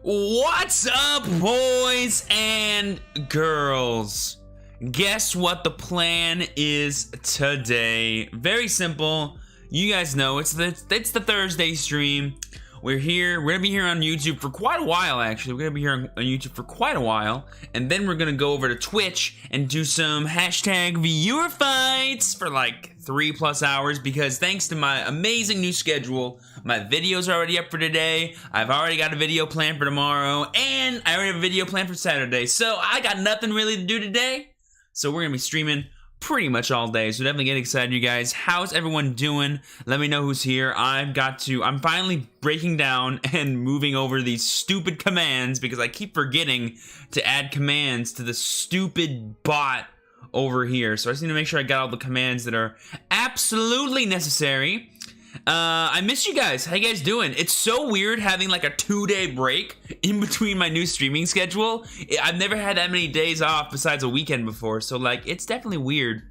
What's up, boys and girls? Guess what the plan is today? Very simple. You guys know it's the Thursday stream. We're gonna be here on YouTube for quite a while. Actually, we're gonna be here on YouTube for quite a while, and then we're gonna go over to Twitch and do some hashtag viewer fights for like 3+ hours, because thanks to my amazing new schedule, my videos are already up for today. I've already got a video planned for tomorrow, and I already have a video planned for Saturday. So I got nothing really to do today. So we're gonna be streaming pretty much all day. So definitely get excited, you guys. How's everyone doing? Let me know who's here. I'm finally breaking down and moving over these stupid commands, because I keep forgetting to add commands to the stupid bot over here. So I just need to make sure I got all the commands that are absolutely necessary. I miss you guys. How you guys doing? It's so weird having like a 2-day break in between my new streaming schedule. I've never had that many days off besides a weekend before, so like it's definitely weird.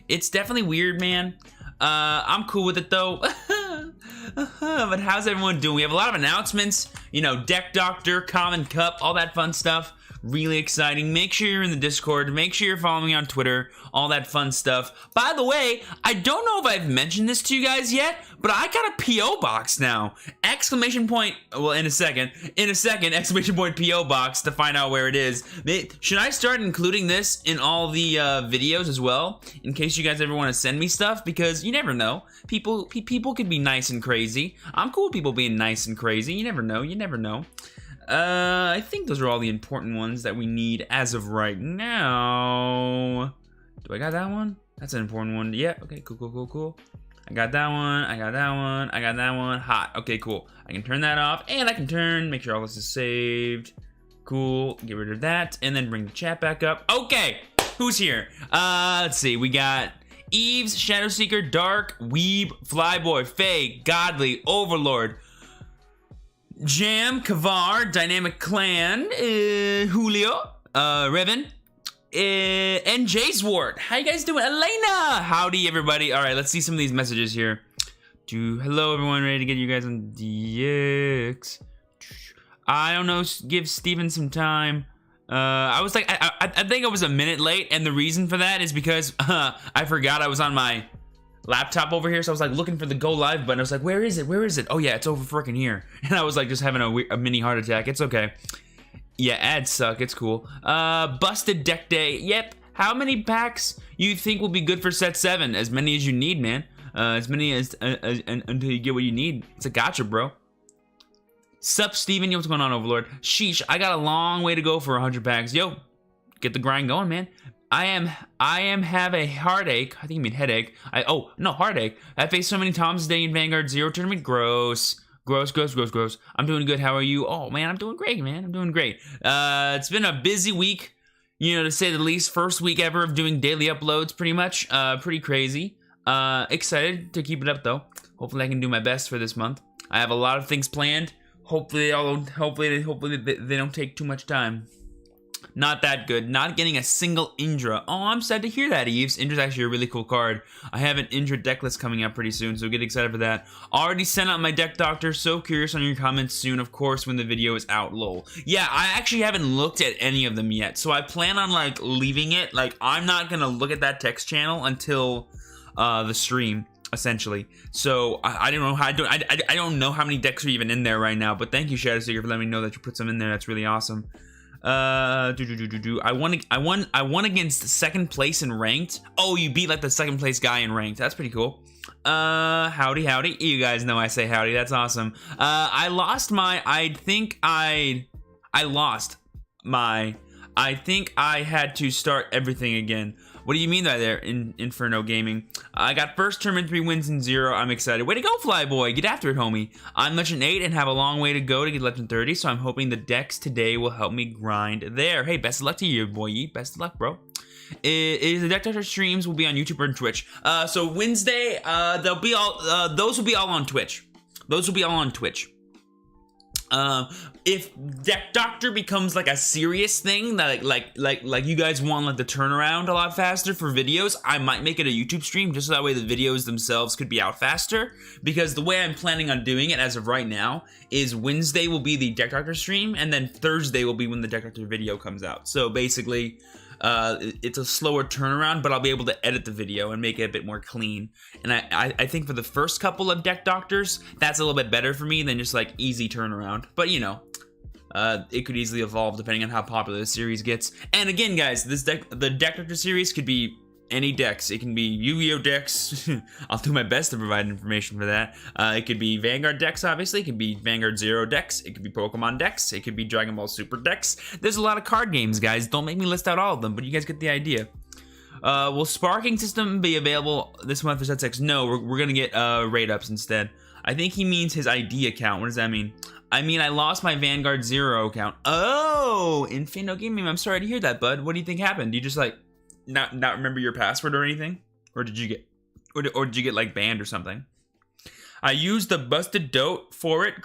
It's definitely weird, man. I'm cool with it though. But how's everyone doing? We have a lot of announcements, you know, Deck Doctor, Common Cup, all that fun stuff. Really exciting. Make sure you're in the Discord. Make sure you're following me on Twitter. All that fun stuff. By the way, I don't know if I've mentioned this to you guys yet, but I got a P.O. box now. Exclamation point, well, in a second, exclamation point P.O. box to find out where it is. Should I start including this in all the videos as well, in case you guys ever want to send me stuff? Because you never know. People could be nice and crazy. I'm cool with people being nice and crazy. You never know. You never know. I think those are all the important ones that we need as of right now. Do I got that one? That's an important one. Yeah, okay, cool. I got that one, I got that one. Hot, okay, cool. I can turn that off, and I can make sure all this is saved. Cool, get rid of that, and then bring the chat back up. Okay, who's here? Let's see, we got Eves, Shadowseeker, Dark, Weeb, Flyboy, Faye, Godly, Overlord, Jam, Kavar, Dynamic Clan, Julio, Revan, and Jayswart. How you guys doing? Elena! Howdy, everybody. All right, let's see some of these messages here. Hello, everyone. Ready to get you guys on DX. I don't know. Give Steven some time. I was like, I think I was a minute late, and the reason for that is because I forgot I was on my laptop over here, so I was like looking for the go live button. I was like, where is it? Oh yeah, it's over freaking here. And I was like just having a mini heart attack. It's okay. Yeah, ads suck. It's cool. Busted deck day. Yep. How many packs you think will be good for set 7? As many as you need, man. As many as until you get what you need. It's a gotcha, bro. Sup, Steven? Yo, what's going on, Overlord? Sheesh, I got a long way to go for 100 packs. Yo, get the grind going, man. I have a heartache. I think you mean headache. Heartache. I faced so many times today in Vanguard 0 tournament. Gross. I'm doing good. How are you? Oh man, I'm doing great, man. I'm doing great. It's been a busy week, you know, to say the least. First week ever of doing daily uploads, pretty much. Pretty crazy. Excited to keep it up though. Hopefully I can do my best for this month. I have a lot of things planned. Hopefully they don't take too much time. Not that good. Not getting a single Indra. Oh, I'm sad to hear that, Eves. Indra's actually a really cool card. I have an Indra deck list coming up pretty soon, so get excited for that. Already sent out my deck doctor. So curious on your comments soon, of course, when the video is out, lol. Yeah, I actually haven't looked at any of them yet, so I plan on, like, leaving it. Like, I'm not gonna look at that text channel until the stream, essentially. So, I don't know how I don't know how many decks are even in there right now, but thank you, Shadowseeker, for letting me know that you put some in there. That's really awesome. I won against second place in ranked. Oh, you beat like the second place guy in ranked. That's pretty cool. Howdy. You guys know I say howdy. That's awesome. I think I had to start everything again. What do you mean by there, Inferno Gaming? I got first tournament 3 wins and 0. I'm excited. Way to go, Flyboy. Get after it, homie. I'm Legend 8 and have a long way to go to get Legend 30, so I'm hoping the decks today will help me grind there. Hey, best of luck to you, boy. Best of luck, bro. The Deck Doctor streams will be on YouTube and Twitch. So Wednesday, they'll be all, those will be all on Twitch. If Deck Doctor becomes like a serious thing that like you guys want like the turnaround a lot faster for videos, I might make it a YouTube stream just so that way the videos themselves could be out faster. Because the way I'm planning on doing it as of right now is Wednesday will be the Deck Doctor stream, and then Thursday will be when the Deck Doctor video comes out. So basically, it's a slower turnaround, but I'll be able to edit the video and make it a bit more clean. And I think for the first couple of Deck Doctors, that's a little bit better for me than just like easy turnaround. But you know, it could easily evolve depending on how popular the series gets. And again, guys, the Deck Doctor series could be any decks. It can be Yu-Gi-Oh decks. I'll do my best to provide information for that. It could be Vanguard decks, obviously. It could be Vanguard Zero decks. It could be Pokemon decks. It could be Dragon Ball Super decks. There's a lot of card games, guys. Don't make me list out all of them, but you guys get the idea. Will Sparking System be available this month for Set 6? No, we're gonna get raid ups instead. I think he means his ID account. What does that mean? I mean, I lost my Vanguard Zero account. Oh, Infinito Gaming, I'm sorry to hear that, bud. What do you think happened? Do you just like not remember your password or anything? Or did you get did you get like banned or something? I used the Busted Dote for it,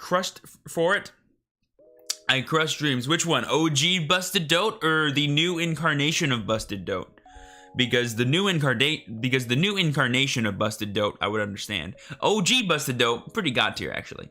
I crushed dreams. Which one? OG Busted Dote or the new incarnation of Busted Dote? Because the new incarnation of Busted Dote, I would understand. OG Busted Dote, pretty god tier actually.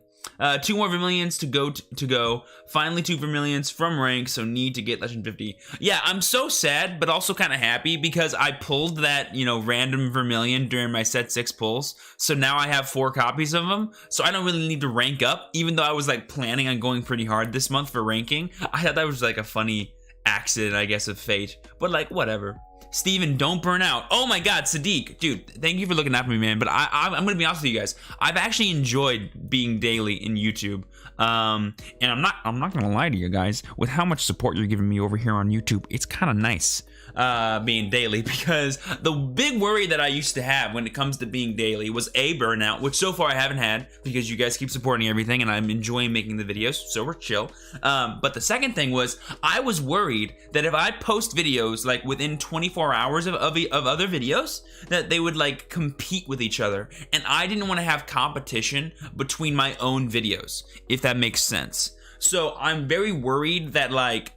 2 more Vermilions to go. Finally 2 Vermilions from rank, so need to get Legend 50. Yeah, I'm so sad, but also kind of happy because I pulled that, you know, random Vermilion during my Set 6 pulls. So now I have 4 copies of them, so I don't really need to rank up, even though I was like planning on going pretty hard this month for ranking. I thought that was like a funny accident, I guess, of fate. But like, whatever. Steven, don't burn out. Oh my god, Sadiq. Dude, thank you for looking after me, man. But I'm going to be honest with you guys. I've actually enjoyed being daily in YouTube. And I'm not going to lie to you guys. With how much support you're giving me over here on YouTube, it's kind of nice being daily. Because the big worry that I used to have when it comes to being daily was A, burnout, which so far I haven't had because you guys keep supporting everything and I'm enjoying making the videos, so we're chill. But the second thing was I was worried that if I post videos like within 24 hours of other videos, that they would like compete with each other, and I didn't want to have competition between my own videos, if that makes sense. So I'm very worried that like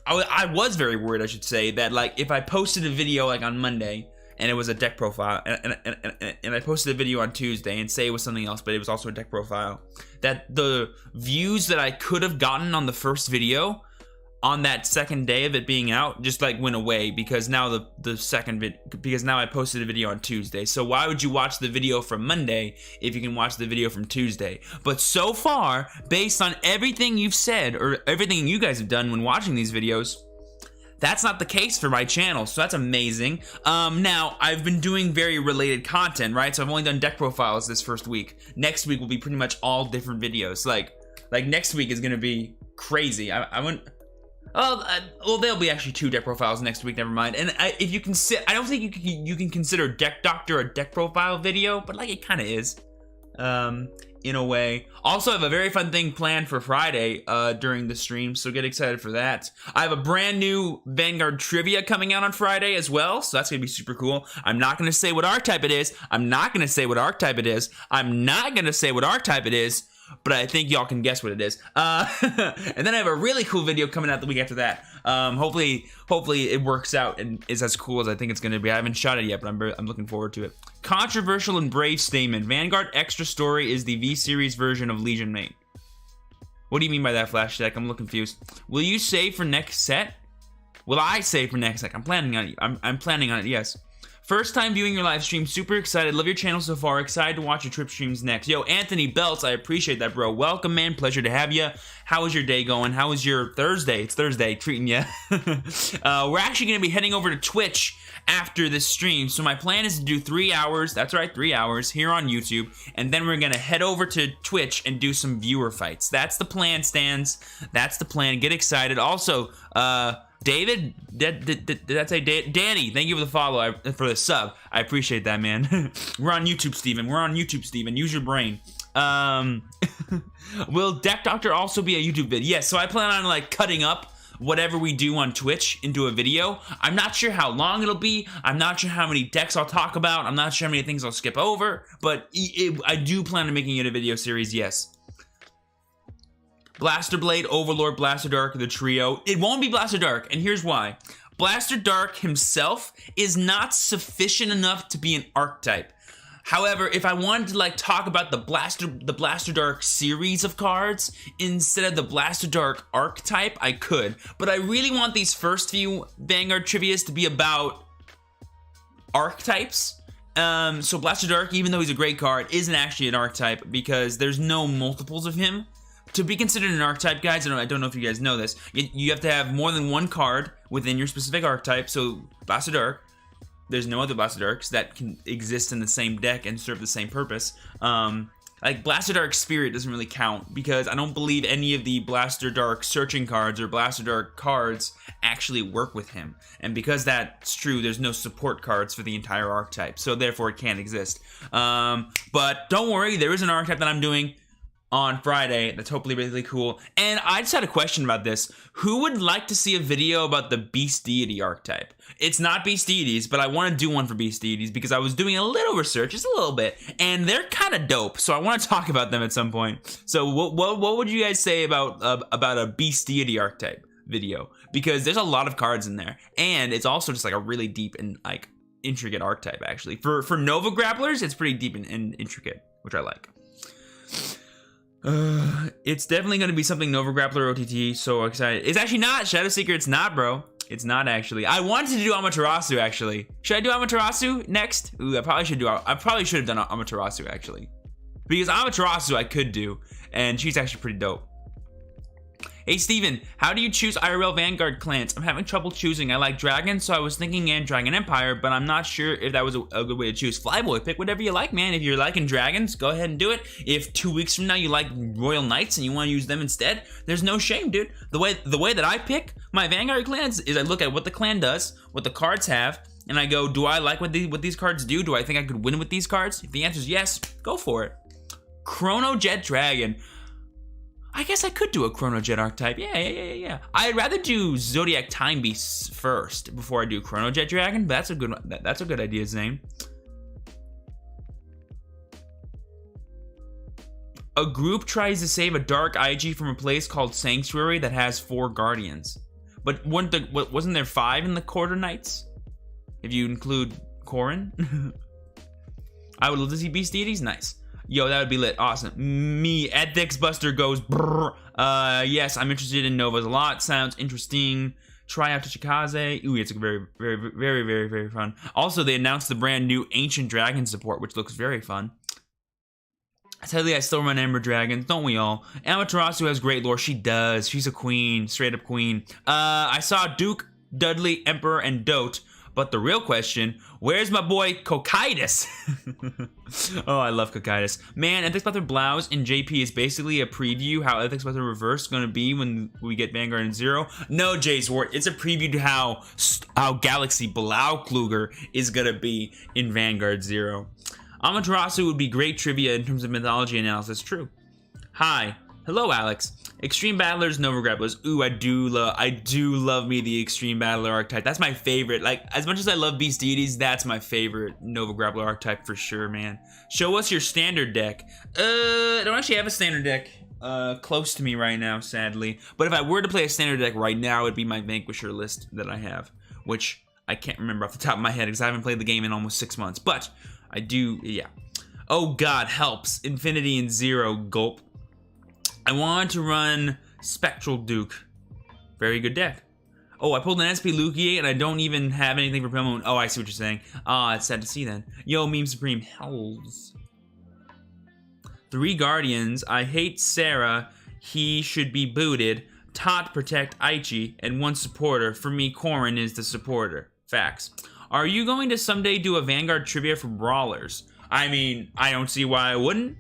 I was very worried, I should say, that like if I posted a video like on Monday and it was a deck profile and I posted a video on Tuesday and say it was something else but it was also a deck profile, that the views that I could have gotten on the first video on that second day of it being out just like went away because now because now I posted a video on Tuesday. So why would you watch the video from Monday if you can watch the video from Tuesday? But so far, based on everything you've said or everything you guys have done when watching these videos, that's not the case for my channel, so that's amazing. Now, I've been doing very related content, right? So I've only done deck profiles this first week. Next week will be pretty much all different videos. Like next week is gonna be crazy. I wouldn't. Well, there'll be actually 2 deck profiles next week. Never mind. And if you I don't think you can consider Deck Doctor a deck profile video, but like it kind of is, in a way. Also, I have a very fun thing planned for Friday during the stream, so get excited for that. I have a brand new Vanguard trivia coming out on Friday as well, so that's gonna be super cool. I'm not gonna say what archetype it is. But I think y'all can guess what it is. And then I have a really cool video coming out the week after that. Hopefully it works out and is as cool as I think it's going to be. I haven't shot it yet, but I'm looking forward to it. Controversial and brave statement. Vanguard Extra Story is the V-Series version of Legion Mate. What do you mean by that, Flash Tech? I'm a little confused. Will you save for next set? Will I save for next set? I'm planning on it. I'm planning on it, yes. First time viewing your live stream, super excited, love your channel so far, excited to watch your trip streams next. Yo, Anthony Belts, I appreciate that, bro. Welcome, man, pleasure to have you. How is your day going? How is your Thursday? It's Thursday, treating you. We're actually going to be heading over to Twitch after this stream, so my plan is to do 3 hours, that's right, 3 hours, here on YouTube, and then we're going to head over to Twitch and do some viewer fights. That's the plan, Stans. That's the plan. Get excited. Also, David, did I say Danny? Thank you for the follow, for the sub. I appreciate that, man. We're on YouTube, Steven. Use your brain. Will Deck Doctor also be a YouTube video? Yes, so I plan on like cutting up whatever we do on Twitch into a video. I'm not sure how long it'll be. I'm not sure how many decks I'll talk about. I'm not sure how many things I'll skip over, but I do plan on making it a video series, yes. Blaster Blade, Overlord, Blaster Dark, the trio. It won't be Blaster Dark, and here's why. Blaster Dark himself is not sufficient enough to be an archetype. However, if I wanted to like talk about the Blaster Dark series of cards instead of the Blaster Dark archetype, I could. But I really want these first few Vanguard trivias to be about archetypes. So Blaster Dark, even though he's a great card, isn't actually an archetype because there's no multiples of him. To be considered an archetype, guys, I don't know if you guys know this, you have to have more than one card within your specific archetype. So Blaster Dark, there's no other Blaster Darks that can exist in the same deck and serve the same purpose. Like Blaster Dark Spirit doesn't really count because I don't believe any of the Blaster Dark searching cards or Blaster Dark cards actually work with him. And because that's true, there's no support cards for the entire archetype, so therefore it can't exist. But don't worry, there is an archetype that I'm doing on Friday that's hopefully really cool. And I just had a question about this. Who would like to see a video about the Beast Deity archetype? It's not Beast Deities, but I want to do one for Beast Deities because I was doing a little research, just a little bit, and they're kind of dope, so I want to talk about them at some point. So what would you guys say about a Beast Deity archetype video? Because there's a lot of cards in there, and it's also just like a really deep and like intricate archetype actually. For Nova Grapplers, it's pretty deep and intricate, which I like. It's definitely going to be something Nova Grappler OTT, so excited. It's actually not. Shadow Seeker, it's not, bro. It's not actually. I wanted to do Amaterasu actually. Should I do Amaterasu next? Ooh, I probably should have done Amaterasu actually. Because Amaterasu I could do, and she's actually pretty dope. Hey Steven, how do you choose IRL Vanguard clans? I'm having trouble choosing. I like dragons, so I was thinking Dragon Empire, but I'm not sure if that was a good way to choose. Flyboy, pick whatever you like, man. If you're liking dragons, go ahead and do it. If 2 weeks from now you like Royal Knights and you want to use them instead, there's no shame, dude. The way that I pick my Vanguard clans is I look at what the clan does, what the cards have, and I go, do I like what these cards do? Do I think I could win with these cards? If the answer is yes, go for it. Chrono Jet Dragon. I guess I could do a Chrono Jet archetype. Yeah. I'd rather do Zodiac Time Beasts first before I do Chrono Jet Dragon, but that's a good idea, Zane. A group tries to save a dark IG from a place called Sanctuary that has 4 guardians. But wasn't there 5 in the Quarter Knights? If you include Corrin? I would love to see Beast Deities. Nice. Yo, that would be lit. Awesome. Me, Ethics Buster goes brrr. Yes, I'm interested in Novas a lot. Sounds interesting. Try out to Chikaze. Ooh, it's very fun. Also, they announced the brand new Ancient Dragon support, which looks very fun. Sadly, I still run Ember Dragons, don't we all? Amaterasu has great lore. She does. She's a queen, straight up queen. I saw Duke, Dudley, Emperor, and Dote. But the real question, where's my boy Cocytus? Oh, I love Cocytus. Man, Ethics Buster Blouse in JP is basically a preview how Ethics Buster Reverse is going to be when we get Vanguard in Zero. No, Jace Ward, it's a preview to how Galaxy Blaukluger is going to be in Vanguard Zero. Amaterasu would be great trivia in terms of mythology analysis. True. Hi. Hello, Alex. Extreme Battlers, Nova Grapplers. Ooh, I do love me the Extreme Battler archetype. That's my favorite. Like, as much as I love Beast Deities, that's my favorite Nova Grappler archetype for sure, man. Show us your standard deck. I don't actually have a standard deck close to me right now, sadly. But if I were to play a standard deck right now, it'd be my Vanquisher list that I have, which I can't remember off the top of my head because I haven't played the game in almost 6 months. But I do, yeah. Oh God, helps. Infinity and Zero, gulp. I want to run Spectral Duke. Very good deck. Oh, I pulled an SP Lukier and I don't even have anything for Pimon. Oh, I see what you're saying. Ah, it's sad to see then. Yo, Meme Supreme, hells. 3 Guardians. I hate Sarah. He should be booted. Tot protect Aichi. And 1 supporter. For me, Corrin is the supporter. Facts. Are you going to someday do a Vanguard trivia for Brawlers? I mean, I don't see why I wouldn't.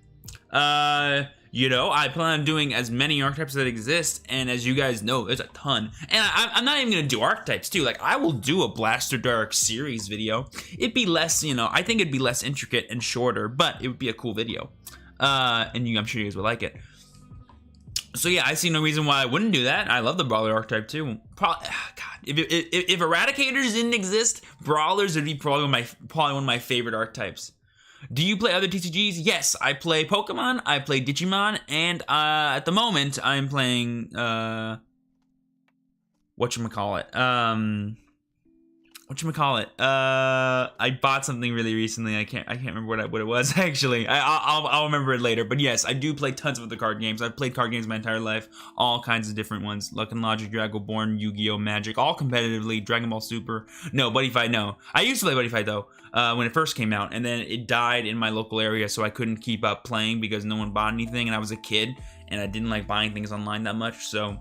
You know, I plan on doing as many archetypes that exist, and as you guys know, there's a ton. And I'm not even gonna do archetypes too. Like, I will do a Blaster Dark series video. It'd be less, you know, I think it'd be less intricate and shorter, but it would be a cool video. And I'm sure you guys would like it. So yeah, I see no reason why I wouldn't do that. I love the Brawler archetype too. God, if Eradicators didn't exist, Brawlers would be probably one of my favorite archetypes. Do you play other TCGs? Yes, I play Pokemon, I play Digimon, and at the moment I'm playing I bought something really recently. I can't remember what it was actually. I'll remember it later. But yes, I do play tons of other card games. I've played card games my entire life, all kinds of different ones. Luck and Logic, Dragonborn, Yu-Gi-Oh, Magic, all competitively. Dragon Ball Super. No, Buddy Fight. No, I used to play Buddy Fight though when it first came out, and then it died in my local area, so I couldn't keep up playing because no one bought anything, and I was a kid, and I didn't like buying things online that much, so.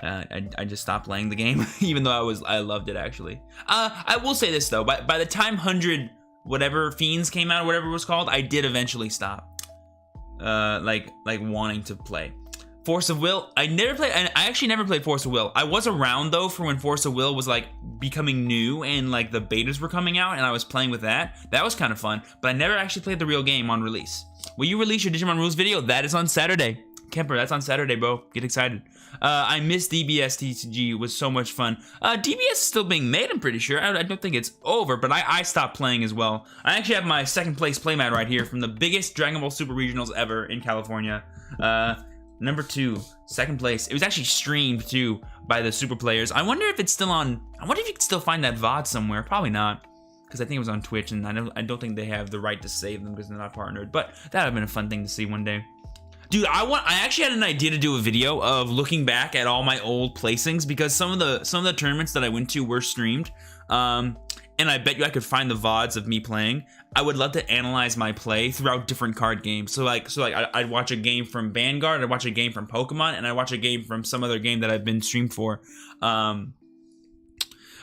I just stopped playing the game, even though I loved it actually. I will say this though, by the time 100 whatever Fiends came out, or whatever it was called, I did eventually stop, like wanting to play. Force of Will, I actually never played Force of Will. I was around though for when Force of Will was like becoming new and like the betas were coming out, and I was playing with that. That was kind of fun, but I never actually played the real game on release. Will you release your Digimon Rules video? That is on Saturday. Kemper, that's on Saturday, bro. Get excited. I miss DBS TCG. It was so much fun. DBS is still being made, I'm pretty sure. I don't think it's over, but I stopped playing as well. I actually have my second place playmat right here from the biggest Dragon Ball Super Regionals ever in California. Number 2, second place. It was actually streamed too by the Super Players. I wonder if it's still on. I wonder if you can still find that VOD somewhere. Probably not, because I think it was on Twitch, and I don't think they have the right to save them because they're not partnered. But that would have been a fun thing to see one day. Dude, I actually had an idea to do a video of looking back at all my old placings, because some of the tournaments that I went to were streamed, and I bet you I could find the VODs of me playing. I would love to analyze my play throughout different card games. So I'd watch a game from Vanguard, I'd watch a game from Pokemon, and I'd watch a game from some other game that I've been streamed for.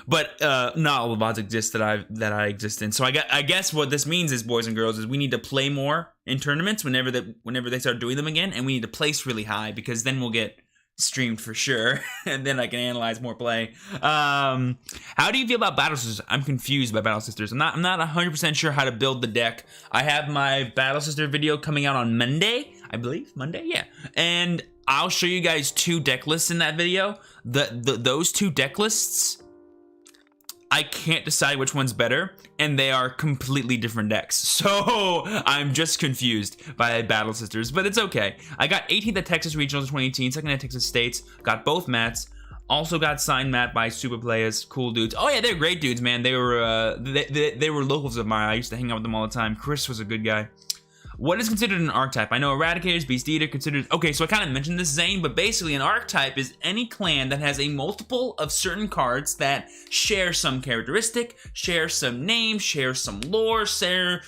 But not all the VODs exist that I exist in. So I guess what this means is, boys and girls, is we need to play more in tournaments whenever they start doing them again, and we need to place really high, because then we'll get streamed for sure, and then I can analyze more play. How do you feel about Battle Sisters? I'm confused by Battle Sisters. I'm not 100% sure how to build the deck. I have my Battle Sister video coming out on Monday, I believe. Monday, yeah. And I'll show you guys 2 deck lists in that video. Those 2 deck lists, I can't decide which one's better, and they are completely different decks. So I'm just confused by Battle Sisters, but it's okay. I got 18th at Texas Regionals in 2018, 2nd at Texas States, got both mats, also got signed mat by Super Players, cool dudes. Oh yeah, they're great dudes, man. They were they were locals of mine. I used to hang out with them all the time. Chris was a good guy. What is considered an archetype? I know Eradicators, Beast Eater considered. Okay, so I kind of mentioned this, Zane, but basically an archetype is any clan that has a multiple of certain cards that share some characteristic, share some name, share some lore, share.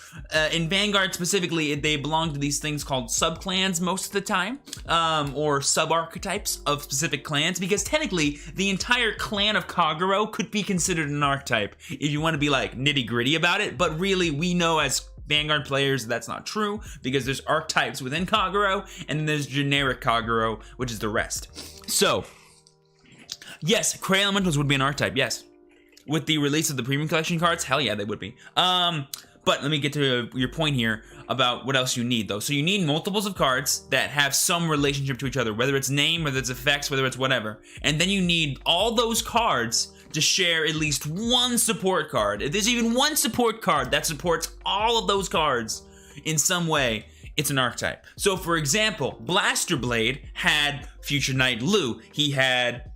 In Vanguard specifically, they belong to these things called subclans most of the time, or sub-archetypes of specific clans, because technically the entire clan of Kagero could be considered an archetype if you want to be like nitty-gritty about it, but really we know as Vanguard players that's not true, because there's archetypes within Kagero, and then there's generic Kagero, which is the rest. So, yes, Cray Elementals would be an archetype, yes. With the release of the premium collection cards, hell yeah, they would be. But let me get to your point here about what else you need, though. So you need multiples of cards that have some relationship to each other, whether it's name, whether it's effects, whether it's whatever. And then you need all those cards to share at least one support card. If there's even one support card that supports all of those cards in some way, it's an archetype. So for example, Blaster Blade had Future Knight Lu. He had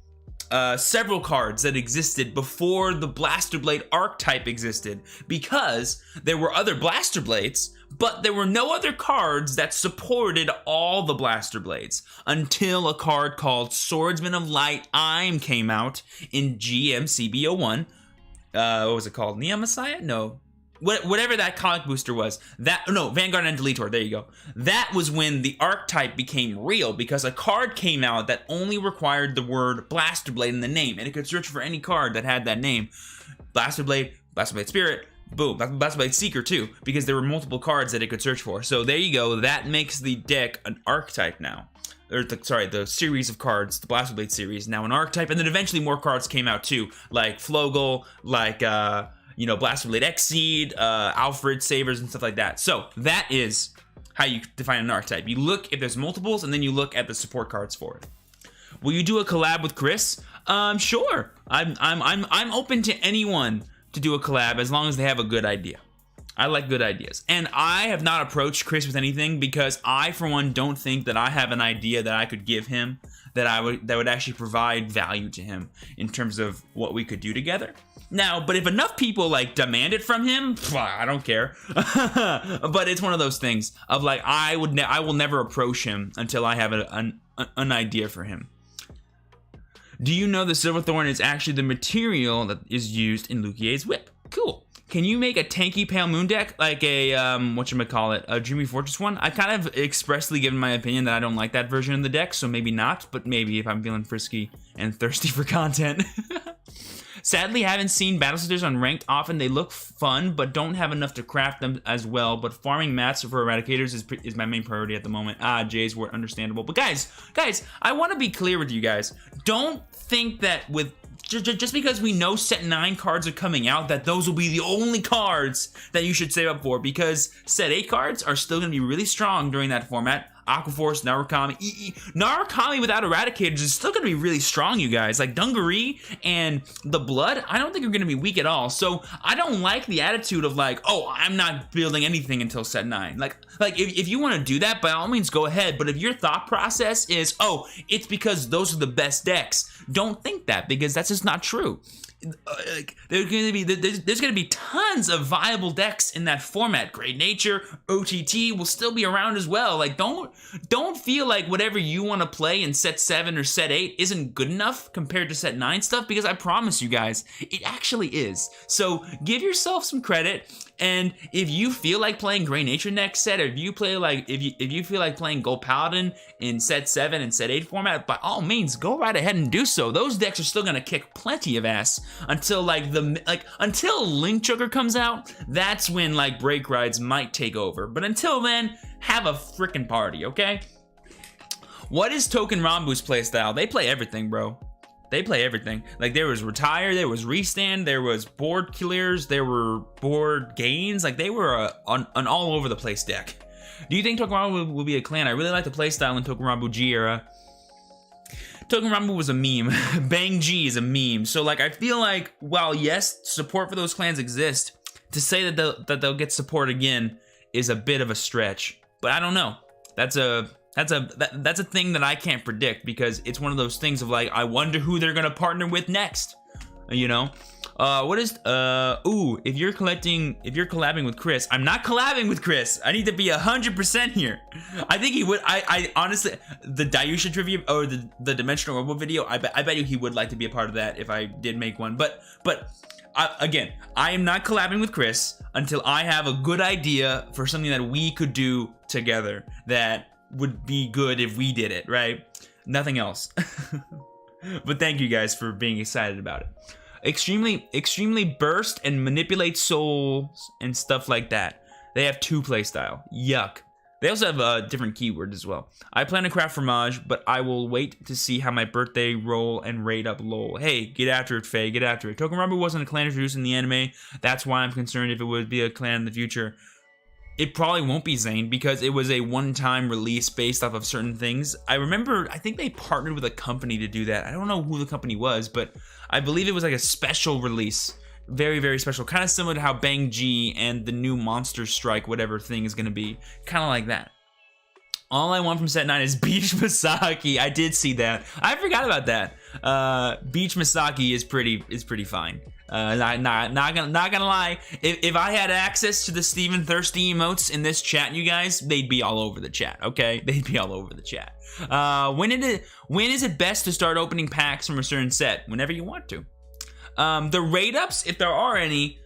several cards that existed before the Blaster Blade archetype existed, because there were other Blaster Blades, but there were no other cards that supported all the Blaster Blades until a card called Swordsman of Light I'm came out in GMCB01. What was it called? Neon Messiah? No. Whatever that comic booster was. Vanguard and Deletor. There you go. That was when the archetype became real, because a card came out that only required the word Blaster Blade in the name, and it could search for any card that had that name. Blaster Blade Spirit, boom, Blaster Blade Seeker too, because there were multiple cards that it could search for. So there you go. That makes the deck an archetype now. Or the series of cards, the Blaster Blade series, now an archetype, and then eventually more cards came out too, like Flogel, like Blaster Blade Xseed, Alfred Savers, and stuff like that. So that is how you define an archetype. You look if there's multiples, and then you look at the support cards for it. Will you do a collab with Chris? Sure. I'm open to anyone to do a collab as long as they have a good idea. I like good ideas. And I have not approached Chris with anything because I, for one, don't think that I have an idea that I could give him that would actually provide value to him in terms of what we could do together. Now, but if enough people like demand it from him, I don't care. But it's one of those things of like I will never approach him until I have an idea for him. Do you know the Silverthorn is actually the material that is used in Lukier's whip? Cool. Can you make a tanky Pale Moon deck like a whatchamacallit, a Dreamy Fortress one? I've kind of expressly given my opinion that I don't like that version of the deck, so maybe not, but maybe if I'm feeling frisky and thirsty for content. Sadly, haven't seen Battle Sisters on Ranked often. They look fun, but don't have enough to craft them as well. But farming mats for Eradicators is my main priority at the moment. Jay's word, understandable. But guys, I want to be clear with you guys. Don't think that with just because we know set 9 cards are coming out, that those will be the only cards that you should save up for, because set 8 cards are still going to be really strong during that format. Aquaforce, Narukami, Narukami without Eradicators is still going to be really strong, you guys. Like Dungaree and the Blood, I don't think are going to be weak at all. So I don't like the attitude of like, oh, I'm not building anything until set 9. Like if you want to do that, by all means go ahead. But if your thought process is, oh, it's because those are the best decks, don't think that, because that's just not true. There's gonna be tons of viable decks in that format. Great Nature, OTT will still be around as well. Like don't feel like whatever you want to play in set 7 or set 8 isn't good enough compared to set 9 stuff, because I promise you guys, it actually is. So give yourself some credit. And if you feel like playing Grey Nature next set, or if you feel like playing Gold Paladin in set 7 and set 8 format, by all means, go right ahead and do so. Those decks are still gonna kick plenty of ass until until Link Choker comes out. That's when like Break Rides might take over. But until then, have a freaking party, okay? What is Token Rambu's playstyle? They play everything, bro. They play everything. Like there was retire, there was restand, there was board clears, there were board gains. Like they were an all over the place deck. Do you think Token Rambu will be a clan? I really like the playstyle in Token Rambu G era. Token Rambu was a meme. Bang G is a meme. So like I feel like while yes, support for those clans exist, to say that they'll get support again is a bit of a stretch. But I don't know. That's a thing that I can't predict, because it's one of those things of like, I wonder who they're gonna partner with next, you know? If you're collabing with Chris, I'm not collabing with Chris. I need to be 100% here. I think he would. I honestly, the Dayusha trivia or the Dimensional Robo video, I bet you he would like to be a part of that if I did make one. But again, I am not collabing with Chris until I have a good idea for something that we could do together that would be good if we did it, right? Nothing else. But thank you guys for being excited about it. Extremely burst and manipulate souls and stuff like that. They have 2 playstyle. Yuck. They also have a different keyword as well. I plan to craft Fromage, but I will wait to see how my birthday roll and raid up lol. Hey, get after it, Faye. Get after it. Token Rambu wasn't a clan introduced in the anime. That's why I'm concerned if it would be a clan in the future. It probably won't be, Zane, because it was a one-time release based off of certain things. I think they partnered with a company to do that. I don't know who the company was, but I believe it was like a special release. Very, very special. Kind of similar to how Bang G and the new Monster Strike, whatever thing is going to be. Kind of like that. All I want from set 9 is Beach Masaki. I did see that. I forgot about that. Beach Masaki is pretty fine. Not gonna lie. If I had access to the Steven Thirsty emotes in this chat, you guys, they'd be all over the chat. Okay, they'd be all over the chat. When is it best to start opening packs from a certain set? Whenever you want to. The raid ups, if there are any,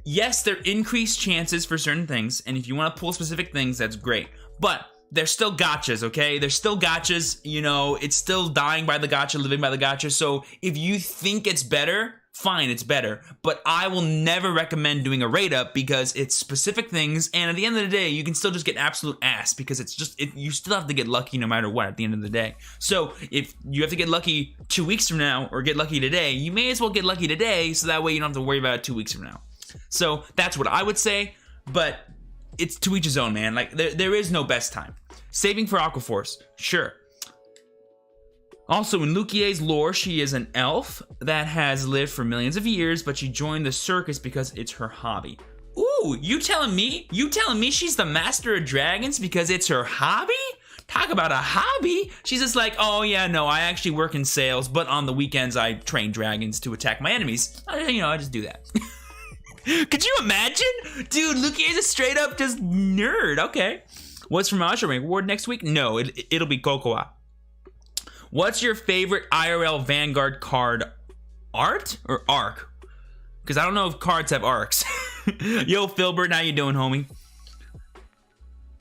yes, they're increased chances for certain things, and if you want to pull specific things, that's great. But they're still gotchas, okay? They're still gotchas, you know, it's still dying by the gotcha, living by the gotcha. So if you think it's better, fine, it's better. But I will never recommend doing a raid up because it's specific things, and at the end of the day, you can still just get absolute ass because it's just, you still have to get lucky no matter what at the end of the day. So if you have to get lucky 2 weeks from now or get lucky today, you may as well get lucky today so that way you don't have to worry about it 2 weeks from now. So that's what I would say, but it's to each his own, man. Like, there is no best time. Saving for Aquaforce, sure. Also, in Lukier's lore, she is an elf that has lived for millions of years, but she joined the circus because it's her hobby. Ooh, Ooh, you telling me she's the master of dragons because it's her hobby? Talk about a hobby. She's just like, oh yeah, no, I actually work in sales, but on the weekends I train dragons to attack my enemies. You know, I just do that. Could you imagine? Dude, look, he's a straight up just nerd. Okay. What's from Asha Rank Reward next week? No, it'll be Cocoa. What's your favorite IRL Vanguard card? Art or arc? Because I don't know if cards have arcs. Yo, Filbert, how you doing, homie?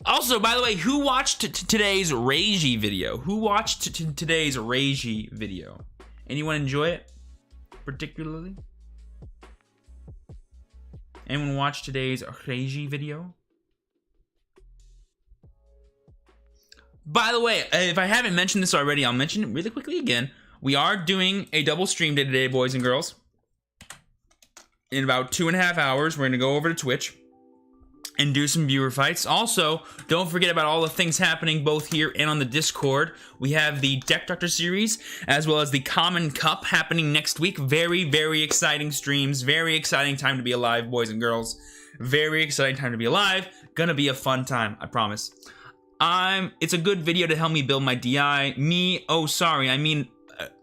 Also, by the way, who watched today's Reiji video? Who watched today's Reiji video? Anyone enjoy it particularly? Anyone watch today's Reiji video? By the way, if I haven't mentioned this already, I'll mention it really quickly again. We are doing a double stream day today, boys and girls. In about 2.5 hours, we're gonna go over to Twitch and do some viewer fights. Also, don't forget about all the things happening both here and on the Discord. We have the Deck Doctor series, as well as the Common Cup happening next week. Very, very exciting streams. Very exciting time to be alive, boys and girls. Very exciting time to be alive. Gonna be a fun time, I promise. It's a good video to help me build my DI. I mean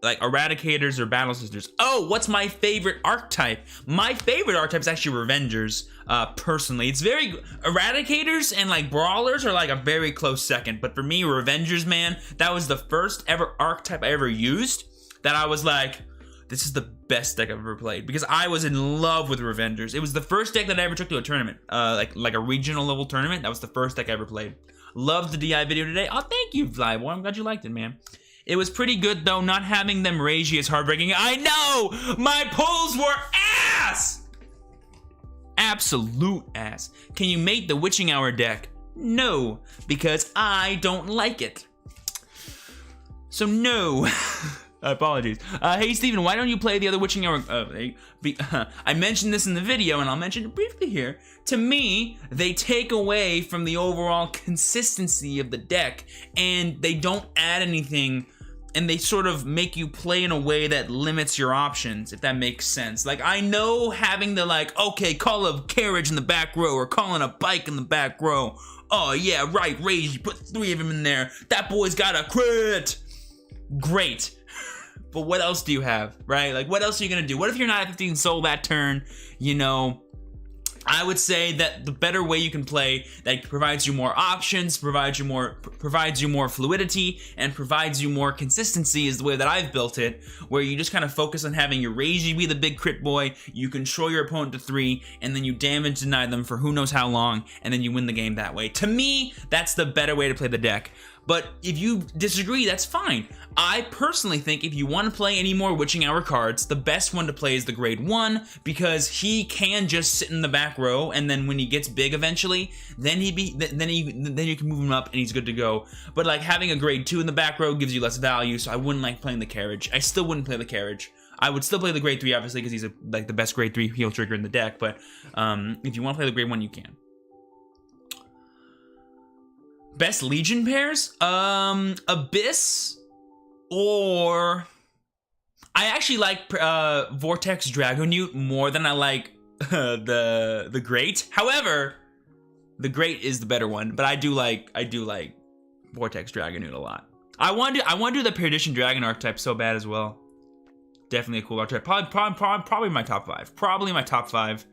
like Eradicators or Battle Sisters. Oh, what's my favorite archetype? My favorite archetype is actually Revengers, personally. It's very, Eradicators and like Brawlers are like a very close second, but for me, Revengers, man, that was the first ever archetype I ever used that I was like, this is the best deck I've ever played, because I was in love with Revengers. It was the first deck that I ever took to a tournament, like a regional level tournament. That was the first deck I ever played. Loved the DI video today. Oh, thank you, Flyboy. I'm glad you liked it, man. It was pretty good, though. Not having them Reiji is heartbreaking. I know! My pulls were ass! Absolute ass. Can you make the Witching Hour deck? No, because I don't like it. So no. Apologies. Hey, Steven, why don't you play the other Witching Hour? I mentioned this in the video, and I'll mention it briefly here. To me, they take away from the overall consistency of the deck, and they don't add anything, and they sort of make you play in a way that limits your options, if that makes sense. Like, I know having the, like, okay, call a carriage in the back row, or calling a bike in the back row. Oh, yeah, right, Rage, you put 3 of them in there. That boy's got a crit. Great. But what else do you have, right? Like, what else are you gonna do? What if you're not at 15 soul that turn? You know, I would say that the better way you can play that provides you more options, provides you more fluidity, and provides you more consistency is the way that I've built it, where you just kind of focus on having your Reiji be the big crit boy, you control your opponent to 3, and then you damage deny them for who knows how long, and then you win the game that way. To me, that's the better way to play the deck. But if you disagree, that's fine. I personally think if you want to play any more Witching Hour cards, the best one to play is the Grade 1, because he can just sit in the back row, and then when he gets big eventually, then you can move him up and he's good to go. But like having a Grade 2 in the back row gives you less value, so I wouldn't like playing the carriage. I still wouldn't play the carriage. I would still play the Grade 3, obviously, because he's like the best Grade 3 heal trigger in the deck, but if you want to play the Grade 1, you can. Best Legion pairs? Abyss or... I actually like Vortex Dragonute more than I like the Great. However, the Great is the better one, but I do like Vortex Dragonute a lot. I want to do the Perdition Dragon archetype so bad as well. Definitely a cool archetype. Probably my top 5. Probably my top 5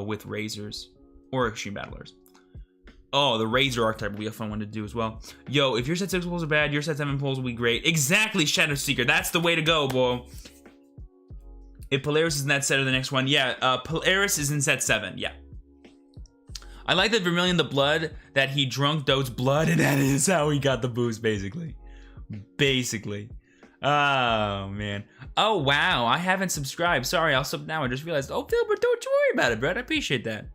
with Razors or Extreme Battlers. Oh, the Razor archetype will be a fun one to do as well. Yo, if your set 6 pulls are bad, your set 7 pulls will be great. Exactly, Shadow Seeker. That's the way to go, boy. If Polaris is in that set or the next one, yeah, Polaris is in set 7, yeah. I like that Vermilion the Blood, that he drunk Doe's blood, and that is how he got the boost, basically. Basically. Oh, man. Oh, wow, I haven't subscribed. Sorry, I'll sub now. I just realized. Oh, Filbert, don't you worry about it, bro. I appreciate that.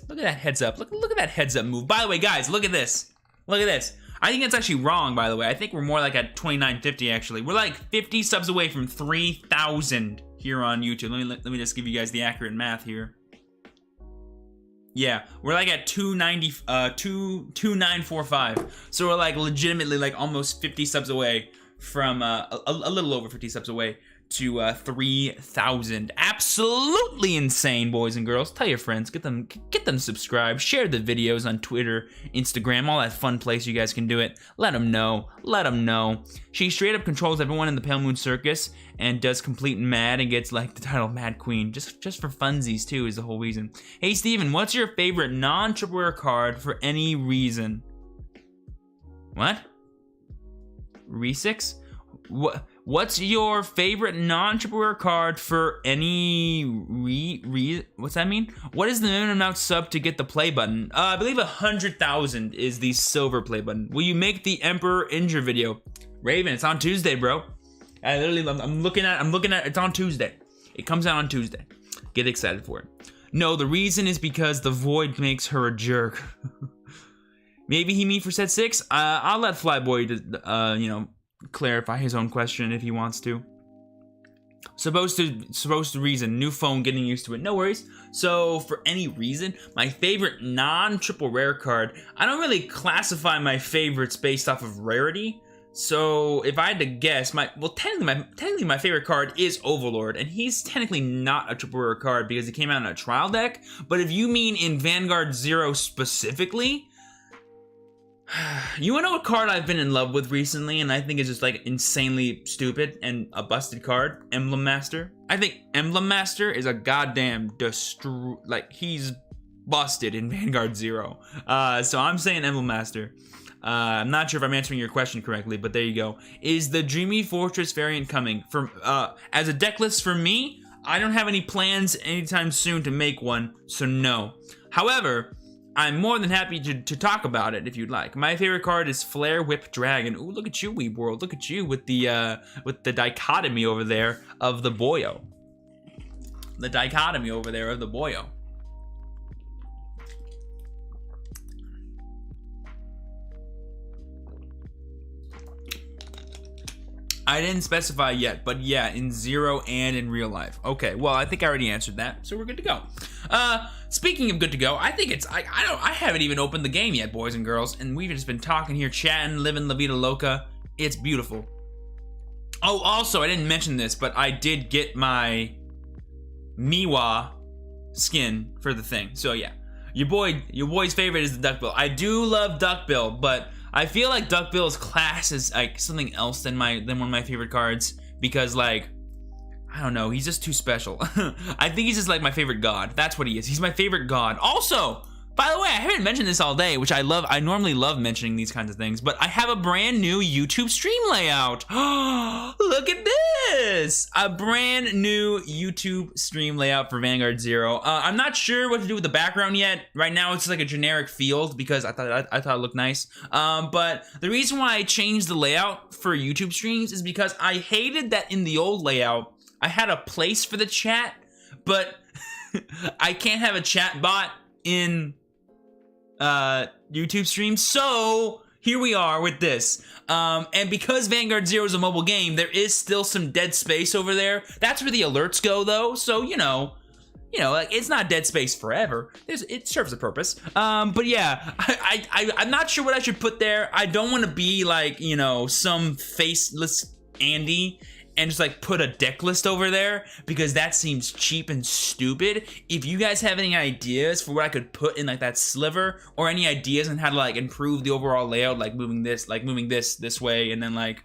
Look at that heads up. Look at that heads up move. By the way, guys, look at this. Look at this. I think that's actually wrong, by the way. I think we're more like at 2950, actually. We're like 50 subs away from 3,000 here on YouTube. Let me just give you guys the accurate math here. Yeah, we're like at 2945. So we're like legitimately like almost 50 subs away from, a little over 50 subs away to 3,000. Absolutely insane, boys and girls. Tell your friends, get them subscribed, share the videos on Twitter, Instagram, all that fun place you guys can do it. Let them know. She straight up controls everyone in the Pale Moon Circus and does complete mad and gets like the title Mad Queen just for funsies too is the whole reason. Hey Steven, what's your favorite non-triple rare card for any reason? What? Re6? What's your favorite non-triple rare card for any what's that mean? What is the minimum amount sub to get the play button? I believe 100,000 is the silver play button. Will you make the Emperor Injure video? Raven, it's on Tuesday, bro. I'm looking at it's on Tuesday. It comes out on Tuesday. Get excited for it. No, the reason is because the Void makes her a jerk. Maybe he mean for set 6? I'll let Flyboy, you know, clarify his own question if he wants to. Supposed to reason. New phone, getting used to it. No worries. So for any reason, my favorite non-triple rare card, I don't really classify my favorites based off of rarity. So if I had to guess, technically my favorite card is Overlord, and he's technically not a triple rare card because he came out in a trial deck. But if you mean in Vanguard 0 specifically, you wanna know what card I've been in love with recently, and I think is just like insanely stupid and a busted card? Emblem Master. I think Emblem Master is a goddamn like he's busted in Vanguard 0. So I'm saying Emblem Master. I'm not sure if I'm answering your question correctly, but there you go. Is the Dreamy Fortress variant coming? As a deck list for me, I don't have any plans anytime soon to make one, so no. However, I'm more than happy to talk about it if you'd like. My favorite card is Flare Whip Dragon. Ooh, look at you, Weeb World. Look at you with the dichotomy over there of the boyo. The dichotomy over there of the boyo. I didn't specify yet, but yeah, in 0 and in real life. Okay, well, I think I already answered that, so we're good to go. Speaking of good to go, I think it's, I haven't even opened the game yet, boys and girls, and we've just been talking here, chatting, living La Vida Loca. It's beautiful. Oh, also, I didn't mention this, but I did get my Miwa skin for the thing. So yeah, your boy's favorite is the Duckbill. I do love Duckbill, but I feel like Duckbill's class is like something else than one of my favorite cards because like, I don't know, he's just too special. I think he's just like my favorite god. That's what he is. He's my favorite god. Also, by the way, I haven't mentioned this all day, which I love. I normally love mentioning these kinds of things, but I have a brand new YouTube stream layout. Look at this! A brand new YouTube stream layout for Vanguard 0. I'm not sure what to do with the background yet. Right now, it's like a generic field because I thought it looked nice. But the reason why I changed the layout for YouTube streams is because I hated that in the old layout, I had a place for the chat, but I can't have a chat bot in YouTube streams, so here we are with this. And because Vanguard 0 is a mobile game, there is still some dead space over there. That's where the alerts go, though, so, you know, like, it's not dead space forever. It serves a purpose. But yeah, I'm not sure what I should put there. I don't want to be, like, you know, some faceless Andy and just like put a deck list over there because that seems cheap and stupid. If you guys have any ideas for what I could put in like that sliver, or any ideas on how to like improve the overall layout, like moving this way and then like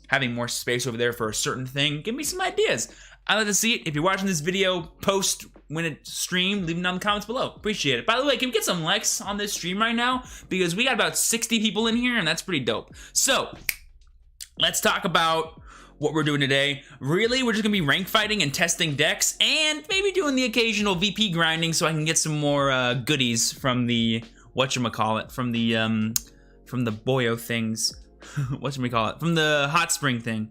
having more space over there for a certain thing, give me some ideas. I'd like to see it. If you're watching this video post when it's streamed, leave them down in the comments below. Appreciate it. By the way, can we get some likes on this stream right now? Because we got about 60 people in here and that's pretty dope. So let's talk about what we're doing today. Really, we're just gonna be rank fighting and testing decks and maybe doing the occasional VP grinding so I can get some more goodies from the whatchamacallit, from the boyo things. Whatchamacallit, from the hot spring thing.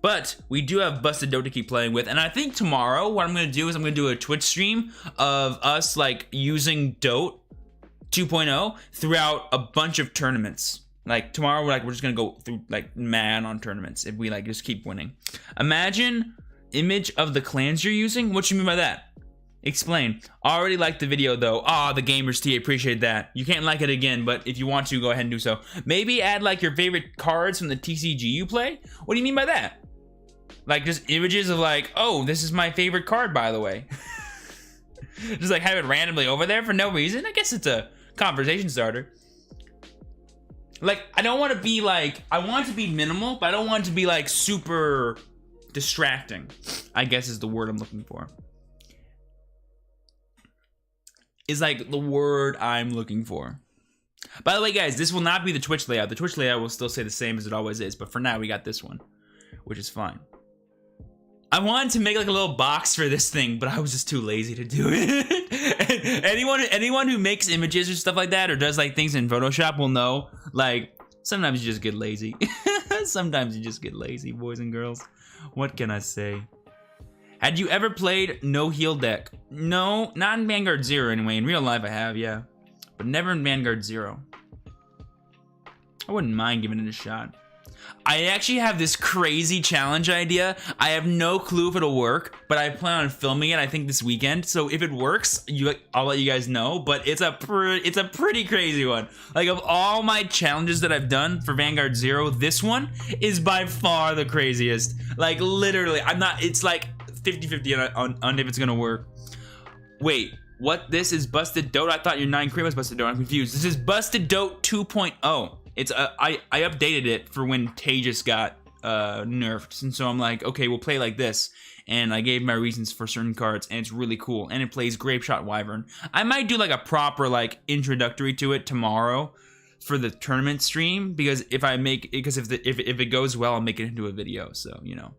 But we do have Busted Dote to keep playing with, and I think tomorrow what I'm gonna do is I'm gonna do a Twitch stream of us like using Dote 2.0 throughout a bunch of tournaments. Like tomorrow, we're just gonna go through like mad on tournaments if we like just keep winning. Imagine image of the clans you're using. What you mean by that? Explain. Already liked the video though. Ah, the Gamers T, appreciate that. You can't like it again, but if you want to, go ahead and do so. Maybe add like your favorite cards from the TCG you play. What do you mean by that? Like, just images of like, oh, this is my favorite card, by the way. Just like have it randomly over there for no reason. I guess it's a conversation starter. Like, I don't want to be like, I want it to be minimal, but I don't want it to be like super distracting, I guess is the word I'm looking for. Is like the word I'm looking for. By the way, guys, this will not be the Twitch layout. The Twitch layout will still stay the same as it always is, but for now we got this one, which is fine. I wanted to make like a little box for this thing, but I was just too lazy to do it. anyone who makes images or stuff like that, or does like things in Photoshop will know, like, sometimes you just get lazy. Sometimes you just get lazy, boys and girls. What can I say? Had you ever played no heal deck? No, not in Vanguard 0 anyway. In real life I have, yeah. But never in Vanguard 0. I wouldn't mind giving it a shot. I actually have this crazy challenge idea. I have no clue if it'll work, but I plan on filming it, I think, this weekend. So if it works, I'll let you guys know. But it's a pretty crazy one. Like, of all my challenges that I've done for Vanguard 0, this one is by far the craziest. Like, literally, it's like 50-50 on if it's gonna work. Wait, what? This is Busted Dote? I thought your 9 cream was Busted Dote. I'm confused. This is Busted Dote 2.0. It's I updated it for when Tejas got nerfed, and so I'm like, okay, we'll play like this. And I gave my reasons for certain cards, and it's really cool. And it plays Grape Shot Wyvern. I might do like a proper like introductory to it tomorrow for the tournament stream, because if it goes well, I'll make it into a video. So, you know,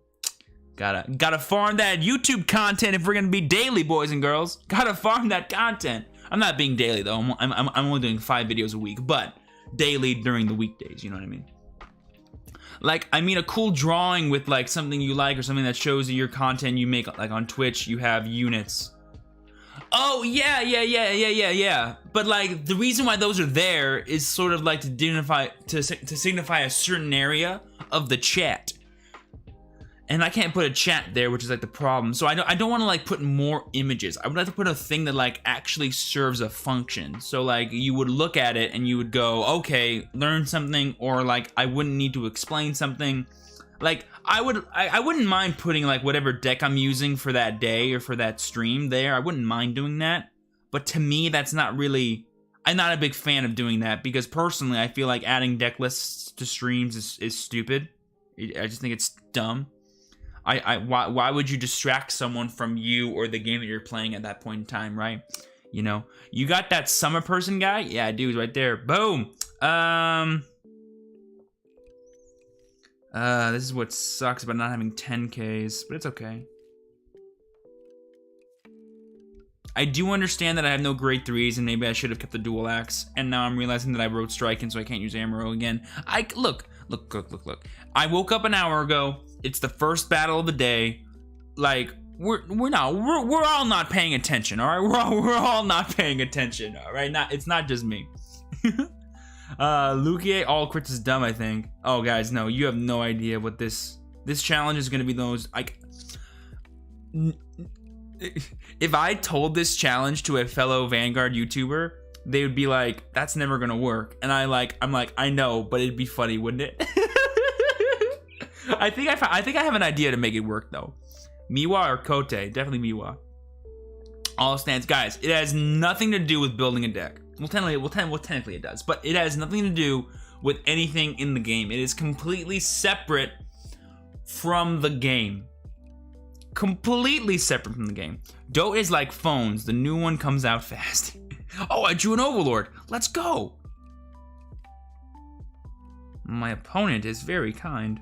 gotta farm that YouTube content if we're gonna be daily, boys and girls. Gotta farm that content. I'm not being daily though. I'm only doing 5 videos a week, but daily during the weekdays, you know what I mean? Like, I mean, a cool drawing with like something you like or something that shows that your content you make, like on Twitch, you have units. Oh yeah. But like, the reason why those are there is sort of like to signify a certain area of the chat. And I can't put a chat there, which is like the problem. So I don't want to like put more images. I would like to put a thing that like actually serves a function. So like you would look at it and you would go, okay, learn something, or like I wouldn't need to explain something. Like I wouldn't mind putting like whatever deck I'm using for that day or for that stream there. I wouldn't mind doing that. But to me, that's not really, I'm not a big fan of doing that, because personally I feel like adding deck lists to streams is stupid. I just think it's dumb. Why would you distract someone from you or the game that you're playing at that point in time, right? You know, you got that summer person guy? Yeah, dude, right there. Boom. This is what sucks about not having 10Ks, but it's okay. I do understand that I have no grade 3s, and maybe I should have kept the dual axe, and now I'm realizing that I wrote strike, and so I can't use Amaro again. Look. I woke up an hour ago. It's the first battle of the day. Like, we're all not paying attention, all right? We're all not paying attention, all right? It's not just me. Lukier all crits is dumb, I think. Oh, guys, no, you have no idea what this challenge is gonna be. Those like, if I told this challenge to a fellow Vanguard YouTuber, they would be like, "That's never gonna work." And I'm like, I know, but it'd be funny, wouldn't it? I think I have an idea to make it work though. Miwa or Kote? Definitely Miwa. All stands, guys. It has nothing to do with building a deck. Well, technically it does, but it has nothing to do with anything in the game. It is completely separate from the game. Completely separate from the game. Dote is like phones. The new one comes out fast. Oh, I drew an Overlord. Let's go. My opponent is very kind.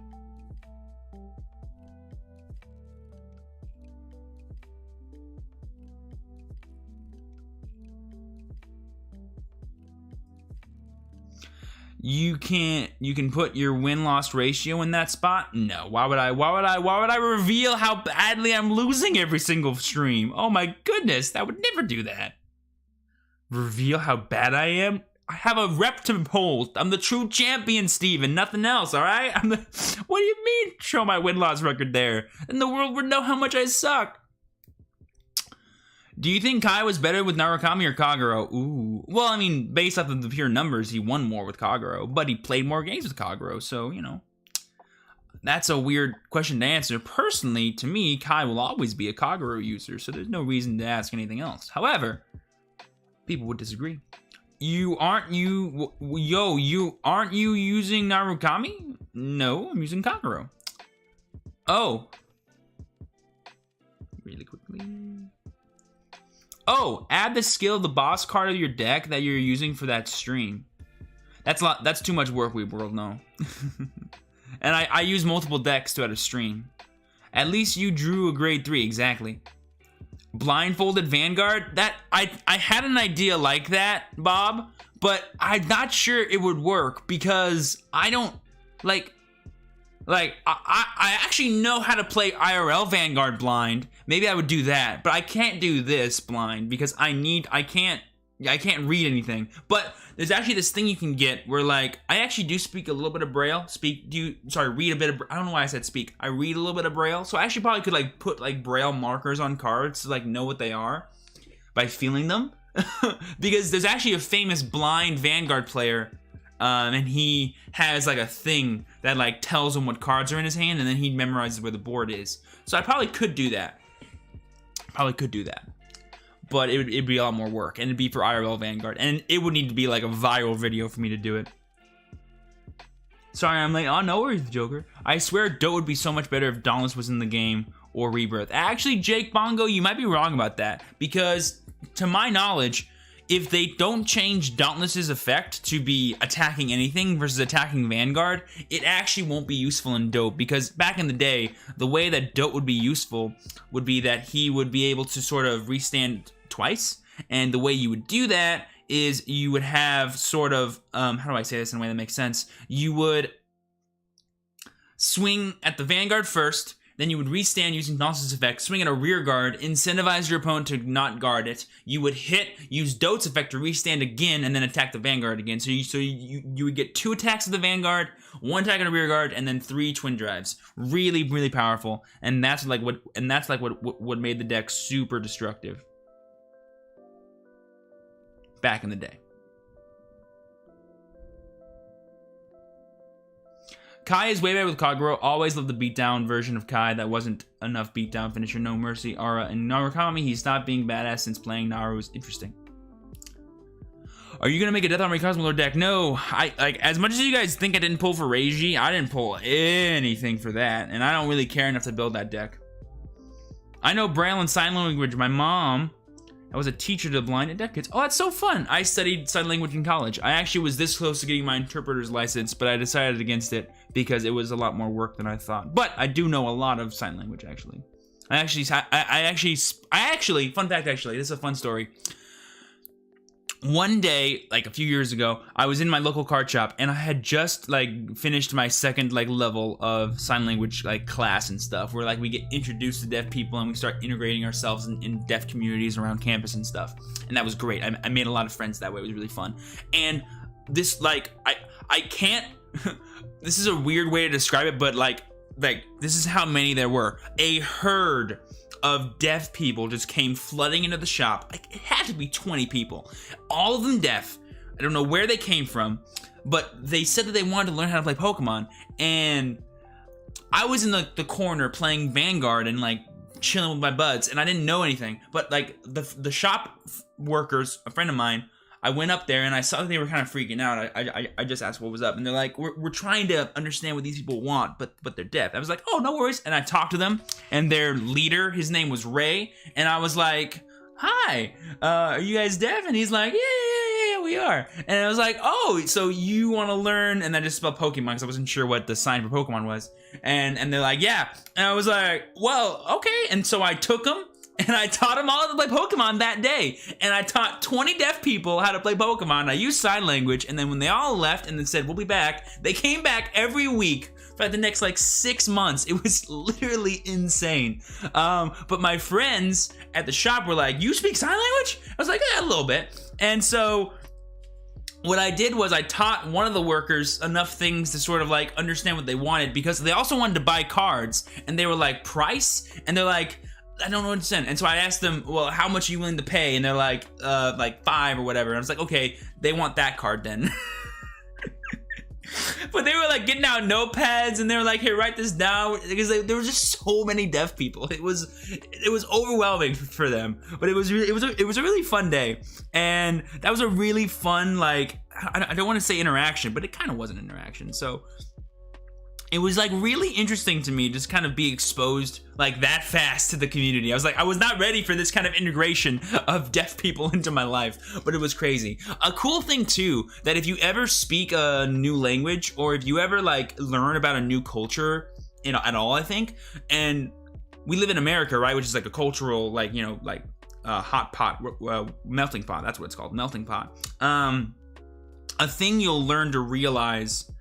You can put your win-loss ratio in that spot? No. Why would I reveal how badly I'm losing every single stream? Oh my goodness, I would never do that. Reveal how bad I am? I have a rep to hold. I'm the TrueChampionSteven, nothing else, alright? What do you mean show my win-loss record there? And the world would know how much I suck. Do you think Kai was better with Narukami or Kagero? Ooh. Well, I mean, based off of the pure numbers, he won more with Kagero, but he played more games with Kagero, so, you know. that's a weird question to answer. Personally, to me, Kai will always be a Kagero user, so there's no reason to ask anything else. However, people would disagree. Aren't you using Narukami? No, I'm using Kagero. Oh. Really quickly. Oh, add the skill of the boss card of your deck that you're using for that stream. That's too much work, Weeb World, no. And I use multiple decks to add a stream. At least you drew a grade 3, exactly. Blindfolded Vanguard, that I had an idea like that, Bob, but I'm not sure it would work because I don't I actually know how to play IRL Vanguard blind. Maybe I would do that, but I can't do this blind because I can't read anything. But there's actually this thing you can get where I actually do speak a little bit of Braille. Read a bit of, I don't know why I said speak. I read a little bit of Braille. So I actually probably could put Braille markers on cards to know what they are by feeling them. Because there's actually a famous blind Vanguard player, and he has a thing that tells him what cards are in his hand, and then he memorizes where the board is. So I probably could do that. But it'd be a lot more work, and it'd be for IRL Vanguard, and it would need to be a viral video for me to do it. Sorry, I'm oh, no worries, Joker. I swear Dote would be so much better if Dauntless was in the game, or Rebirth. Actually, Jake Bongo, you might be wrong about that, because to my knowledge, if they don't change Dauntless's effect to be attacking anything versus attacking Vanguard, it actually won't be useful in Dote, because back in the day, the way that Dote would be useful would be that he would be able to sort of restand twice, and the way you would do that is you would have sort of, how do I say this in a way that makes sense? You would swing at the Vanguard first, then you would restand using Dauntless's effect, swing at a rear guard, incentivize your opponent to not guard it. You would use Dote's effect to restand again, and then attack the Vanguard again. So you would get 2 attacks of the Vanguard, 1 attack on a rear guard, and then 3 twin drives. Really, really powerful. And that's what made the deck super destructive back in the day. Kai is way better with Kagero. Always loved the beatdown version of Kai. That wasn't enough beatdown finisher. No Mercy, Aura, and Narukami. He stopped being badass since playing Naru. Was interesting. Are you gonna make a Death Armory Cosmolord deck? No. As much as you guys think I didn't pull for Reiji, I didn't pull anything for that, and I don't really care enough to build that deck. I know Braille and Sign Language. My mom, I was a teacher to blind and deaf kids. Oh, that's so fun. I studied sign language in college. I actually was this close to getting my interpreter's license, but I decided against it because it was a lot more work than I thought. But I do know a lot of sign language, actually. I actually, fun fact, actually, this is a fun story. One day, a few years ago, I was in my local card shop, and I had just, finished my second, level of sign language, class and stuff, where, we get introduced to deaf people, and we start integrating ourselves in deaf communities around campus and stuff. And that was great. I made a lot of friends that way. It was really fun. And this, I can't, this is a weird way to describe it, but, this is how many there were. A herd of deaf people just came flooding into the shop. It had to be 20 people. All of them deaf. I don't know where they came from, but they said that they wanted to learn how to play Pokemon. And I was in the corner playing Vanguard and chilling with my buds, and I didn't know anything. But the shop workers, a friend of mine, I went up there and I saw that they were kind of freaking out. I just asked what was up, and they're like, we're trying to understand what these people want, but they're deaf. I was like, oh, no worries. And I talked to them, and their leader, his name was Ray, and I was like, hi, are you guys deaf? And he's like, yeah, we are. And I was like, oh, so you want to learn? And I just spelled Pokemon because I wasn't sure what the sign for Pokemon was. And they're like, yeah. And I was like, well, okay. And so I took them, and I taught them all how to play Pokemon that day. And I taught 20 deaf people how to play Pokemon. I used sign language, and then when they all left and then said, we'll be back, they came back every week for the next 6 months. It was literally insane. But my friends at the shop were like, you speak sign language? I was like, yeah, a little bit. And so what I did was I taught one of the workers enough things to sort of understand what they wanted, because they also wanted to buy cards, and they were like, price? And they're like, I don't understand. And so I asked them, well, how much are you willing to pay? And they're like 5 or whatever. And I was like, okay, they want that card then. But they were like getting out notepads and they were like, "Here, write this down," because there were just so many deaf people. It was overwhelming for them. But it was a really fun day, and that was a really fun, like, I don't want to say interaction, but it kind of was an interaction. So it was like really interesting to me just kind of be exposed like that fast to the community. I was not ready for this kind of integration of deaf people into my life, but it was crazy. A cool thing too, that if you ever speak a new language or if you ever like learn about a new culture, you know, at all, I think, and we live in America, right, which is like a cultural, like, you know, like hot pot, melting pot, that's what it's called, melting pot. A thing you'll learn to realize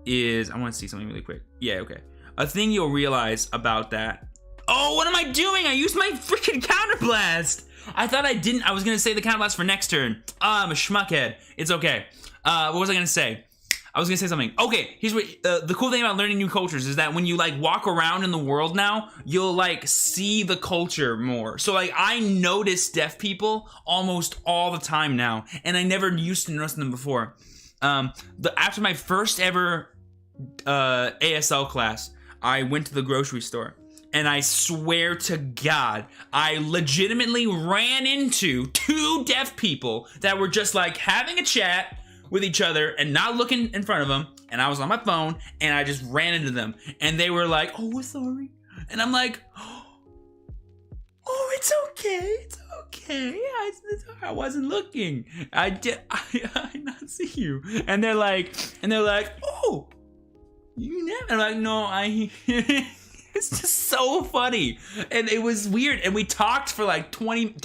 is, I want to see something really quick. Yeah, okay. A thing you'll realize about that. Oh, what am I doing? I used my freaking counterblast. I thought I didn't. I was going to say the counterblast for next turn. I'm a schmuckhead. It's okay. What was I going to say? I was going to say something. Okay, here's what, the cool thing about learning new cultures is that when you like walk around in the world now, you'll like see the culture more. So like I notice deaf people almost all the time now, and I never used to notice them before. After my first ever ASL class, I went to the grocery store, and I swear to God, I legitimately ran into 2 deaf people that were just like having a chat with each other and not looking in front of them, and I was on my phone, and I just ran into them, and they were like, "Oh, sorry," and I'm like, "Oh, it's okay, I wasn't looking, I not see you," and they're like, "Oh, you never," and I'm like, "No, it's just so funny," and it was weird, and we talked for like 20.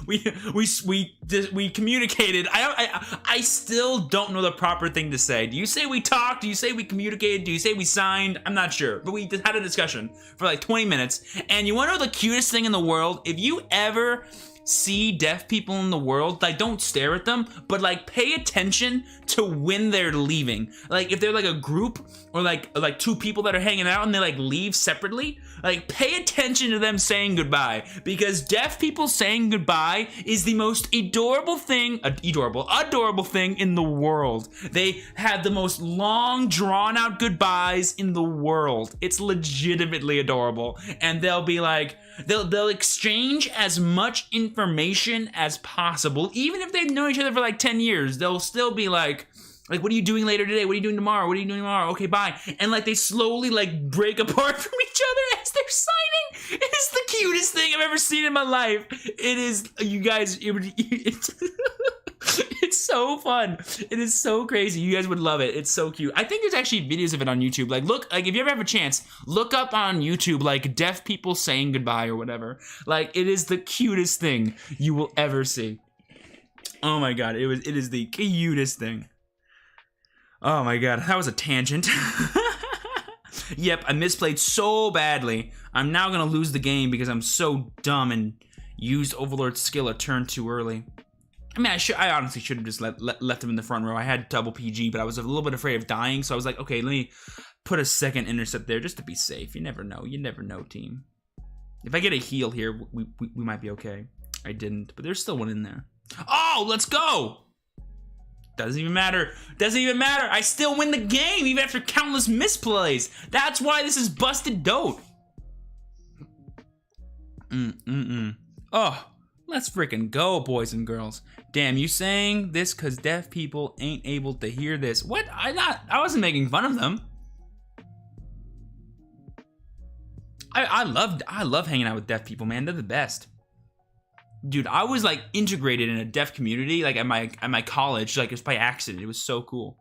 We communicated. I still don't know the proper thing to say. Do you say we talked? Do you say we communicated? Do you say we signed? I'm not sure, but we had a discussion for like 20 minutes. And you want to know the cutest thing in the world? If you ever see deaf people in the world, like, don't stare at them, but like pay attention to when they're leaving. Like if they're like a group or like 2 people that are hanging out and they like leave separately, like pay attention to them saying goodbye, because deaf people saying goodbye is the most adorable thing in the world. They have the most long drawn out goodbyes in the world. It's legitimately adorable, and they'll be like, they'll exchange as much information as possible. Even if they've known each other for like 10 years, they'll still be like, what are you doing later today? What are you doing tomorrow? What are you doing tomorrow? Okay, bye. And like they slowly like break apart from each other as they're signing. It is the cutest thing I've ever seen in my life. It is, you guys, it's so fun. It is so crazy. You guys would love it. It's so cute. I think there's actually videos of it on YouTube. Like, look, like if you ever have a chance, look up on YouTube like deaf people saying goodbye or whatever. Like, it is the cutest thing you will ever see. Oh my God, it is the cutest thing. Oh my God, that was a tangent. Yep, I misplayed so badly. I'm now gonna lose the game because I'm so dumb and used Overlord's skill a turn too early. I mean, I honestly should have just left him in the front row. I had double PG, but I was a little bit afraid of dying, so I was like, okay, let me put a second intercept there just to be safe. You never know, team. If I get a heal here, we might be okay. I didn't, but there's still one in there. Oh, let's go! Doesn't even matter. I still win the game, even after countless misplays. That's why this is busted dope. Oh, let's freaking go, boys and girls. Damn, you saying this because deaf people ain't able to hear this? What? I wasn't making fun of them. I love hanging out with deaf people, man. They're the best. Dude, I was like integrated in a deaf community, like at my college, like it was by accident. It was so cool.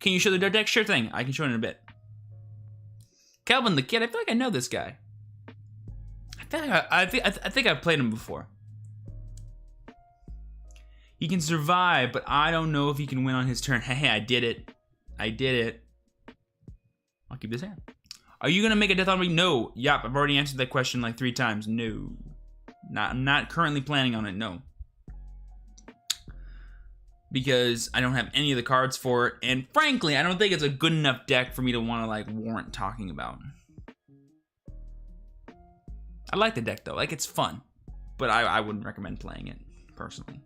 Can you show the deck? Sure thing. I can show it in a bit. Calvin the Kid. I feel like I know this guy. I think I've played him before. He can survive, but I don't know if he can win on his turn. Hey, I did it. I'll keep this hand. Are you gonna make a death on me? No. Yup, I've already answered that question like 3 times. No. I'm not currently planning on it, no. Because I don't have any of the cards for it, and frankly, I don't think it's a good enough deck for me to want to like warrant talking about. I like the deck though, like it's fun, but I wouldn't recommend playing it, personally.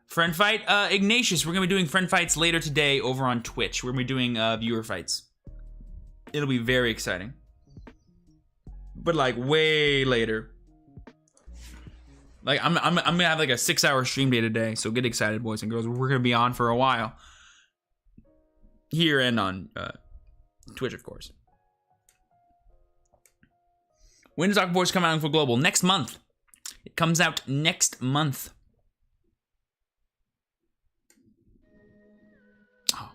Friend fight? Ignatius, we're gonna be doing friend fights later today over on Twitch. We're gonna be doing viewer fights. It'll be very exciting. But like way later. Like I'm gonna have like a 6-hour stream day today, so get excited, boys and girls. We're gonna be on for a while. Here and on Twitch, of course. When does Aquaforce come out for Global? Next month. It comes out next month. Oh.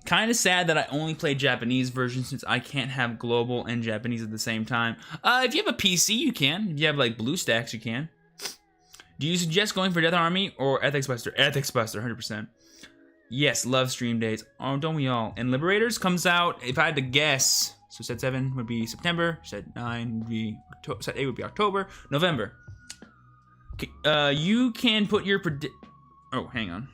Kind of sad that I only play Japanese version since I can't have global and Japanese at the same time. If you have a PC, you can. If you have like BlueStacks, you can. Do you suggest going for Death Army or Ethics Buster? Ethics Buster, 100%. Yes, love stream days. Oh, don't we all? And Liberators comes out, if I had to guess, so set 7 would be September, set 9 would be October, set 8 would be October, November. You can put your oh, hang on.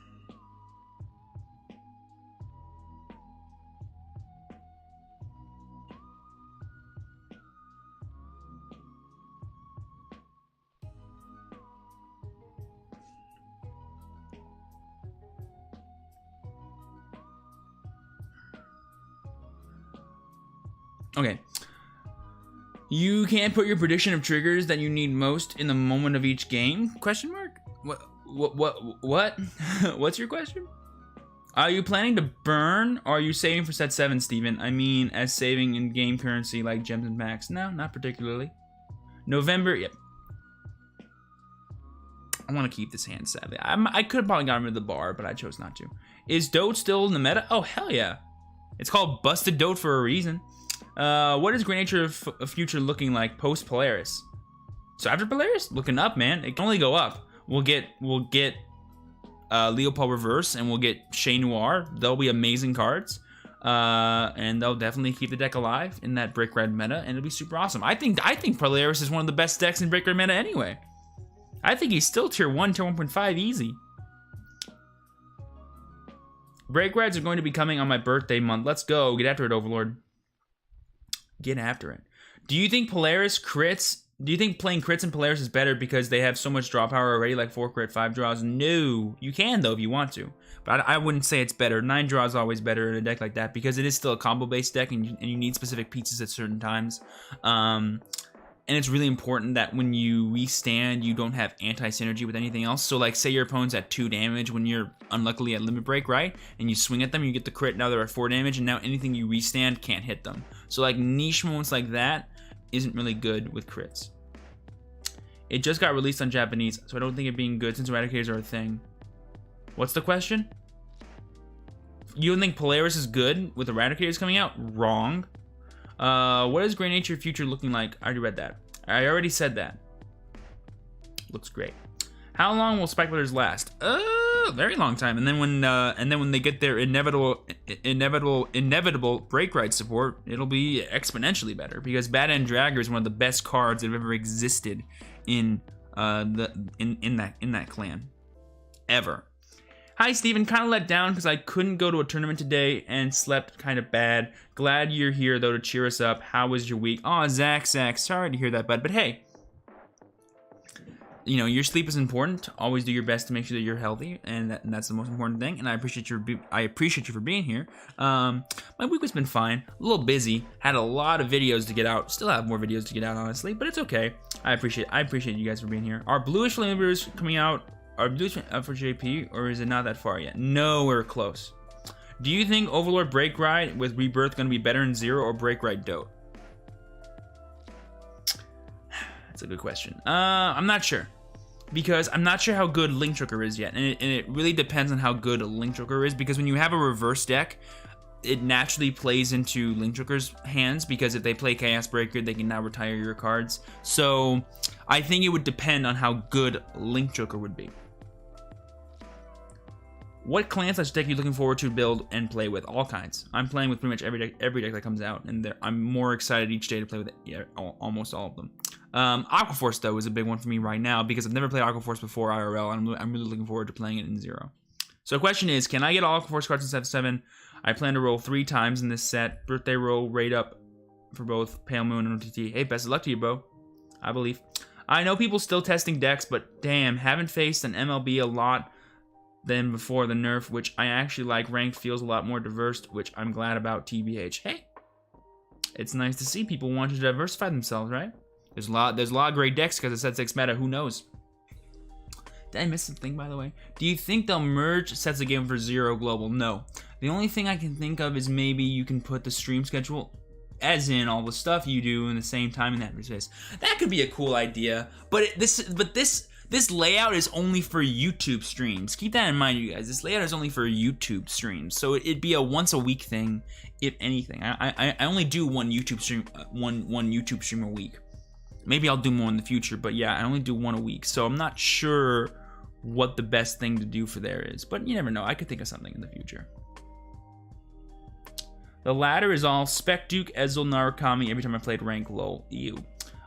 Okay. You can't put your prediction of triggers that you need most in the moment of each game? Question mark? What? What's your question? Are you planning to burn or are you saving for set 7, Steven? I mean, as saving in game currency like gems and packs. No, not particularly. November, yep. I want to keep this hand, sadly. I could have probably gotten rid of the bar, but I chose not to. Is Dote still in the meta? Oh, hell yeah. It's called Busted Dote for a reason. What is Great Nature of Future looking like post Polaris? So after Polaris, looking up, man. It can only go up. We'll get Leopold Reverse and we'll get Chez Noir. They'll be amazing cards. And they'll definitely keep the deck alive in that Break Red meta, and it'll be super awesome. I think Polaris is one of the best decks in Break Red meta anyway. I think he's still tier 1, tier 1.5 easy. Break Reds are going to be coming on my birthday month. Let's go. Get after it, Overlord. Get after it. Do you think Polaris crits? Do you think playing crits in Polaris is better because they have so much draw power already, like 4 crit, 5 draws? No. You can, though, if you want to. But I wouldn't say it's better. 9 draws is always better in a deck like that because it is still a combo-based deck and you need specific pieces at certain times. And it's really important that when you restand, you don't have anti-synergy with anything else. So, like, say your opponent's at 2 damage when you're unluckily at Limit Break, right? And you swing at them, you get the crit, now they're at 4 damage, and now anything you restand can't hit them. So, like, niche moments like that isn't really good with crits. It just got released on Japanese, so I don't think it being good since Eradicators are a thing. What's the question? You don't think Polaris is good with Eradicators coming out? Wrong. What is Great Nature Future looking like? I already read that. I already said that. Looks great. How long will Spike Splitters last? Very long time. And then when they get their inevitable break ride support, it'll be exponentially better because Bad End Dragger is one of the best cards that have ever existed in that clan ever. Hi, Steven. Kind of let down because I couldn't go to a tournament today and slept kind of bad. Glad you're here, though, to cheer us up. How was your week? Aw, Zach, sorry to hear that, bud. But hey, you know, your sleep is important. Always do your best to make sure that you're healthy, and that's the most important thing. And I appreciate you for being here. My week has been fine. A little busy. Had a lot of videos to get out. Still have more videos to get out, honestly, but it's okay. I appreciate you guys for being here. Are Bluish Flame Brews coming out? Are Bluish up for JP, or is it not that far yet? No, we're close. Do you think Overlord Break Ride with Rebirth going to be better in Zero or Break Ride Dote? That's a good question. I'm not sure. Because I'm not sure how good Link Joker is yet. And it really depends on how good Link Joker is. Because when you have a reverse deck, it naturally plays into Link Joker's hands. Because if they play Chaos Breaker, they can now retire your cards. So I think it would depend on how good Link Joker would be. What clans deck are you looking forward to build and play with? All kinds. I'm playing with pretty much every deck that comes out, and I'm more excited each day to play with almost all of them. Aquaforce, though, is a big one for me right now because I've never played Aquaforce before IRL, and I'm really looking forward to playing it in Zero. So the question is, can I get all Aquaforce cards in set 7? I plan to roll 3 times in this set. Birthday roll rate up for both Pale Moon and OTT. Hey, best of luck to you, Bo. I believe. I know people still testing decks, but damn, haven't faced an MLB a lot than before the nerf, which I actually like. Ranked feels a lot more diverse, which I'm glad about, TBH. Hey, it's nice to see people want to diversify themselves, right? There's a lot of great decks because of set 6 meta. Who knows? Did I miss something, by the way? Do you think they'll merge sets of game for Zero Global? No. The only thing I can think of is maybe you can put the stream schedule, as in all the stuff you do in the same time in that space. That could be a cool idea, but this layout is only for YouTube streams. Keep that in mind, you guys. This layout is only for YouTube streams, so it'd be a once a week thing, if anything. I only do one YouTube stream, one YouTube stream a week. Maybe I'll do more in the future, but yeah, I only do one a week, so I'm not sure what the best thing to do for there is. But you never know. I could think of something in the future. The latter is all Spec Duke, Ezel, Narukami every time I played rank lol. Ew.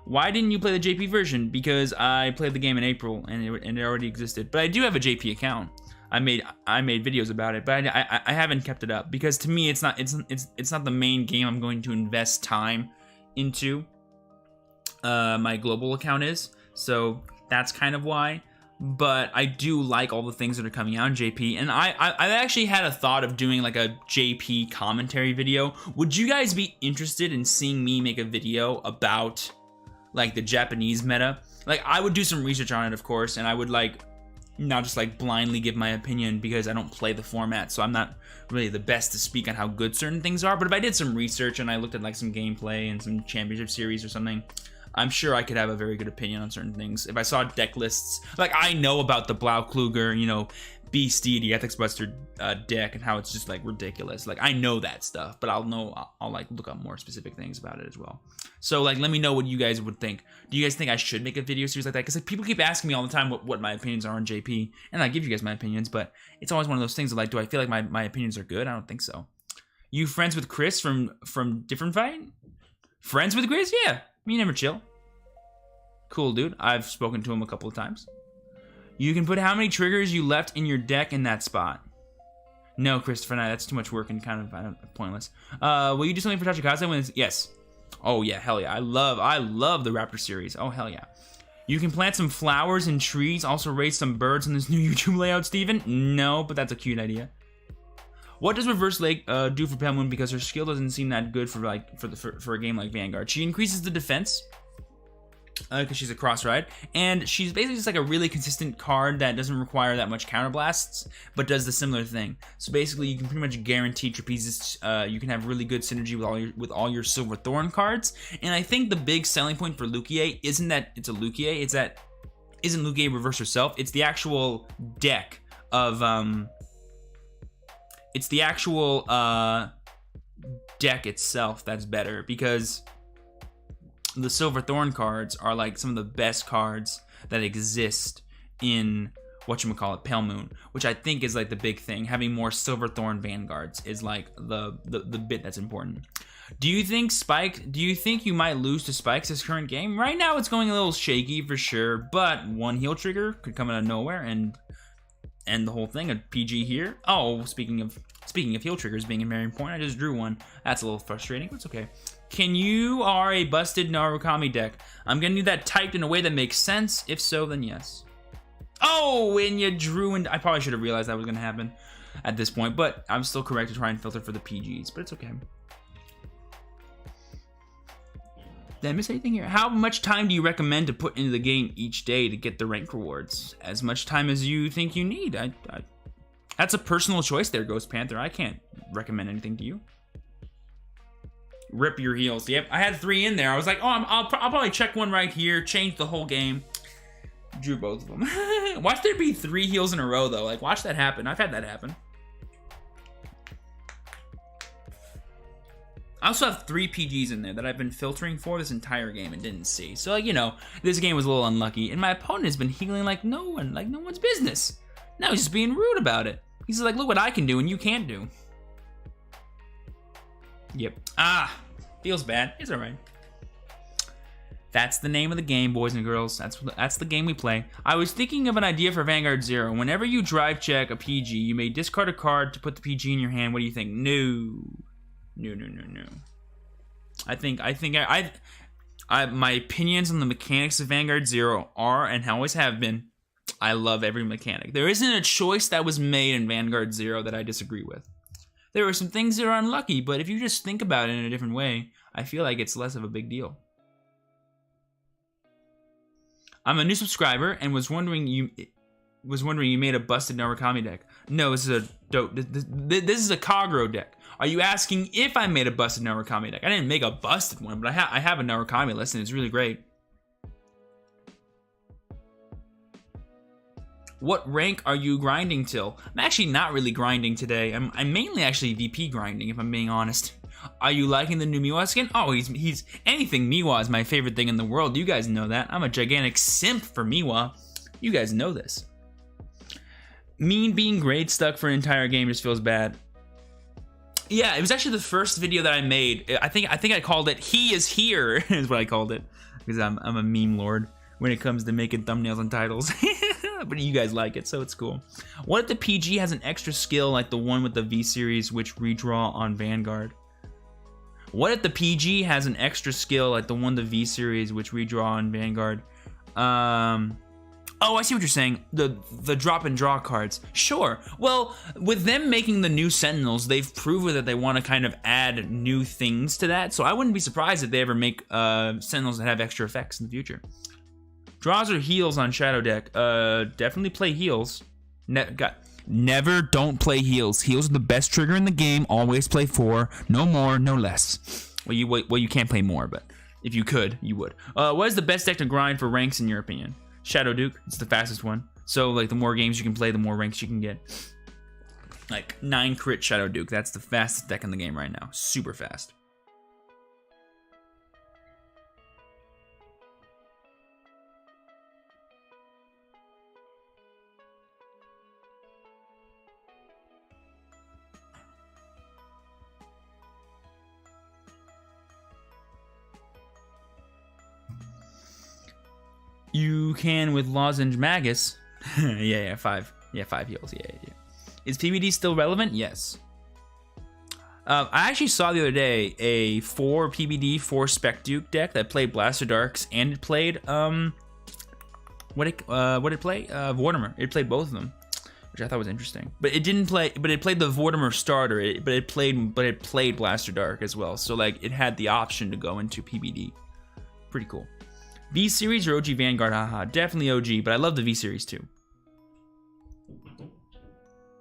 Why didn't you play the JP version? Because I played the game in April and it already existed. But I do have a JP account. I made videos about it, but I haven't kept it up because to me it's not the main game I'm going to invest time into. My global account is, so that's kind of why. But I do like all the things that are coming out in JP, and I actually had a thought of doing like a JP commentary video. Would you guys be interested in seeing me make a video about like the Japanese meta? Like, I would do some research on it, of course, and I would like not just like blindly give my opinion because I don't play the format, so I'm not really the best to speak on how good certain things are. But if I did some research and I looked at like some gameplay and some championship series or something, I'm sure I could have a very good opinion on certain things. If I saw deck lists, like I know about the Blau Kluger, you know, Beastie, the Ethics Buster deck, and how it's just like ridiculous. Like I know that stuff, but I'll like look up more specific things about it as well. So like, let me know what you guys would think. Do you guys think I should make a video series like that? Because like people keep asking me all the time what my opinions are on JP, and I give you guys my opinions, but it's always one of those things of like, do I feel like my opinions are good? I don't think so. You friends with Chris from Different Fight? Friends with Chris? Yeah. Me never chill. Cool, dude. I've spoken to him a couple of times. You can put how many triggers you left in your deck in that spot. No, Christopher, no, that's too much work and kind of pointless. Will you do something for Tachikaze when it's... Yes. Oh, yeah, hell yeah. I love the Raptor series. Oh, hell yeah. You can plant some flowers and trees, also raise some birds in this new YouTube layout, Steven? No, but that's a cute idea. What does Reverse Lake do for Pale Moon? Because her skill doesn't seem that good for like for a game like Vanguard. She increases the defense because she's a cross ride, and she's basically just like a really consistent card that doesn't require that much counterblasts, but does the similar thing. So basically, you can pretty much guarantee Trapezist. You can have really good synergy with all your Silver Thorn cards, and I think the big selling point for Lukie isn't that it's a Lukie. It's that isn't Lukie reverse herself. It's the actual deck of It's the actual deck itself that's better, because the Silver Thorn cards are like some of the best cards that exist in whatchamacallit, Pale Moon, which I think is like the big thing. Having more Silver Thorn Vanguards is like the bit that's important. Do you think you might lose to Spikes this current game? Right now it's going a little shaky for sure, but one heal trigger could come out of nowhere and end the whole thing. A PG here. Oh, speaking of heal triggers being a marrying point, I just drew one. That's a little frustrating, but it's okay. Can you are a busted Narukami deck? I'm gonna need that typed in a way that makes sense. If so, then yes. Oh, and you drew, and I probably should have realized that was gonna happen at this point, but I'm still correct to try and filter for the PGs, but it's okay. Did I miss anything here? How much time do you recommend to put into the game each day to get the rank rewards? As much time as you think you need. That's a personal choice there, Ghost Panther. I can't recommend anything to you. Rip your heals. Yep, I had 3 in there. I was like, oh, I'll probably check one right here, change the whole game. Drew both of them. Watch there be 3 heals in a row, though. Like, watch that happen. I've had that happen. I also have 3 PGs in there that I've been filtering for this entire game and didn't see. So, like, you know, this game was a little unlucky, and my opponent has been healing like no one's business. Now he's just being rude about it. He's like, look what I can do and you can't do. Yep. Ah, feels bad. It's all right. That's the name of the game, boys and girls. That's the game we play. I was thinking of an idea for Vanguard 0. Whenever you drive check a PG, you may discard a card to put the PG in your hand. What do you think? No. No. I My opinions on the mechanics of Vanguard 0 are and always have been, I love every mechanic. There isn't a choice that was made in Vanguard 0 that I disagree with. There are some things that are unlucky, but if you just think about it in a different way, I feel like it's less of a big deal. I'm a new subscriber and was wondering you made a busted Narukami deck. No, this is a dope. This is a Kagro deck. Are you asking if I made a busted Narukami deck? I didn't make a busted one, but I have a Narukami list and it's really great. What rank are you grinding till? I'm actually not really grinding today. I'm mainly actually VP grinding, if I'm being honest. Are you liking the new Miwa skin? Oh, he's anything Miwa is my favorite thing in the world. You guys know that. I'm a gigantic simp for Miwa. You guys know this. Mean being grade stuck for an entire game just feels bad. Yeah, it was actually the first video that I made. I think I called it "He is Here" is what I called it, because I'm a meme lord when it comes to making thumbnails and titles. But you guys like it, so it's cool. What if the PG has an extra skill like the one with the V series, which redraw on Vanguard? What if the PG has an extra skill like the one the V series, which redraw on Vanguard? Oh, I see what you're saying. The drop and draw cards. Sure. Well, with them making the new Sentinels, they've proven that they want to kind of add new things to that. So I wouldn't be surprised if they ever make Sentinels that have extra effects in the future. Draws or heals on Shadow deck? Definitely play heals. Never don't play heals. Heals are the best trigger in the game. Always play 4. No more, no less. Well, you can't play more, but if you could, you would. What is the best deck to grind for ranks in your opinion? Shadow Duke. It's the fastest one. So, like, the more games you can play, the more ranks you can get. Like, 9 crit Shadow Duke. That's the fastest deck in the game right now. Super fast. You can with Lozenge Magus. yeah, 5. Yeah, 5 heals. Yeah. Is PBD still relevant? Yes. I actually saw the other day a 4 PBD, 4 Spec Duke deck that played Blaster Darks and it played what did it play? Vortimer. It played both of them, which I thought was interesting. But it didn't play. But it played the Vortimer starter. But it played Blaster Dark as well. So like it had the option to go into PBD. Pretty cool. V series or OG Vanguard? Haha, definitely OG, but I love the V series too.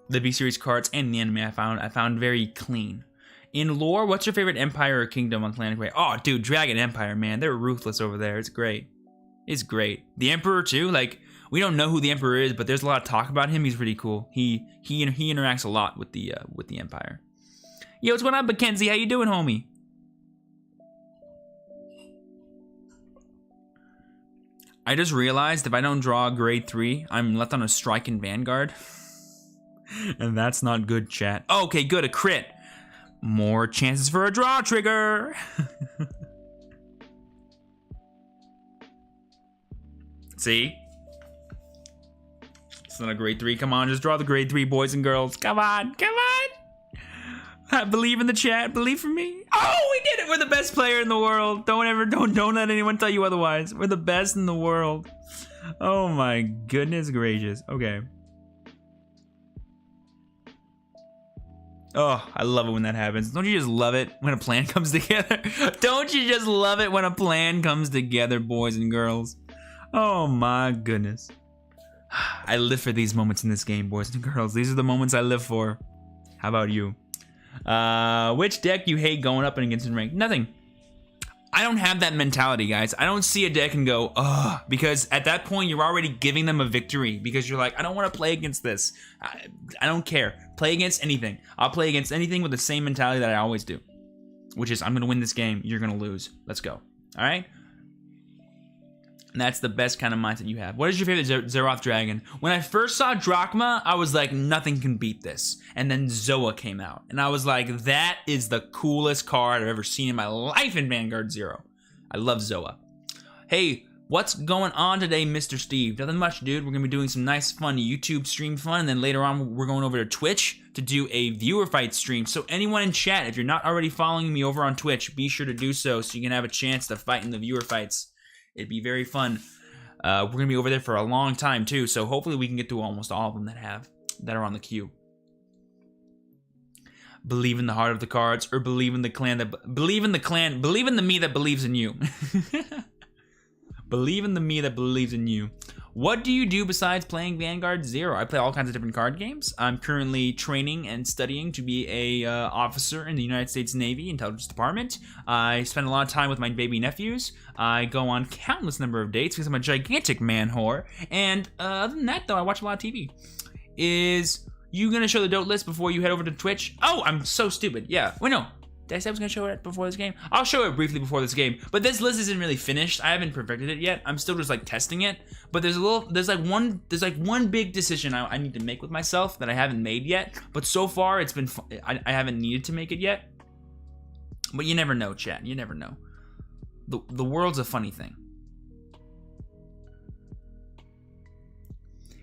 The V series cards and the anime I found very clean. In lore, what's your favorite empire or kingdom on Planet Grey? Oh, dude, Dragon Empire, man, they're ruthless over there. It's great. It's great. The Emperor too. Like we don't know who the Emperor is, but there's a lot of talk about him. He's pretty cool. He interacts a lot with the Empire. Yo, what's going on, Mackenzie? How you doing, homie? I just realized if I don't draw grade 3, I'm left on a strike in Vanguard. And that's not good, chat. Oh, okay, good, a crit. More chances for a draw trigger. See? It's not a grade 3. Come on, just draw the grade 3, boys and girls. Come on, come on. Believe in the chat. Believe for me. Oh, we did it. We're the best player in the world. Don't let anyone tell you otherwise. We're the best in the world. Oh my goodness gracious. Okay. Oh, I love it when that happens. Don't you just love it when a plan comes together? Don't you just love it when a plan comes together, boys and girls? Oh my goodness. I live for these moments in this game, boys and girls. These are the moments I live for. How about you? Which deck you hate going up and against in rank? Nothing. I don't have that mentality, guys. I don't see a deck and go, ugh, because at that point you're already giving them a victory because you're like, I don't want to play against this. I don't care. Play against anything. I'll play against anything with the same mentality that I always do, which is I'm going to win this game. You're going to lose. Let's go. All right? And that's the best kind of mindset you have. What is your favorite Zeroth Dragon? When I first saw Drachma, I was like, nothing can beat this. And then Zoa came out. And I was like, that is the coolest card I've ever seen in my life in Vanguard 0. I love Zoa. Hey, What's going on today, Mr. Steve? Nothing much, dude. We're going to be doing some nice, fun YouTube stream fun, and then later on, we're going over to Twitch to do a viewer fight stream. So anyone in chat, if you're not already following me over on Twitch, be sure to do so you can have a chance to fight in the viewer fights. It'd be very fun. We're going to be over there for a long time, too, so hopefully we can get through almost all of them that are on the queue. Believe in the heart of the cards, or believe in the clan believe in the me that believes in you. Believe in the me that believes in you. What do you do besides playing Vanguard 0? I play all kinds of different card games. I'm currently training and studying to be a officer in the United States Navy Intelligence Department. I spend a lot of time with my baby nephews. I go on countless number of dates because I'm a gigantic man whore. And other than that, though, I watch a lot of TV. Is you gonna show the dote list before you head over to Twitch? Oh, I'm so stupid. Yeah. Wait, no. Did I say I was going to show it before this game? I'll show it briefly before this game. But this list isn't really finished. I haven't perfected it yet. I'm still just like testing it. But there's one big decision I need to make with myself that I haven't made yet. But so far it's been I haven't needed to make it yet. But you never know, chat. You never know. The world's a funny thing.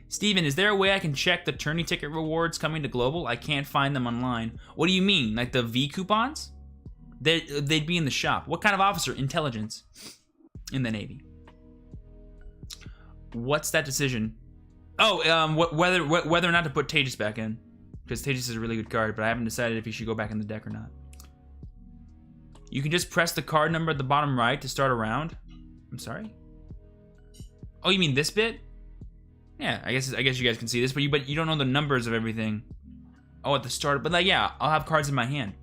Steven, is there a way I can check the tourney ticket rewards coming to Global? I can't find them online. What do you mean? Like the V coupons? They'd be in the shop. What kind of officer? Intelligence. In the Navy. What's that decision? Oh, whether or not to put Tejas back in. Because Tejas is a really good card, but I haven't decided if he should go back in the deck or not. You can just press the card number at the bottom right to start a round. I'm sorry? Oh, you mean this bit? Yeah, I guess you guys can see this, but you don't know the numbers of everything. Oh, at the start, but like, yeah, I'll have cards in my hand.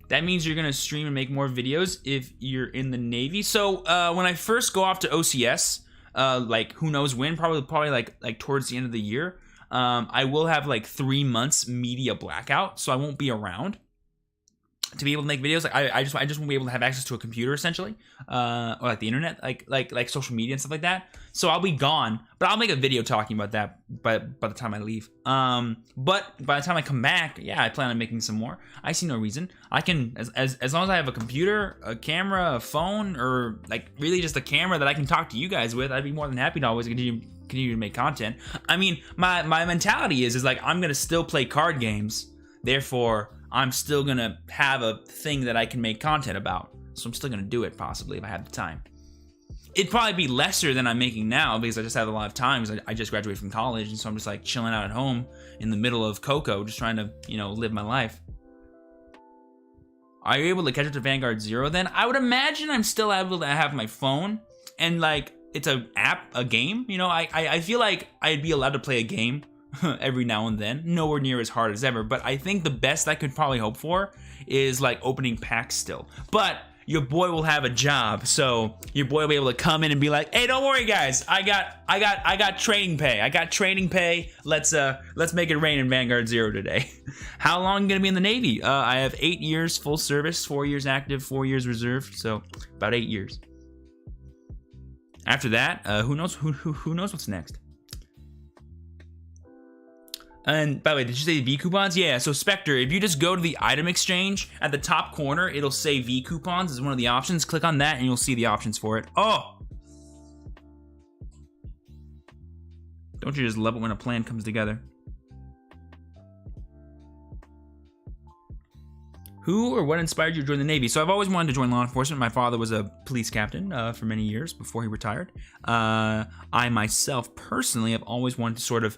That means you're gonna stream and make more videos if you're in the Navy. So when I first go off to OCS, like who knows when, probably like towards the end of the year, I will have like 3 months media blackout, so I won't be around to be able to make videos. Like I just won't be able to have access to a computer essentially, or like the internet, like social media and stuff like that. So I'll be gone, but I'll make a video talking about that by the time I leave. But by the time I come back, yeah, I plan on making some more. I see no reason. I can, as long as I have a computer, a camera, a phone, or like really just a camera that I can talk to you guys with, I'd be more than happy to always continue to make content. I mean, my mentality is like I'm gonna still play card games, therefore I'm still gonna have a thing that I can make content about. So I'm still gonna do it possibly if I have the time. It'd probably be lesser than I'm making now because I just have a lot of time because I just graduated from college, and so I'm just like chilling out at home in the middle of Coco, just trying to, you know, live my life. Are you able to catch up to Vanguard 0 then? I would imagine I'm still able to have my phone and like it's a game, you know? I feel like I'd be allowed to play a game every now and then, nowhere near as hard as ever, but I think the best I could probably hope for is like opening packs still. But your boy will have a job, so your boy will be able to come in and be like, hey, don't worry guys, I got training pay. I got training pay. Let's make it rain in Vanguard 0 today. How long are you gonna be in the Navy? I have 8 years full service, 4 years active, 4 years reserved, so about 8 years. After that, who knows what's next? And by the way, did you say V coupons? Yeah, so Spectre, if you just go to the item exchange, at the top corner, it'll say V coupons as one of the options. Click on that and you'll see the options for it. Oh! Don't you just love it when a plan comes together? Who or what inspired you to join the Navy? So I've always wanted to join law enforcement. My father was a police captain for many years before he retired. I myself, personally, have always wanted to sort of,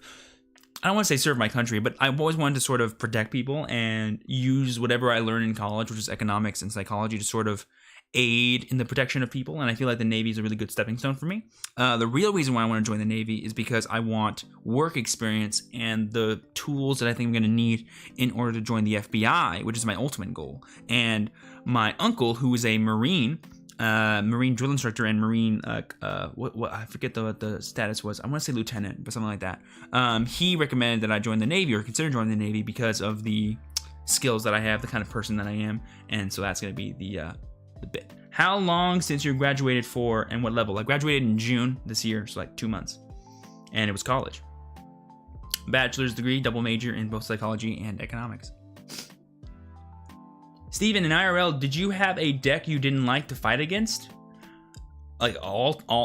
I don't want to say serve my country, but I've always wanted to sort of protect people and use whatever I learned in college, which is economics and psychology, to sort of aid in the protection of people. And I feel like the Navy is a really good stepping stone for me. The real reason why I want to join the Navy is because I want work experience and the tools that I think I'm going to need in order to join the FBI, which is my ultimate goal. And my uncle, who is a Marine drill instructor and Marine, what I forget what the status was. I want to say lieutenant, but something like that. He recommended that I join the Navy or consider joining the Navy because of the skills that I have, the kind of person that I am, and so that's going to be the bit. How long since you graduated for, and what level? I graduated in June this year, so like 2 months, and it was college. Bachelor's degree, double major in both psychology and economics. Steven, in IRL, did you have a deck you didn't like to fight against? like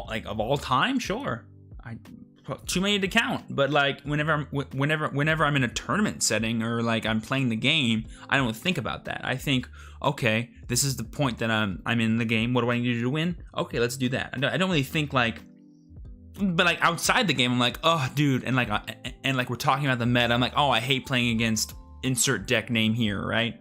like of all time, sure. Too many to count, but like whenever I'm in a tournament setting or like I'm playing the game, I don't think about that. I think, okay, this is the point that I'm in the game. What do I need to do to win? Okay, let's do that. I don't really think like, but like outside the game, I'm like, oh, dude, and like we're talking about the meta. I'm like, oh, I hate playing against insert deck name here, right?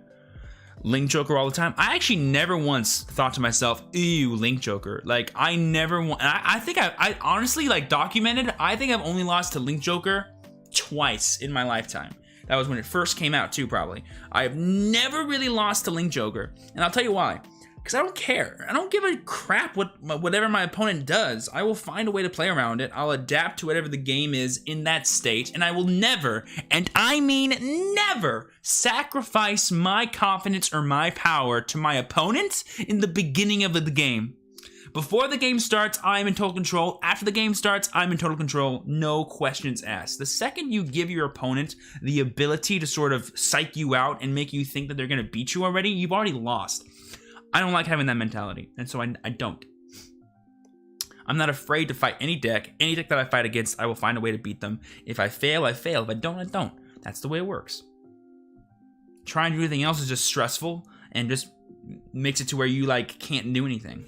Link Joker all the time. I actually never once thought to myself, ew, Link Joker. Like, I never want. I think I honestly, like, documented, I think I've only lost to Link Joker twice in my lifetime. That was when it first came out, too, probably. I've never really lost to Link Joker. And I'll tell you why. Because I don't care. I don't give a crap whatever my opponent does. I will find a way to play around it. I'll adapt to whatever the game is in that state. And I will never, and I mean never, sacrifice my confidence or my power to my opponent in the beginning of the game. Before the game starts, I'm in total control. After the game starts, I'm in total control. No questions asked. The second you give your opponent the ability to sort of psych you out and make you think that they're going to beat you already, you've already lost. I don't like having that mentality, and so I don't. I'm not afraid to fight any deck. Any deck that I fight against, I will find a way to beat them. If I fail, I fail. If I don't, I don't. That's the way it works. Trying to do anything else is just stressful and just makes it to where you like can't do anything.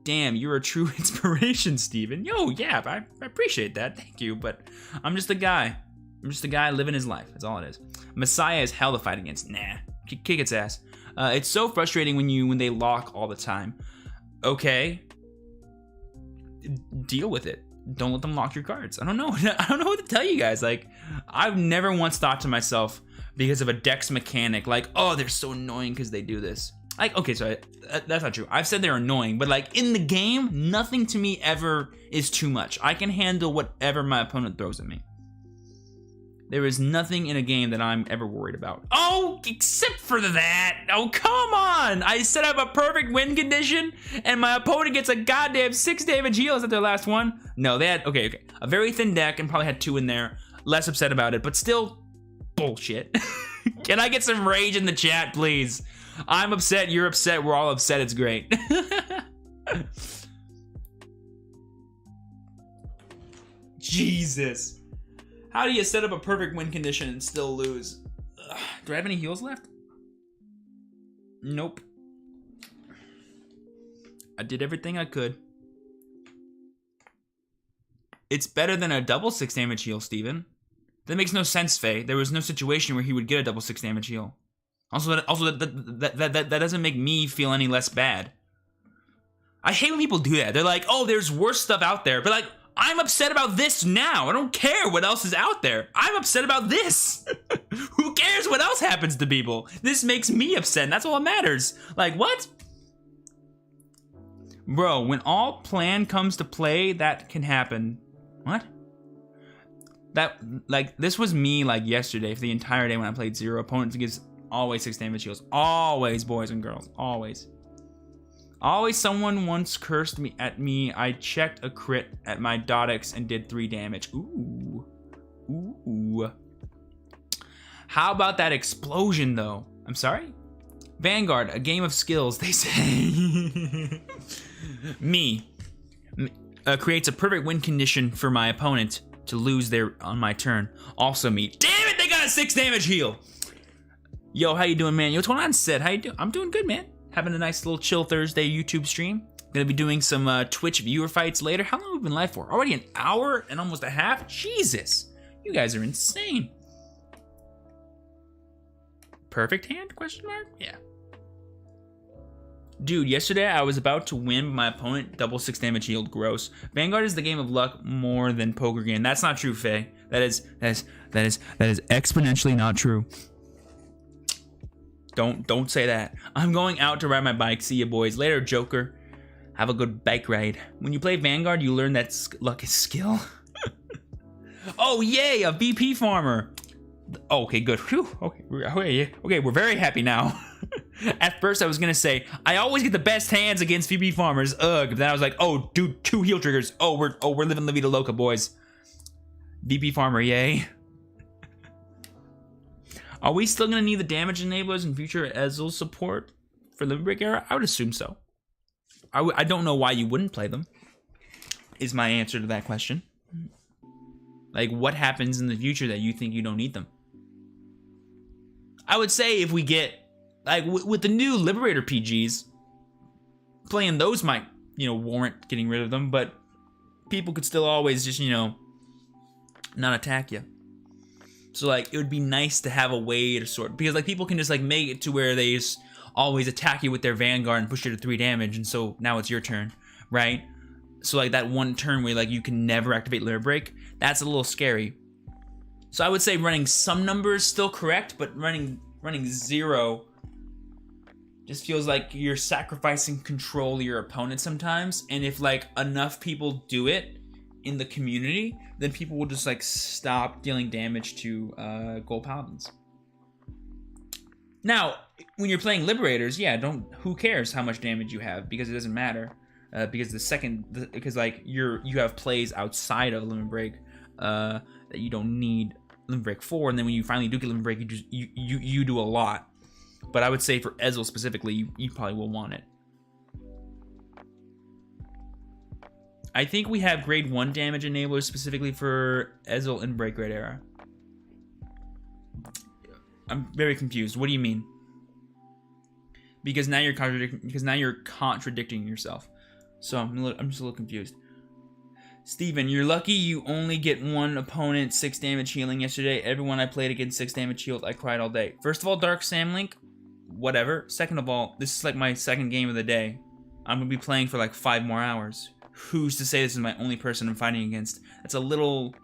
Damn, you're a true inspiration, Steven. Yo, yeah, I appreciate that. Thank you, but I'm just a guy. I'm just a guy living his life. That's all it is. Messiah is hell to fight against. Nah, kick its ass. It's so frustrating when they lock all the time. Okay, deal with it. Don't let them lock your cards. I don't know. I don't know what to tell you guys. Like, I've never once thought to myself because of a deck's mechanic, like, oh, they're so annoying because they do this. Like, okay, so that's not true. I've said they're annoying, but like in the game, nothing to me ever is too much. I can handle whatever my opponent throws at me. There is nothing in a game that I'm ever worried about. Oh, except for that. Oh, come on. I set up a perfect win condition, and my opponent gets a goddamn 6 damage heal. Is that their last one? No, they had, okay. A very thin deck and probably had 2 in there. Less upset about it, but still bullshit. Can I get some rage in the chat, please? I'm upset, you're upset, we're all upset. It's great. Jesus. How do you set up a perfect win condition and still lose? Ugh. Do I have any heals left? Nope. I did everything I could. It's better than a double 6 damage heal, Steven. That makes no sense, Faye. There was no situation where he would get a double 6 damage heal. Also, that doesn't make me feel any less bad. I hate when people do that. They're like, oh, there's worse stuff out there. But like, I'm upset about this now. I don't care what else is out there. I'm upset about this. Who cares what else happens to people? This makes me upset, and that's all that matters. Like, what? Bro, when all plan comes to play, that can happen. What? That, like, this was me, like, yesterday for the entire day when I played Zero. Opponent gives always 6 damage heals. Always, boys and girls. Always. Always someone once cursed me at me. I checked a crit at my Dotix and did 3 damage. Ooh. Ooh. How about that explosion, though? I'm sorry? Vanguard, a game of skills, they say. Me. Creates a perfect win condition for my opponent to lose their on my turn. Also me. Damn it, they got a 6 damage heal. Yo, how you doing, man? Yo, what's going on, Sid? How you doing? I'm doing good, man. Having a nice little chill Thursday YouTube stream. Gonna be doing some Twitch viewer fights later. How long have we been live for? Already an hour and almost a half? Jesus. You guys are insane. Perfect hand? Question mark? Yeah. Dude, yesterday I was about to win, but my opponent double 6 damage healed. Gross. Vanguard is the game of luck more than poker game. That's not true, Faye. That is exponentially not true. Don't say that. I'm going out to ride my bike. See you boys later, Joker. Have a good bike ride. When you play Vanguard, you learn that luck is skill. Oh yay, a VP farmer. Oh, okay, good. Whew. Okay, we're very happy now. At first, I was gonna say I always get the best hands against VP farmers. Ugh. But then I was like, oh, dude, 2 heal triggers. Oh, we're living La Vida Loca, boys. VP farmer, yay. Are we still gonna need the damage enablers in future Ezel support for Limit Break era? I would assume so. I don't know why you wouldn't play them, is my answer to that question. Like, what happens in the future that you think you don't need them? I would say if we get, like, with the new Liberator PGs, playing those might, you know, warrant getting rid of them, but people could still always just, you know, not attack you. So, like, it would be nice to have a way to sort, because, like, people can just, like, make it to where they just always attack you with their Vanguard and push you to 3 damage, and so now it's your turn, right? So, like, that one turn where, like, you can never activate Limit Break, that's a little scary. So I would say running some numbers still correct, but running 0 just feels like you're sacrificing control of your opponent sometimes, and if, like, enough people do it in the community, then people will just, like, stop dealing damage to Gold Paladins. Now, when you're playing Liberators, yeah, who cares how much damage you have, because it doesn't matter. Because like you have plays outside of Limit Break that you don't need Limit Break for, and then when you finally do get Limit Break, you do a lot. But I would say for Ezel specifically, you probably will want it. I think we have grade 1 damage enablers specifically for Ezel and Break Red Era. I'm very confused. What do you mean? Because now you're contradicting yourself. So I'm just a little confused. Steven, you're lucky you only get one opponent 6 damage healing yesterday. Everyone I played against 6 damage healed. I cried all day. First of all, Dark Sam Link, whatever. Second of all, this is like my second game of the day. I'm gonna be playing for like 5 more hours. Who's to say this is my only person I'm fighting against? That's a little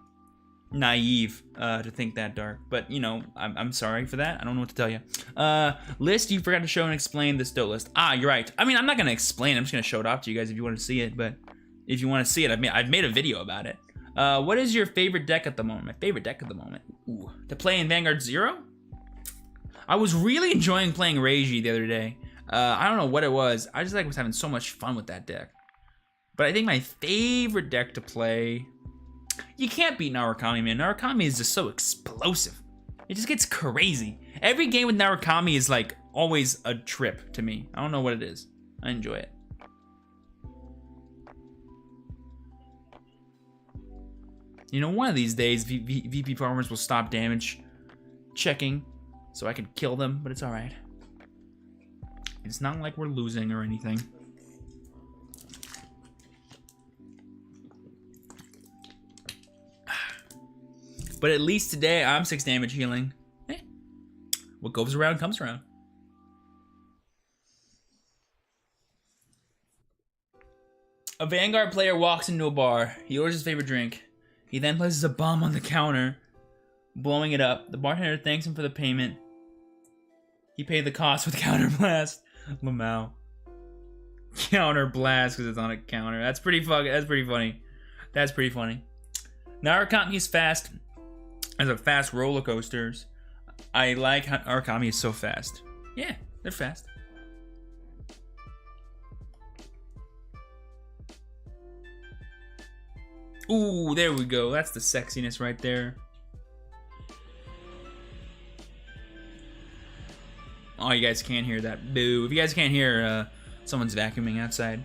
naive to think that, Dark, but you know, I'm sorry for that. I don't know what to tell you. List, you forgot to show and explain this dope list. Ah, you're right. I mean, I'm not gonna explain, I'm just gonna show it off to you guys if you want to see it, but if you want to see it, I've made a video about it. What is your favorite deck at the moment? My favorite deck at the moment? Ooh, to play in Vanguard 0? I was really enjoying playing Reiji the other day. I don't know what it was. I just like was having so much fun with that deck. But I think my favorite deck to play, you can't beat Narukami, man. Narukami is just so explosive. It just gets crazy. Every game with Narukami is like always a trip to me. I don't know what it is. I enjoy it. You know, one of these days, VP farmers will stop damage checking so I can kill them, but it's alright. It's not like we're losing or anything. But at least today, I'm 6 damage healing. Eh. What goes around comes around. A Vanguard player walks into a bar. He orders his favorite drink. He then places a bomb on the counter, blowing it up. The bartender thanks him for the payment. He paid the cost with counter blast. Lamau. Counter blast because it's on a counter. That's pretty funny. That's pretty funny. Narukami is fast. As a fast roller coasters. I like how Narukami is so fast. Yeah, they're fast. Ooh, there we go. That's the sexiness right there. Oh, you guys can't hear that. Boo. If you guys can't hear, someone's vacuuming outside.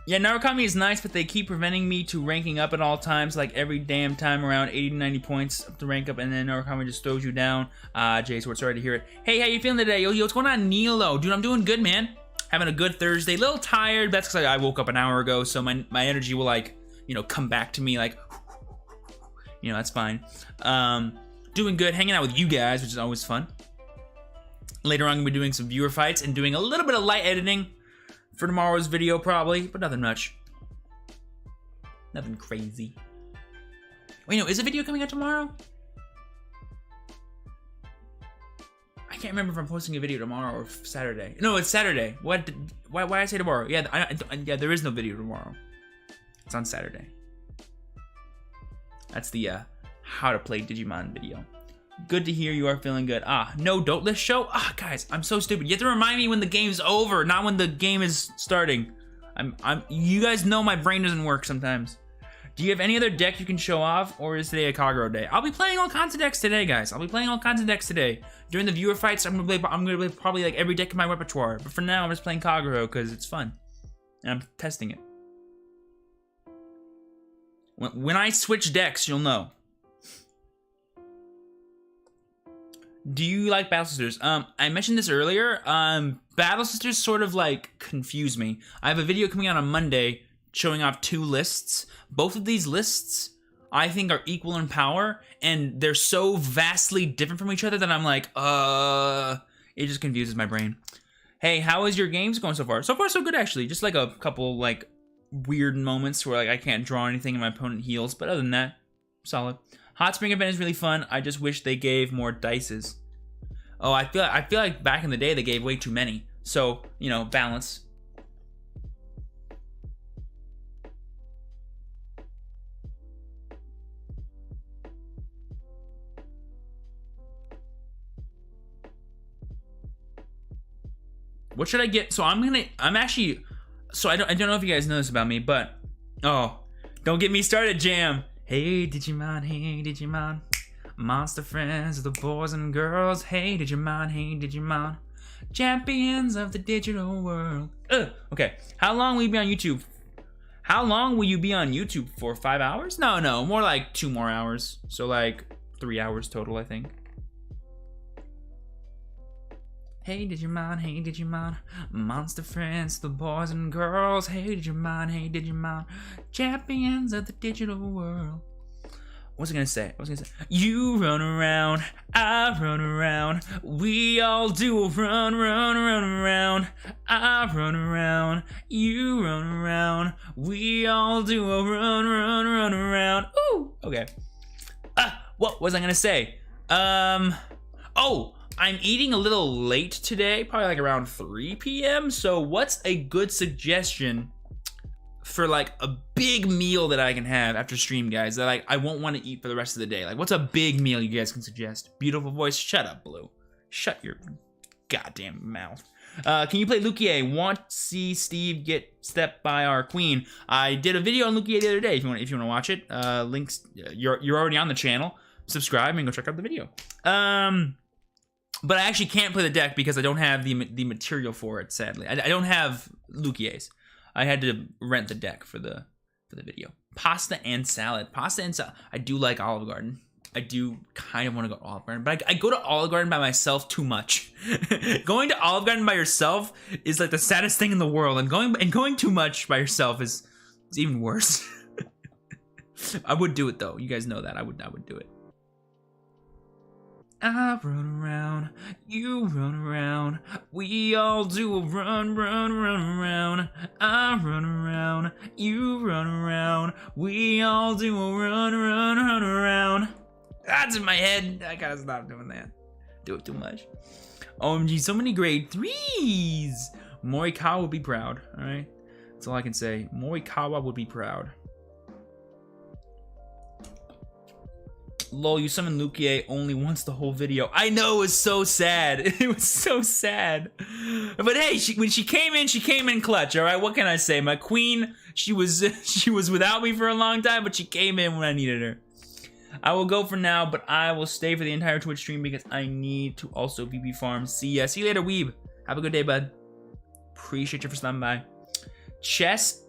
Yeah, Narukami is nice, but they keep preventing me to ranking up at all times, like every damn time around 80 to 90 points to rank up, and then Narukami just throws you down. Jay, so we're sorry to hear it. Hey, how you feeling today? Yo, what's going on, Nilo? Dude, I'm doing good, man. Having a good Thursday. A little tired, but that's because I woke up an hour ago, so my energy will, like, you know, come back to me, like, you know, that's fine. Doing good, hanging out with you guys, which is always fun. Later on, I'm going to be doing some viewer fights and doing a little bit of light editing for tomorrow's video, probably, but nothing much. Nothing crazy. Wait, no, is a video coming out tomorrow? I can't remember if I'm posting a video tomorrow or Saturday. No, it's Saturday. What? Why I say tomorrow? Yeah, yeah, there is no video tomorrow. It's on Saturday. That's the how to play Digimon video. Good to hear you are feeling good. Ah, no don't list show? Ah, guys, I'm so stupid. You have to remind me when the game's over, not when the game is starting. You guys know my brain doesn't work sometimes. Do you have any other deck you can show off, or is today a Kagero day? I'll be playing all kinds of decks today, guys. I'll be playing all kinds of decks today. During the viewer fights, I'm gonna play probably like every deck in my repertoire. But for now, I'm just playing Kagero because it's fun, and I'm testing it. When I switch decks, you'll know. Do you like Battle Sisters? I mentioned this earlier. Battle Sisters sort of like confuse me. I have a video coming out on Monday showing off 2 lists. Both of these lists, I think, are equal in power, and they're so vastly different from each other that I'm like, it just confuses my brain. Hey, how is your games going so far? So far, so good, actually. Just like a couple, like, weird moments where, like, I can't draw anything and my opponent heals, but other than that, solid. Hot Spring event is really fun. I just wish they gave more dices. Oh, I feel like back in the day, they gave way too many. So, you know, balance. What should I get? So I'm actually, so I don't know if you guys know this about me, but, oh, don't get me started, Jam. Hey, Digimon, hey, Digimon. Monster friends of the boys and girls. Hey, Digimon, hey, Digimon. Champions of the digital world. Okay, how long will you be on YouTube? How long will you be on YouTube for? 5 hours? No, more like 2 more hours. So like 3 hours total, I think. Hey Digimon, hey Digimon, monster friends, the boys and girls. Hey Digimon, champions of the digital world. What was I gonna say? You run around, I run around, we all do a run around. I run around, you run around, we all do a run around. Ooh, okay. What was I gonna say? Oh, I'm eating a little late today, probably like around 3 p.m. So what's a good suggestion for like a big meal that I can have after stream, guys, that I won't want to eat for the rest of the day? Like, what's a big meal you guys can suggest? Beautiful voice. Shut up, Blue. Shut your goddamn mouth. Can you play Lukier? Want to see Steve get stepped by our queen? I did a video on Lukier the other day. If you want to watch it, links. You're already on the channel. Subscribe and go check out the video. But I actually can't play the deck because I don't have the material for it, sadly. I don't have Lukier's. I had to rent the deck for the video. Pasta and salad. I do like Olive Garden. I do kind of want to go to Olive Garden, but I go to Olive Garden by myself too much. Going to Olive Garden by yourself is like the saddest thing in the world, and going too much by yourself is even worse. I would do it though. You guys know that. I would do it. I run around, you run around, we all do a run around. I run around, you run around, we all do a run around. That's in my head. I gotta stop doing that. Do it too much. OMG, so many grade 3s. Morikawa would be proud, alright? That's all I can say. Morikawa would be proud. Lol, you summoned Lukier only once the whole video. I know, it was so sad. It was so sad. But hey, when she came in clutch, alright? What can I say? My queen, she was without me for a long time, but she came in when I needed her. I will go for now, but I will stay for the entire Twitch stream because I need to also VP farm. See ya. See you later, Weeb. Have a good day, bud. Appreciate you for stopping by. Chess.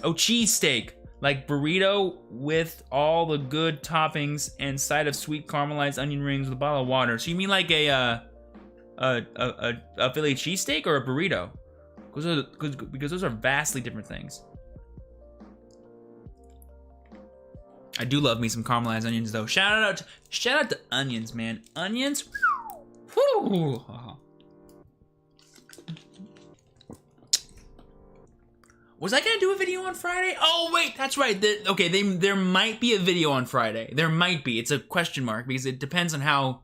Oh, cheesesteak. Like burrito with all the good toppings and side of sweet caramelized onion rings with a bottle of water. So you mean like a Philly cheesesteak or a burrito? Because those are vastly different things. I do love me some caramelized onions though. Shout out to onions, man. Onions. Whoo. Was I gonna do a video on Friday? Oh wait, that's right. There might be a video on Friday. There might be. It's a question mark because it depends on how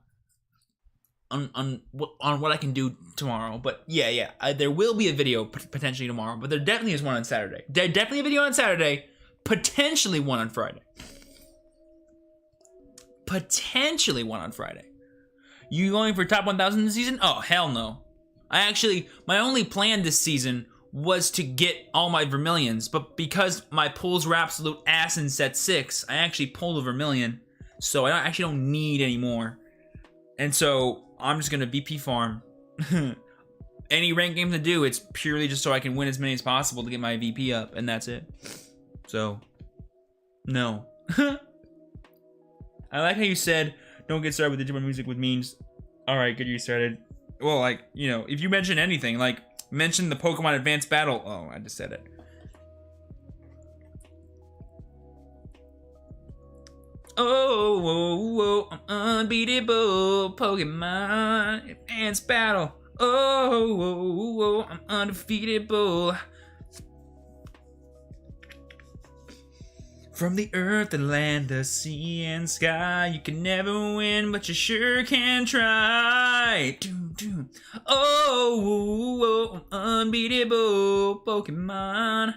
on what I can do tomorrow. But yeah, there will be a video potentially tomorrow. But there definitely is one on Saturday. There definitely a video on Saturday. Potentially one on Friday. Potentially one on Friday. You going for top 1,000 this season? Oh hell no. My only plan this season was to get all my Vermilions, but because my pulls were absolute ass in set 6, I actually pulled a Vermilion, so I actually don't need any more. And so I'm just gonna VP farm. Any ranked games I do, it's purely just so I can win as many as possible to get my VP up, and that's it. So, no. I like how you said, don't get started with digital music with memes. Alright, good you started. Well, like, you know, if you mention anything, like, mention the Pokemon Advanced Battle. Oh, I just said it. Oh, whoa, whoa, I'm unbeatable. Pokemon Advanced Battle. Oh, whoa, whoa, I'm undefeatable. From the earth, the land, the sea, and sky, you can never win, but you sure can try. Oh, I'm unbeatable. Pokemon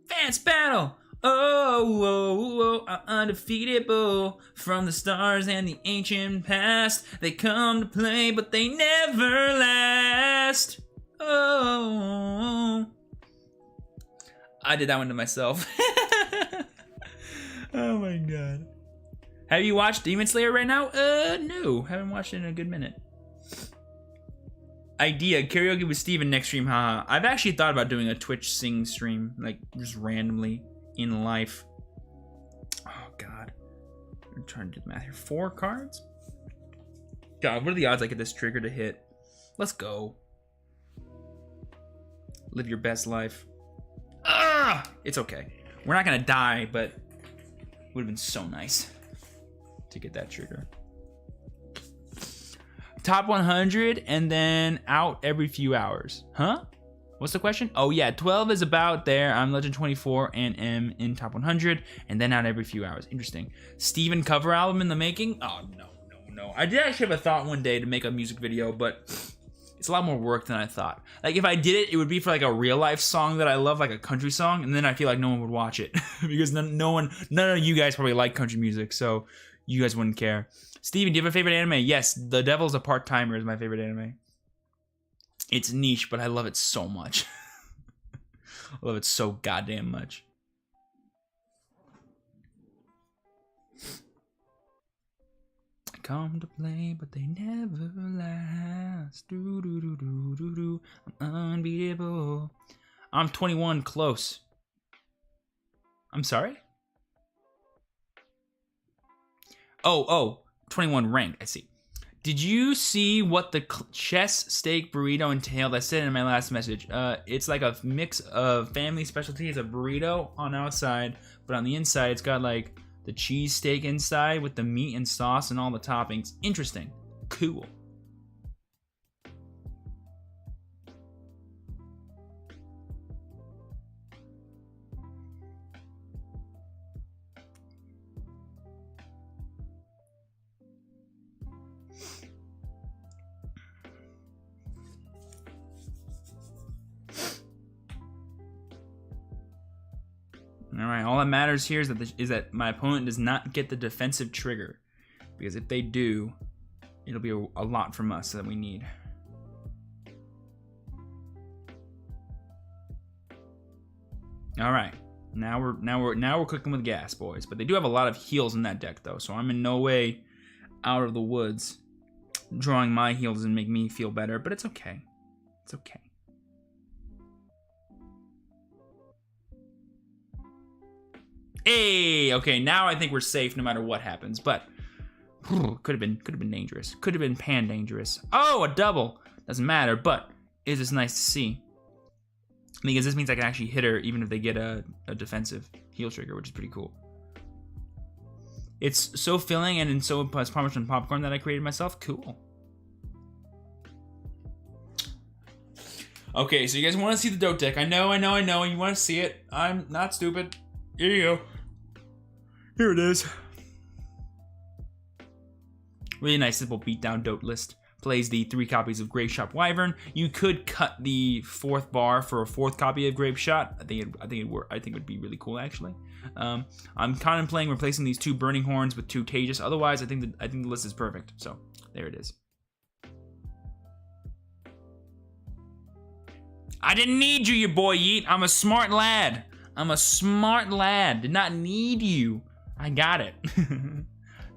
Advanced Battle. Oh, I'm undefeatable. From the stars and the ancient past, they come to play, but they never last. Oh, I did that one to myself. Oh my god. Have you watched Demon Slayer right now? No. Haven't watched it in a good minute. Idea, karaoke with Steven next stream, haha. I've actually thought about doing a Twitch sing stream, like, just randomly in life. Oh god. I'm trying to do the math here. 4 cards? God, what are the odds I get this trigger to hit? Let's go. Live your best life. Ah! It's okay. We're not gonna die, but would have been so nice to get that trigger. Top 100 and then out every few hours. Huh? What's the question? Oh yeah, 12 is about there. I'm Legend 24 and am in top 100 and then out every few hours. Interesting. Steven cover album in the making? Oh no. I did actually have a thought one day to make a music video, but it's a lot more work than I thought. Like, if I did it, it would be for like a real life song that I love, like a country song, and then I feel like no one would watch it because none of you guys probably like country music, so you guys wouldn't care. Steven, do you have a favorite anime? Yes, The Devil's a Part-Timer is my favorite anime. It's niche, but I love it so much. I love it so goddamn much. Come to play, but they never last. I'm unbeatable. I'm 21, close. I'm sorry? Oh, 21 ranked, I see. Did you see what the chest steak burrito entailed? I said it in my last message. It's like a mix of family specialties, a burrito on outside, but on the inside it's got like the cheese steak inside with the meat and sauce and all the toppings. Interesting. Cool. Alright, all that matters here is that my opponent does not get the defensive trigger. Because if they do, it'll be a lot from us that we need. Alright. Now we're cooking with gas, boys. But they do have a lot of heals in that deck though, so I'm in no way out of the woods. Drawing my heals doesn't make me feel better, but it's okay. It's okay. Hey, okay, now I think we're safe no matter what happens, but could have been dangerous. Could have been pan dangerous. Oh, a double. Doesn't matter, but it is nice to see. Because this means I can actually hit her even if they get a defensive heal trigger, which is pretty cool. It's so filling and so Parmesan popcorn that I created myself. Cool. Okay, so you guys want to see the dope deck. I know. You want to see it. I'm not stupid. Here you go. Here it is. Really nice, simple beatdown dope list. Plays the 3 copies of Grape Shot Wyvern. You could cut the 4th bar for a 4th copy of Grape Shot. I think it would be really cool actually. I'm contemplating replacing these 2 Burning Horns with 2 Tejas. Otherwise, I think the list is perfect. So there it is. I didn't need you, boy Yeet. I'm a smart lad. I'm a smart lad. Did not need you. I got it.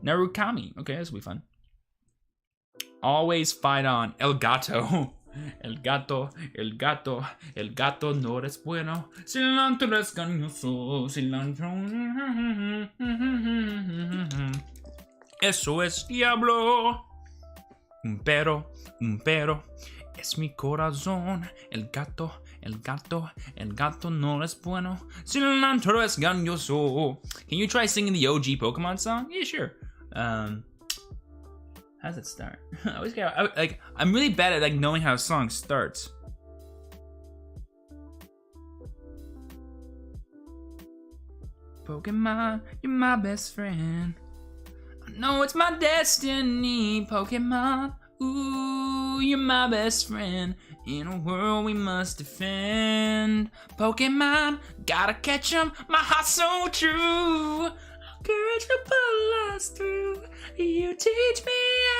Narukami. Okay, this will be fun. Always fight on. El gato. El gato, el gato, el gato no es bueno. Cilantro es cañoso. Cilantro. Eso es diablo. Un pero, es mi corazón. El gato, el gato, el gato no es bueno. Cilantro es gañoso. Can you try singing the OG Pokemon song? Yeah, sure. How does it start? I'm really bad at like knowing how a song starts. Pokemon, you're my best friend. I know it's my destiny, Pokemon. Ooh, you're my best friend. In a world we must defend. Pokemon, gotta catch 'em. My heart's so true. Courage will pull us through. You teach me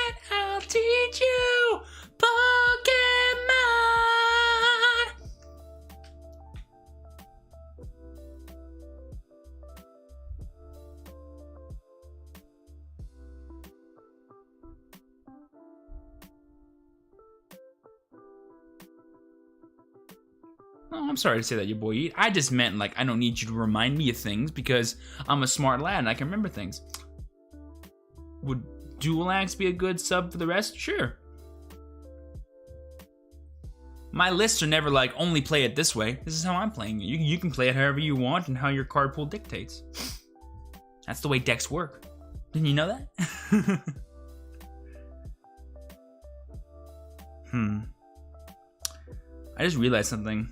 and I'll teach you. Pokemon. Oh, I'm sorry to say that, you boy Eat. I just meant, like, I don't need you to remind me of things because I'm a smart lad and I can remember things. Would Dual Axe be a good sub for the rest? Sure. My lists are never like, only play it this way. This is how I'm playing it. You can play it however you want and how your card pool dictates. That's the way decks work. Didn't you know that? I just realized something.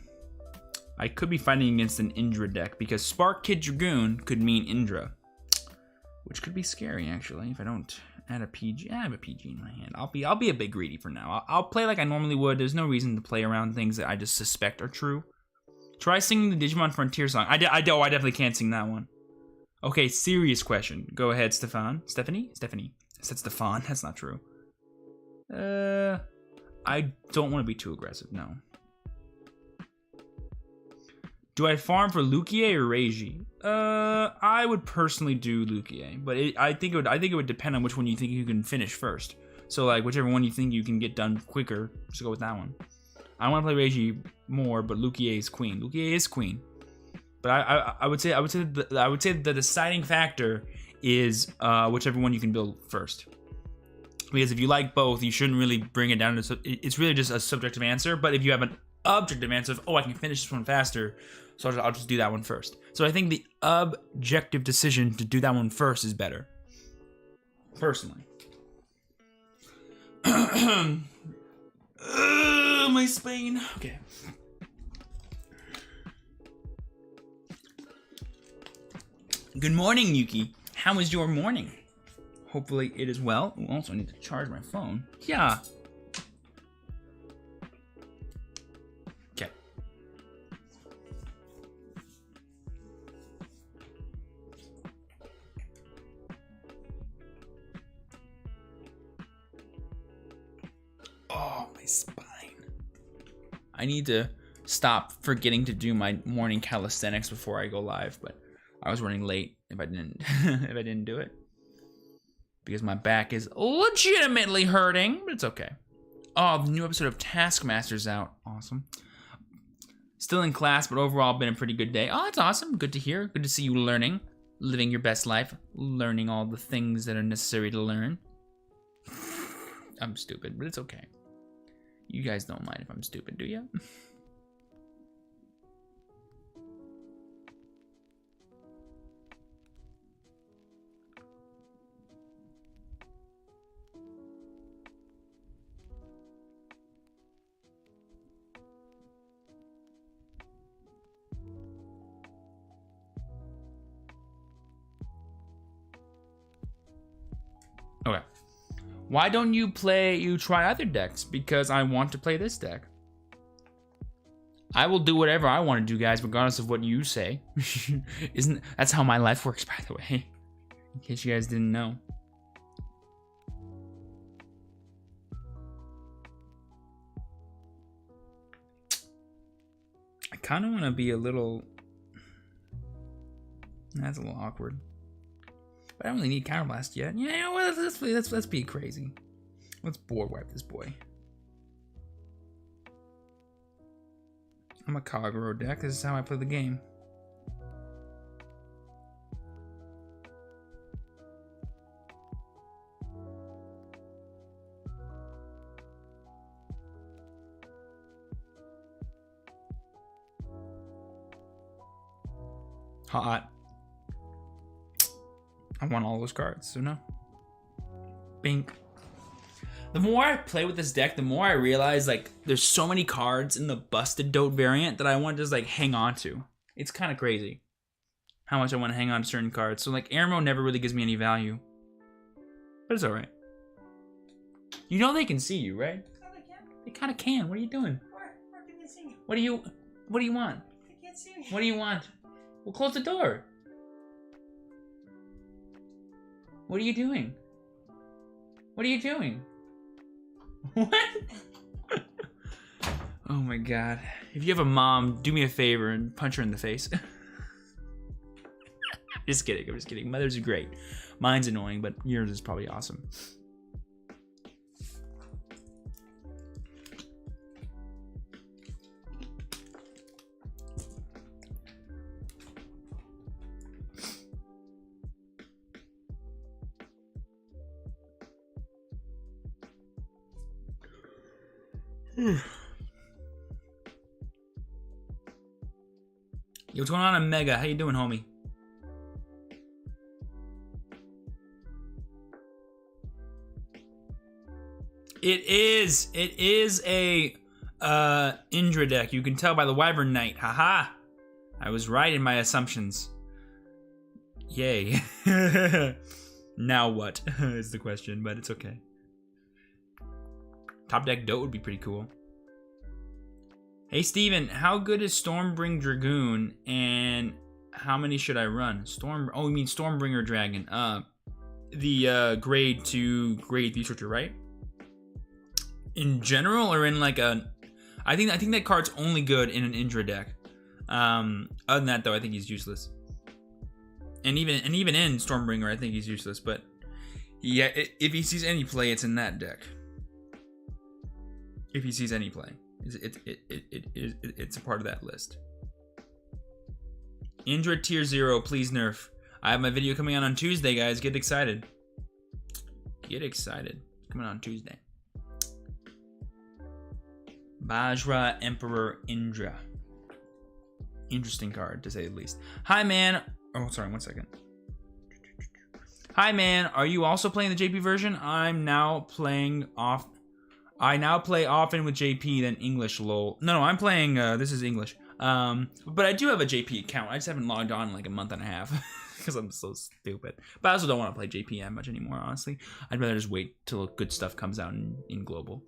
I could be fighting against an Indra deck because Spark Kid Dragoon could mean Indra, which could be scary actually if I don't add a PG. I have a PG in my hand. I'll be a bit greedy for now. I'll play like I normally would. There's no reason to play around things that I just suspect are true. Try singing the Digimon Frontier song. I definitely can't sing that one. Okay, serious question. Go ahead, Stefan. Stephanie? I said Stefan. That's not true. I don't want to be too aggressive. No. Do I farm for Lukie or Reiji? I would personally do Lukie, but I think it would depend on which one you think you can finish first. So like whichever one you think you can get done quicker, just go with that one. I want to play Reiji more, but Lukie is queen. Lukie is queen. But I would say the deciding factor is whichever one you can build first. Because if you like both, you shouldn't really bring it down to it's really just a subjective answer. But if you have an objective answer of, oh, I can finish this one faster, so I'll just do that one first. So I think the objective decision to do that one first is better, personally. My spine. Okay. Good morning, Yuki. How was your morning? Hopefully it is well. Ooh, also, I need to charge my phone. Yeah. Okay. Oh, my spine. I need to stop forgetting to do my morning calisthenics before I go live, but I was running late if I didn't if I didn't do it. Because my back is legitimately hurting, but it's okay. Oh, the new episode of Taskmaster's out. Awesome. Still in class, but overall been a pretty good day. Oh, that's awesome. Good to hear. Good to see you learning. Living your best life. Learning all the things that are necessary to learn. I'm stupid, but it's okay. You guys don't mind if I'm stupid, do you? Okay. Why don't you try other decks? Because I want to play this deck. I will do whatever I want to do, guys, regardless of what you say. That's how my life works, by the way. In case you guys didn't know. kind of want to be a little... That's a little awkward. But I don't really need Counterblast yet. Yeah, well, let's be crazy. Let's board wipe this boy. I'm a Kagero deck. This is how I play the game. Hot. I want all those cards, so no. Bink. The more I play with this deck, the more I realize like there's so many cards in the busted dote variant that I want to just like hang on to. It's kind of crazy how much I want to hang on to certain cards. So like Airmo never really gives me any value, but it's all right. You know they can see you, right? They kind of can. What are you doing? Where can they see me? What do you want? They can't see me. What do you want? Well, close the door. What are you doing? What are you doing? What? Oh my god. If you have a mom, do me a favor and punch her in the face. Just kidding, I'm just kidding. Mother's are great. Mine's annoying, but yours is probably awesome. Yo, what's going on, Mega? How you doing, homie? It is a Indra deck. You can tell by the Wyvern Knight. Haha. I was right in my assumptions. Yay. Now what is the question, but it's okay. Top deck Dote would be pretty cool. Hey Steven, how good is Stormbring Dragoon and how many should I run? Oh, you mean Stormbringer Dragon. The grade 2 grade researcher, right? In general or in like a... I think that card's only good in an Indra deck. Other than that though, I think he's useless. And even in Stormbringer, I think he's useless, but yeah, if he sees any play, it's in that deck. If he sees any play, it's a part of that list. Indra tier 0, please nerf. I have my video coming out on Tuesday, guys. Get excited. Get excited. Coming on Tuesday. Bajra Emperor Indra. Interesting card, to say the least. Hi, man. Oh, sorry, 1 second. Hi, man. Are you also playing the JP version? I now play often with JP than English, lol. No, I'm playing, this is English. But I do have a JP account. I just haven't logged on in like a month and a half because I'm so stupid. But I also don't want to play JP that much anymore, honestly. I'd rather just wait till good stuff comes out in global.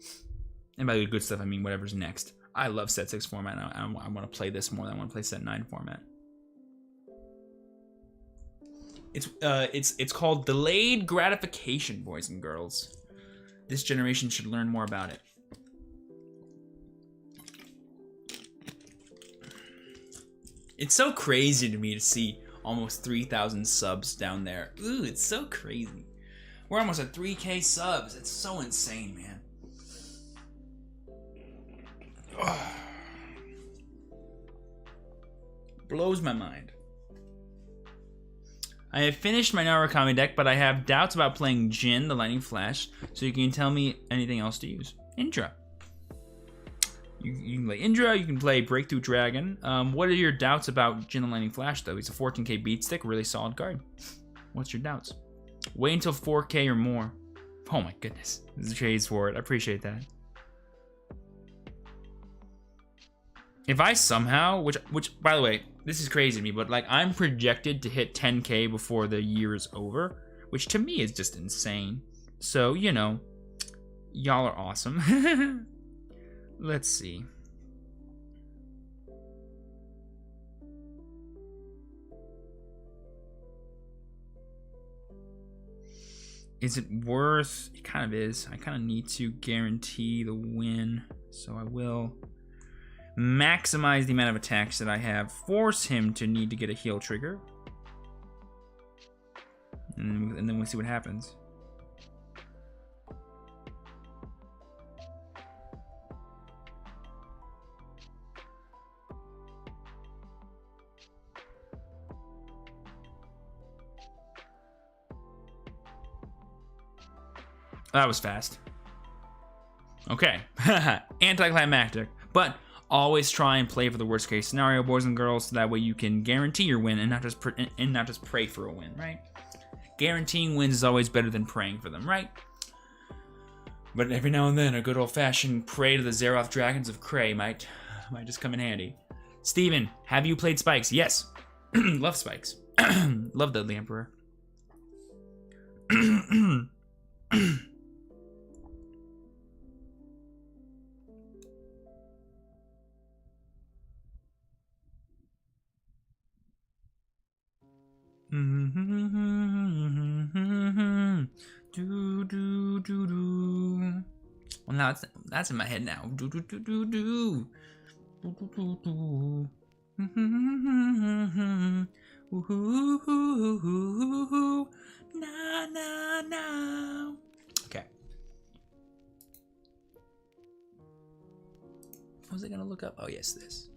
And by the good stuff, I mean whatever's next. I love set 6 format. I want to play this more than I want to play set 9 format. It's called delayed gratification, boys and girls. This generation should learn more about it. It's so crazy to me to see almost 3,000 subs down there. Ooh, it's so crazy. We're almost at 3K subs. It's so insane, man. Ugh. Blows my mind. I have finished my Narukami deck, but I have doubts about playing Jin, the Lightning Flash, so you can tell me anything else to use. Indra. You can play Indra, you can play Breakthrough Dragon. What are your doubts about Jin, the Lightning Flash, though? He's a 14k beat stick, really solid card. What's your doubts? Wait until 4k or more. Oh my goodness. There's trades for it. I appreciate that. If I somehow, which by the way, this is crazy to me, but like I'm projected to hit 10k before the year is over, which to me is just insane. So, you know, y'all are awesome. Let's see. Is it worth? It kind of is. I kind of need to guarantee the win, so I will. maximize the amount of attacks that I have, force him to need to get a heal trigger, and then we'll see what happens. That was fast. Okay. Anticlimactic. But always try and play for the worst case scenario, boys and girls, so that way you can guarantee your win and not just pray for a win, right? Guaranteeing wins is always better than praying for them, right? But every now and then, a good old-fashioned pray to the Zeroth Dragons of Cray might just come in handy. Steven, have you played Spikes? Yes. Love Spikes. Love Dudley Emperor. Do do do do. Well, now that's in my head now. Do do do do do. Do do do do. Na na na. Okay. What was I gonna look up? Oh yes, this.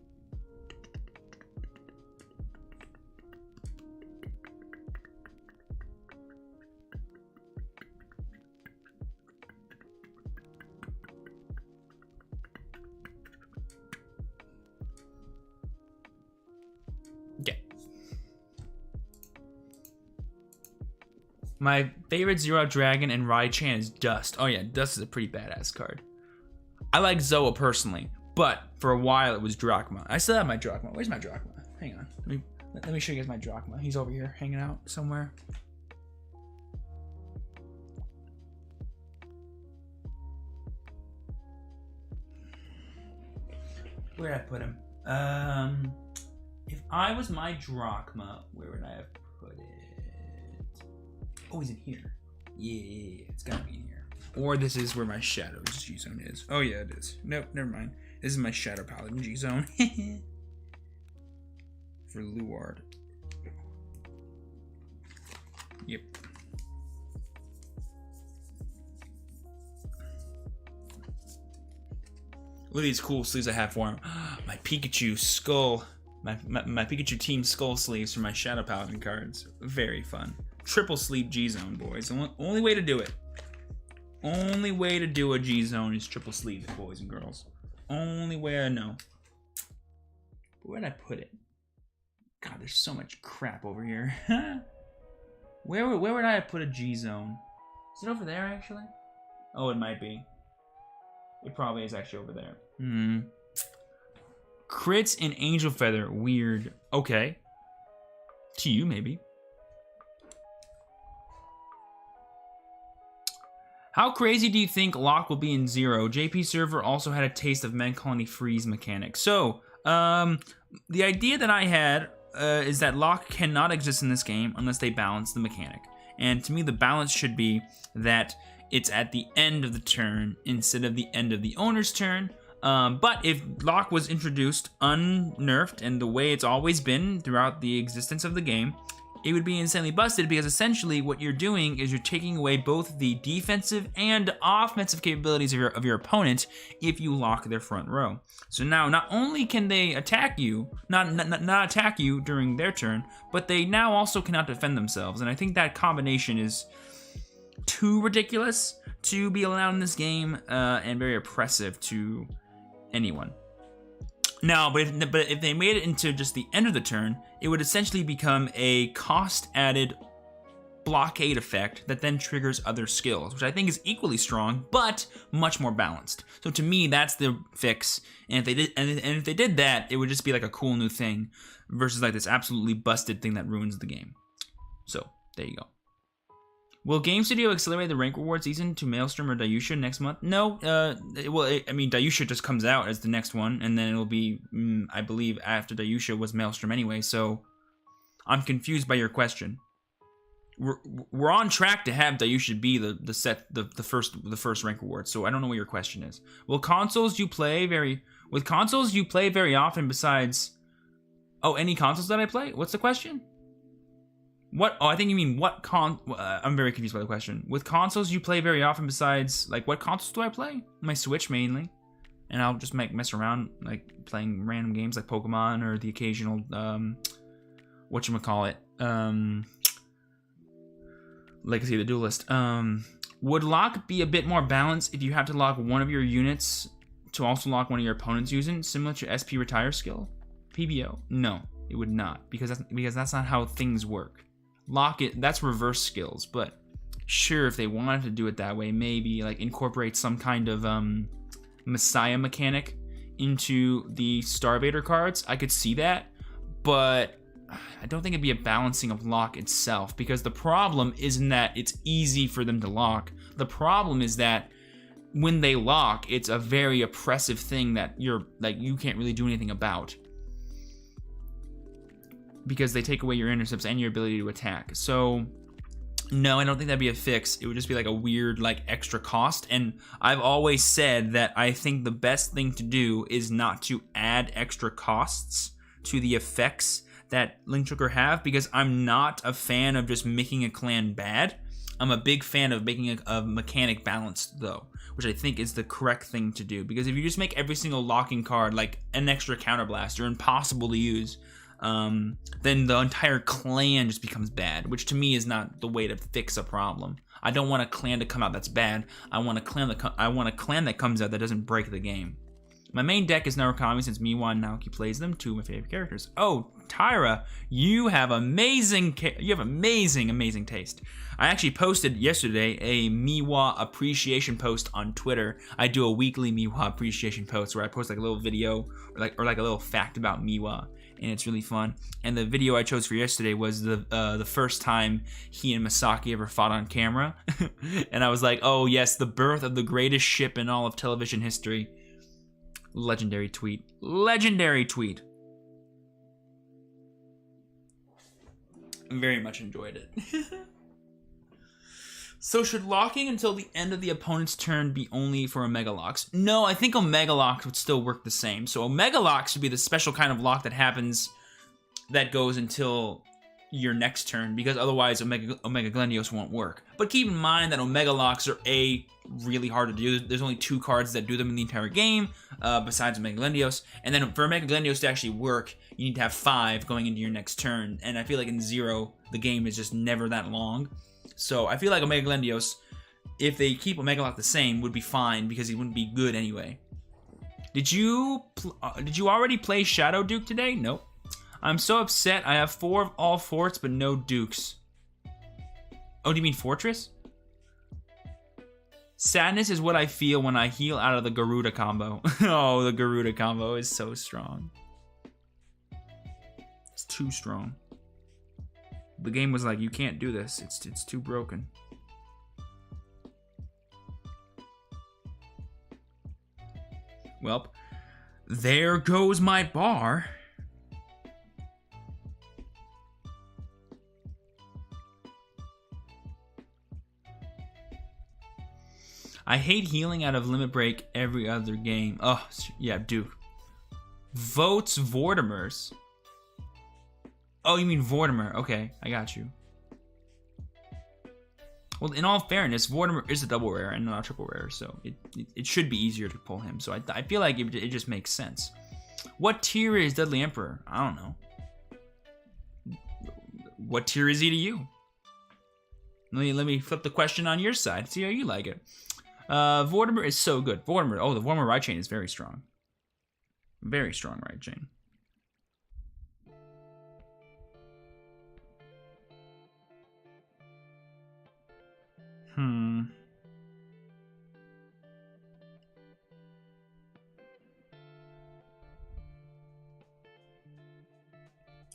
My favorite Zero Dragon and Rai-Chan is Dust. Oh yeah, Dust is a pretty badass card. I like Zoa personally, but for a while it was Drachma. I still have my Drachma. Where's my Drachma? Hang on. Let me show you guys my Drachma. He's over here hanging out somewhere. Where'd I put him? If I was my Drachma, where would I have put it? Oh, he's in here. Yeah, it's gotta be in here. Or this is where my Shadow's G-Zone is. Oh yeah, it is. Nope, never mind. This is my Shadow Paladin G-Zone. For Luard. Yep. Look at these cool sleeves I have for him. My Pikachu skull. My Pikachu team skull sleeves for my Shadow Paladin cards. Very fun. Triple sleeve G-Zone, boys. Only way to do it. Only way to do a G-Zone is triple sleeve, boys and girls. Only way I know. But where'd I put it? God, there's so much crap over here. Where would I have put a G-Zone? Is it over there, actually? Oh, it might be. It probably is actually over there. Crits in Angel Feather. Weird. Okay. To you, maybe. How crazy do you think Lock will be in Zero? JP Server also had a taste of Med Colony Freeze mechanic. So, the idea that I had is that Lock cannot exist in this game unless they balance the mechanic. And to me, the balance should be that it's at the end of the turn instead of the end of the owner's turn. But if Lock was introduced unnerfed and the way it's always been throughout the existence of the game, it would be insanely busted, because essentially what you're doing is you're taking away both the defensive and offensive capabilities of your opponent if you lock their front row. So now not only can they attack you, not attack you during their turn, but they now also cannot defend themselves. And I think that combination is too ridiculous to be allowed in this game, and very oppressive to anyone. Now, but if they made it into just the end of the turn, it would essentially become a cost-added blockade effect that then triggers other skills, which I think is equally strong, but much more balanced. So to me, that's the fix. And if they did that, it would just be like a cool new thing, versus like this absolutely busted thing that ruins the game. So there you go. Will Game Studio accelerate the rank reward season to Maelstrom or Dayusha next month? No. I mean, Dayusha just comes out as the next one, and then it'll be, I believe, after Dayusha was Maelstrom anyway. So I'm confused by your question. We're on track to have Dayusha be the first rank reward. So I don't know what your question is. Will consoles you play With consoles you play very often besides... Oh, any consoles that I play? What's the question? What? Oh, I think you mean what I'm very confused by the question. With consoles you play very often besides... Like, what consoles do I play? My Switch, mainly. And I'll just mess around, like, playing random games like Pokemon or the occasional, whatchamacallit, Legacy of the Duelist. Would lock be a bit more balanced if you have to lock one of your units to also lock one of your opponent's using, similar to SP retire skill? PBO? No, it would not, because that's not how things work. Lock it, that's reverse skills, but sure, if they wanted to do it that way, maybe like incorporate some kind of Messiah mechanic into the Starvader cards, I could see that, but I don't think it'd be a balancing of lock itself, because the problem isn't that it's easy for them to lock. The problem is that when they lock, it's a very oppressive thing that you can't really do anything about, because they take away your intercepts and your ability to attack. So no, I don't think that'd be a fix. It would just be like a weird, like, extra cost. And I've always said that I think the best thing to do is not to add extra costs to the effects that Link Trigger have, because I'm not a fan of just making a clan bad. I'm a big fan of making a mechanic balanced, though, which I think is the correct thing to do. Because if you just make every single locking card like an extra counterblast or impossible to use, then the entire clan just becomes bad, which to me is not the way to fix a problem. I don't want a clan to come out that's bad. I want a clan that comes out that doesn't break the game. My main deck is Narukami, since Miwa and Naoki plays them, two of my favorite characters. Oh, Tyra, you have amazing taste. I actually posted yesterday a Miwa appreciation post on Twitter. I do a weekly Miwa appreciation post where I post like a little video or like a little fact about Miwa, and it's really fun. And the video I chose for yesterday was the first time he and Masaki ever fought on camera. And I was like, oh yes, the birth of the greatest ship in all of television history. Legendary tweet. Legendary tweet. Very much enjoyed it. So should locking until the end of the opponent's turn be only for Omega Locks? No, I think Omega Locks would still work the same. So Omega Locks would be the special kind of lock that happens, that goes until your next turn, because otherwise Omega Glendios won't work. But keep in mind that Omega Locks are really hard to do. There's only 2 cards that do them in the entire game, besides Omega Glendios. And then for Omega Glendios to actually work, you need to have 5 going into your next turn. And I feel like in 0, the game is just never that long. So I feel like Omega Glendios, if they keep Omega Lock the same, would be fine, because he wouldn't be good anyway. Did you already play Shadow Duke today? Nope. I'm so upset. I have 4 of all forts, but no dukes. Oh, do you mean Fortress? Sadness is what I feel when I heal out of the Garuda combo. Oh, the Garuda combo is so strong. It's too strong. The game was like, you can't do this. It's too broken. Welp, there goes my bar. I hate healing out of Limit Break every other game. Oh, yeah, Duke. Votes Vortimer's. Oh, you mean Vortimer. Okay, I got you. Well, in all fairness, Vortimer is a double rare and not a triple rare, so it should be easier to pull him. So I feel like it just makes sense. What tier is Deadly Emperor? I don't know. What tier is he to you? Let me flip the question on your side. See how you like it. Vortimer is so good. Vortimer. Oh, the Vortimer right chain is very strong. Very strong right chain.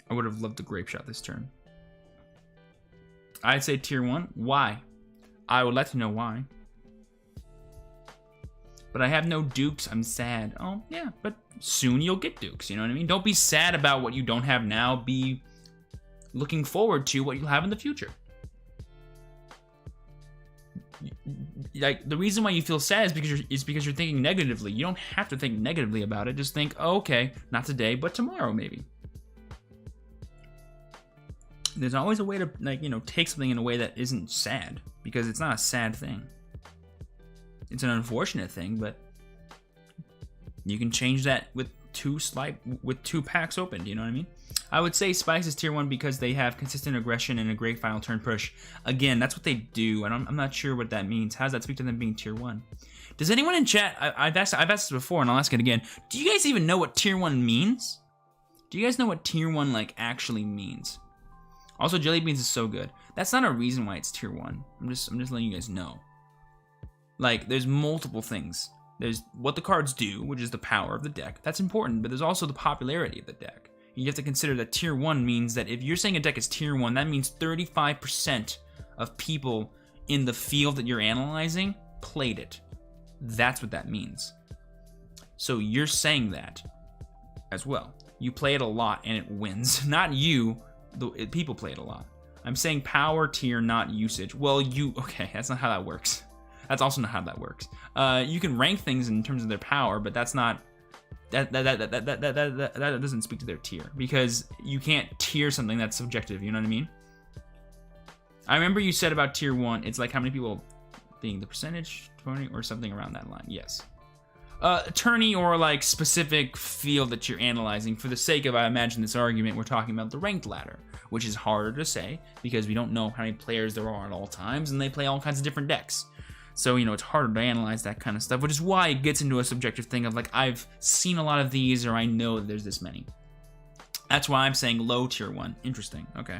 I would have loved the Grape Shot this turn. I'd say tier 1. Why? I would like to know why. But I have no dukes. I'm sad. Oh, yeah, but soon you'll get dukes. You know what I mean? Don't be sad about what you don't have now. Be looking forward to what you'll have in the future. like, the reason why you feel sad is because you're thinking negatively. You don't have to think negatively about it. Just think, oh, okay, not today, but tomorrow maybe. There's always a way to, like, you know, take something in a way that isn't sad, because it's not a sad thing. It's an unfortunate thing, but you can change that with two packs open. Do you know what I mean? I would say Spikes is tier 1 because they have consistent aggression and a great final turn push. Again, that's what they do, and I'm not sure what that means. How does that speak to them being tier 1? Does anyone in chat, I've asked this before, and I'll ask it again. Do you guys even know what tier 1 means? Do you guys know what tier 1 like actually means? Also, Jelly Beans is so good. That's not a reason why it's tier 1. I'm just letting you guys know. Like, there's multiple things. There's what the cards do, which is the power of the deck. That's important, but there's also the popularity of the deck. You have to consider that tier 1 means that if you're saying a deck is tier 1, that means 35% of people in the field that you're analyzing played it. That's what that means. So you're saying that as well. You play it a lot and it wins. Not you, people play it a lot. I'm saying power tier, not usage. Well, okay, that's not how that works. That's also not how that works. You can rank things in terms of their power, but that's not... That doesn't speak to their tier, because you can't tier something that's subjective, you know what I mean? I remember you said about tier 1, it's like how many people being the percentage, 20, or something around that line. Yes. Tourney or like specific field that you're analyzing. For the sake of, I imagine, this argument, we're talking about the ranked ladder, which is harder to say because we don't know how many players there are at all times, and they play all kinds of different decks. So, you know, it's harder to analyze that kind of stuff, which is why it gets into a subjective thing of like, I've seen a lot of these, or I know that there's this many. That's why I'm saying low tier 1. Interesting. Okay.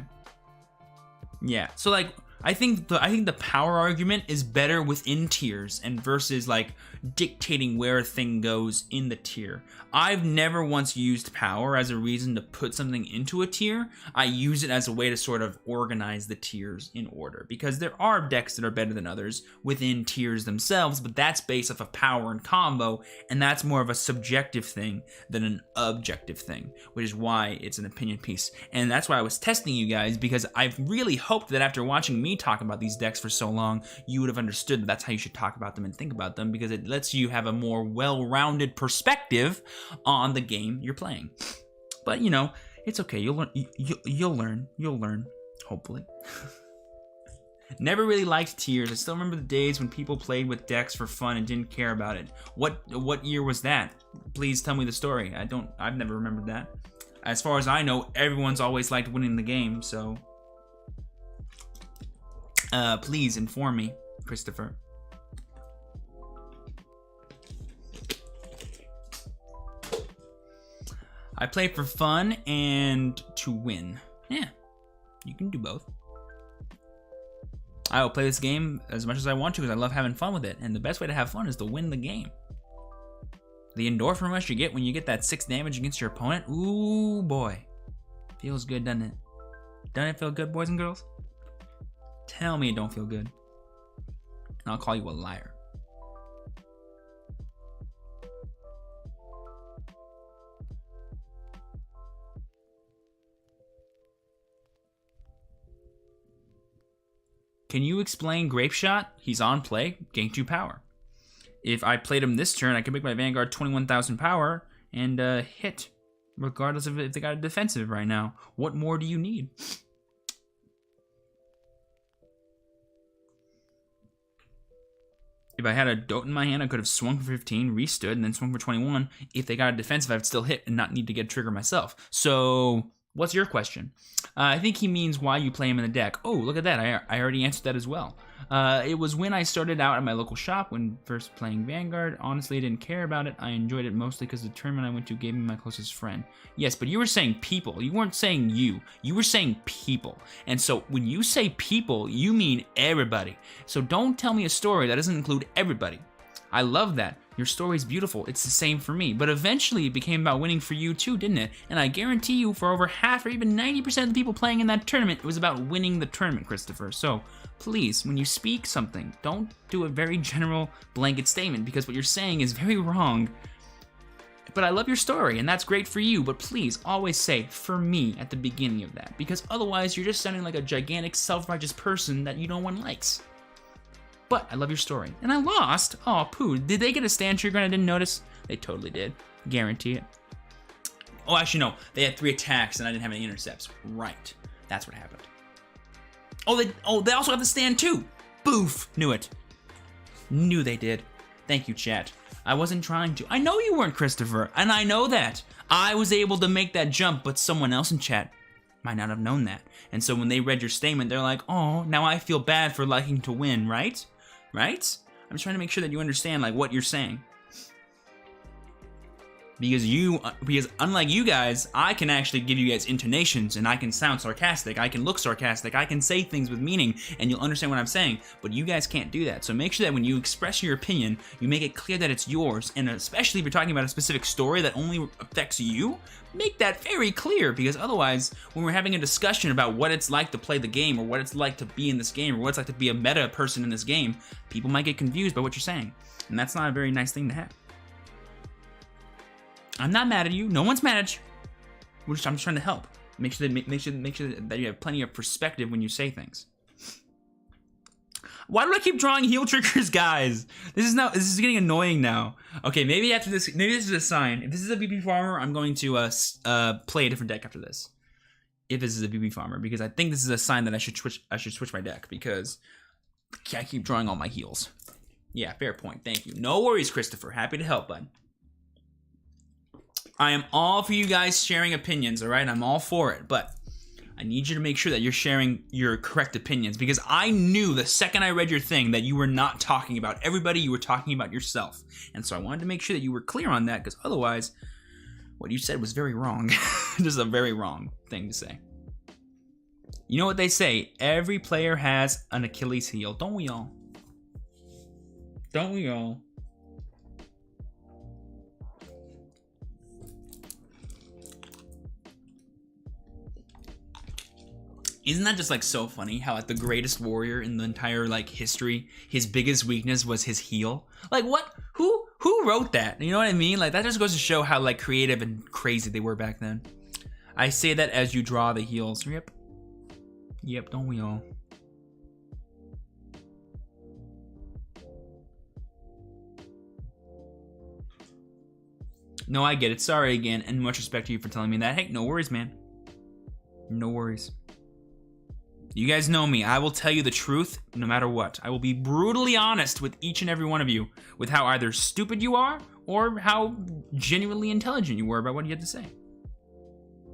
Yeah. So like, I think the power argument is better within tiers and versus like dictating where a thing goes in the tier. I've never once used power as a reason to put something into a tier. I use it as a way to sort of organize the tiers in order, because there are decks that are better than others within tiers themselves, but that's based off of power and combo, and that's more of a subjective thing than an objective thing, which is why it's an opinion piece. And that's why I was testing you guys, because I've really hoped that after watching me talk about these decks for so long, you would have understood that that's how you should talk about them and think about them, because it lets you have a more well-rounded perspective on the game you're playing. But you know, it's okay. You'll learn. You'll learn. Hopefully. Never really liked tiers. I still remember the days when people played with decks for fun and didn't care about it. What year was that? Please tell me the story. I've never remembered that. As far as I know, everyone's always liked winning the game, so please inform me, Christopher. I play for fun and to win. Yeah, you can do both. I will play this game as much as I want to because I love having fun with it. And the best way to have fun is to win the game. The endorphin rush you get when you get that 6 damage against your opponent. Ooh, boy. Feels good, doesn't it? Doesn't it feel good, boys and girls? Tell me it don't feel good. And I'll call you a liar. Can you explain Grape Shot? He's on play, gain 2 power. If I played him this turn, I can make my Vanguard 21,000 power and hit, regardless of if they got a defensive right now. What more do you need? If I had a Dote in my hand, I could have swung for 15, restood, and then swung for 21. If they got a defensive, I'd still hit and not need to get a trigger myself. So, what's your question? I think he means why you play him in the deck. Oh, look at that. I already answered that as well. It was when I started out at my local shop when first playing Vanguard. Honestly, I didn't care about it. I enjoyed it mostly because the tournament I went to gave me my closest friend. Yes, but you were saying people. You weren't saying you. You were saying people. And so when you say people, you mean everybody. So don't tell me a story that doesn't include everybody. I love that. Your story's beautiful. It's the same for me. But eventually it became about winning for you too, didn't it? And I guarantee you for over half or even 90% of the people playing in that tournament, it was about winning the tournament, Christopher. So please, when you speak something, don't do a very general blanket statement, because what you're saying is very wrong. But I love your story, and that's great for you, but please always say, for me, at the beginning of that, because otherwise you're just sounding like a gigantic self-righteous person that no one likes. But I love your story. And I lost. Oh, poo. Did they get a stand trigger and I didn't notice? They totally did. Guarantee it. Oh, actually, no. They had 3 attacks and I didn't have any intercepts. Right. That's what happened. Oh, they also have the stand too. Boof. Knew it. Knew they did. Thank you, chat. I wasn't trying to. I know you weren't, Christopher, and I know that. I was able to make that jump, but someone else in chat might not have known that. And so when they read your statement, they're like, oh, now I feel bad for liking to win, right? Right? I'm just trying to make sure that you understand like what you're saying. Because unlike you guys, I can actually give you guys intonations and I can sound sarcastic, I can look sarcastic, I can say things with meaning and you'll understand what I'm saying, but you guys can't do that. So make sure that when you express your opinion, you make it clear that it's yours, and especially if you're talking about a specific story that only affects you, make that very clear, because otherwise, when we're having a discussion about what it's like to play the game or what it's like to be in this game or what it's like to be a meta person in this game, people might get confused by what you're saying, and that's not a very nice thing to have. I'm not mad at you. No one's mad at you. I'm just trying to help. Make sure that you have plenty of perspective when you say things. Why do I keep drawing heal triggers, guys? This is getting annoying now. Okay, maybe after this, maybe this is a sign. If this is a BP farmer, I'm going to play a different deck after this. If this is a BP farmer, because I think this is a sign that I should switch my deck because I keep drawing all my heals. Yeah, fair point. Thank you. No worries, Christopher. Happy to help, bud. I am all for you guys sharing opinions, all right? I'm all for it, but I need you to make sure that you're sharing your correct opinions, because I knew the second I read your thing that you were not talking about everybody, you were talking about yourself. And so I wanted to make sure that you were clear on that, because otherwise, what you said was very wrong. Just a very wrong thing to say. You know what they say, every player has an Achilles heel, don't we all? Don't we all? Isn't that just like so funny how like the greatest warrior in the entire like history, his biggest weakness was his heel? Like what? Who wrote that? You know what I mean? Like that just goes to show how like creative and crazy they were back then. I say that as you draw the heels. Yep. Yep, don't we all? No, I get it. Sorry again, and much respect to you for telling me that. Hey, no worries, man. No worries. You guys know me. I will tell you the truth no matter what. I will be brutally honest with each and every one of you with how either stupid you are or how genuinely intelligent you were about what you had to say.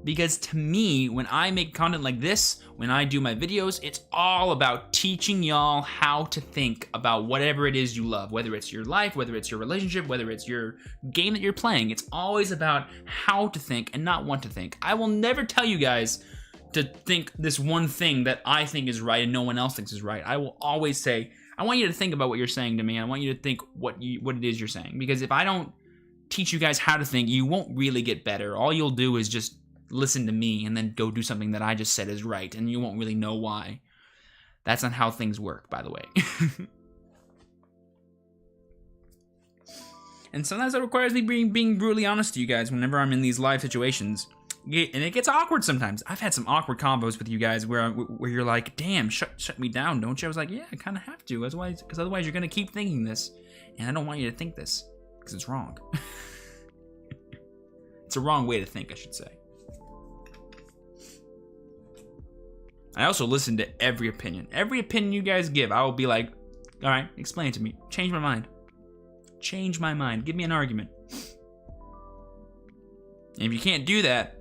Because to me, when I make content like this, when I do my videos, it's all about teaching y'all how to think about whatever it is you love, whether it's your life, whether it's your relationship, whether it's your game that you're playing. It's always about how to think and not what to think. I will never tell you guys to think this one thing that I think is right and no one else thinks is right. I will always say, I want you to think about what you're saying to me. I want you to think what it is you're saying. Because if I don't teach you guys how to think, you won't really get better. All you'll do is just listen to me and then go do something that I just said is right, and you won't really know why. That's not how things work, by the way. And sometimes that requires me being brutally honest to you guys whenever I'm in these live situations. And it gets awkward sometimes. I've had some awkward combos with you guys where you're like, damn, shut me down, don't you? I was like, yeah, I kind of have to, because otherwise you're going to keep thinking this. And I don't want you to think this, because it's wrong. It's a wrong way to think, I should say. I also listen to every opinion. Every opinion you guys give, I will be like, all right, explain it to me. Change my mind. Change my mind. Give me an argument. And if you can't do that,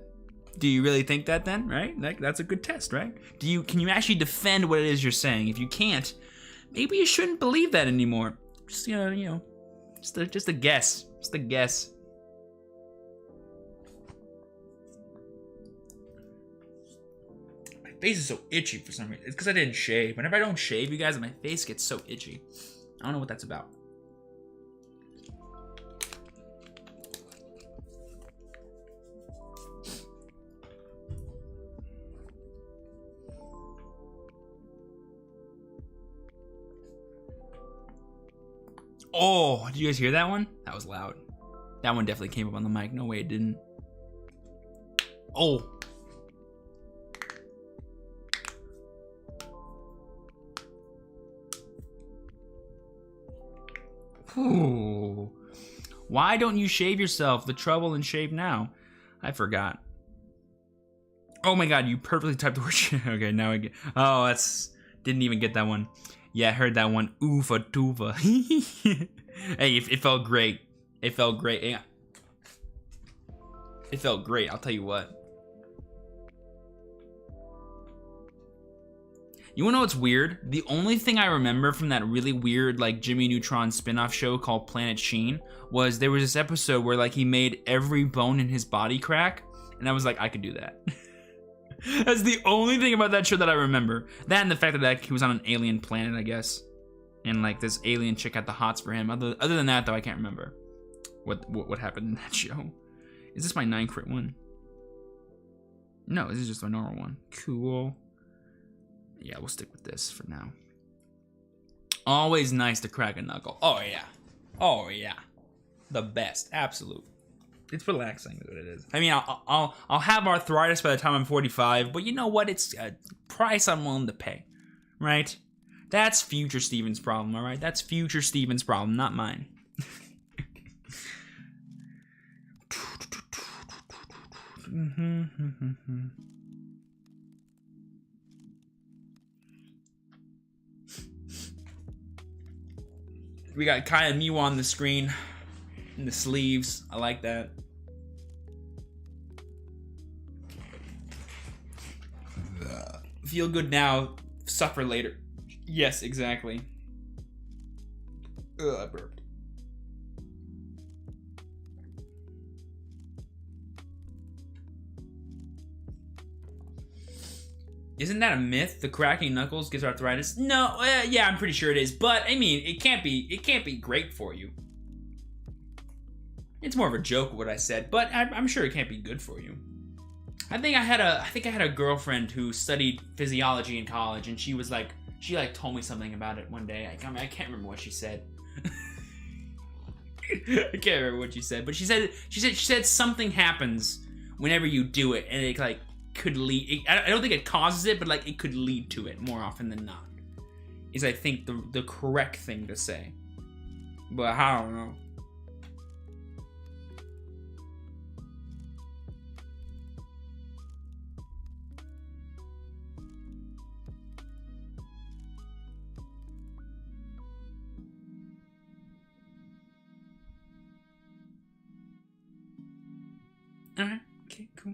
do you really think that then, right? That's a good test, right? Can you actually defend what it is you're saying? If you can't, maybe you shouldn't believe that anymore. Just, just a guess. Just a guess. My face is so itchy for some reason. It's because I didn't shave. Whenever I don't shave, you guys, my face gets so itchy. I don't know what that's about. Oh, did you guys hear that one? That was loud. That one definitely came up on the mic. No way it didn't. Oh. Ooh. Why don't you shave yourself? The trouble in shave now. I forgot. Oh my god, you perfectly typed the word shit. Okay, now I get. Oh, didn't even get that one. Yeah, I heard that one. Oofa doofa. Hey, it felt great. It felt great. Yeah. It felt great, I'll tell you what. You wanna know what's weird? The only thing I remember from that really weird like Jimmy Neutron spin-off show called Planet Sheen was there was this episode where like he made every bone in his body crack, and I was like, I could do that. That's the only thing about that show that I remember. That and the fact that like, he was on an alien planet, I guess. And like this alien chick had the hots for him. Other than that though, I can't remember what happened in that show. Is this my 9 crit one? No, this is just my normal one. Cool. Yeah, we'll stick with this for now. Always nice to crack a knuckle. Oh yeah. Oh yeah. The best. Absolute. It's relaxing is what it is. I mean, I'll have arthritis by the time I'm 45, but you know what? It's a price I'm willing to pay. Right? That's future Steven's problem, alright? That's future Steven's problem, not mine. We got Kaya Miwa on the screen. In the sleeves. I like that. Feel good now, suffer later. Yes, exactly. Ugh, I burped. Isn't that a myth? The cracking knuckles gives arthritis? No, yeah, I'm pretty sure it is. But I mean, it can't be great for you. It's more of a joke what I said, but I'm sure it can't be good for you. I think I had a girlfriend who studied physiology in college, and she told me something about it one day. I can't remember what she said. I can't remember what she said, but she said something happens whenever you do it, and it like could lead. I don't think it causes it, but like it could lead to it more often than not. Is I think the correct thing to say, but I don't know. Alright, okay, cool.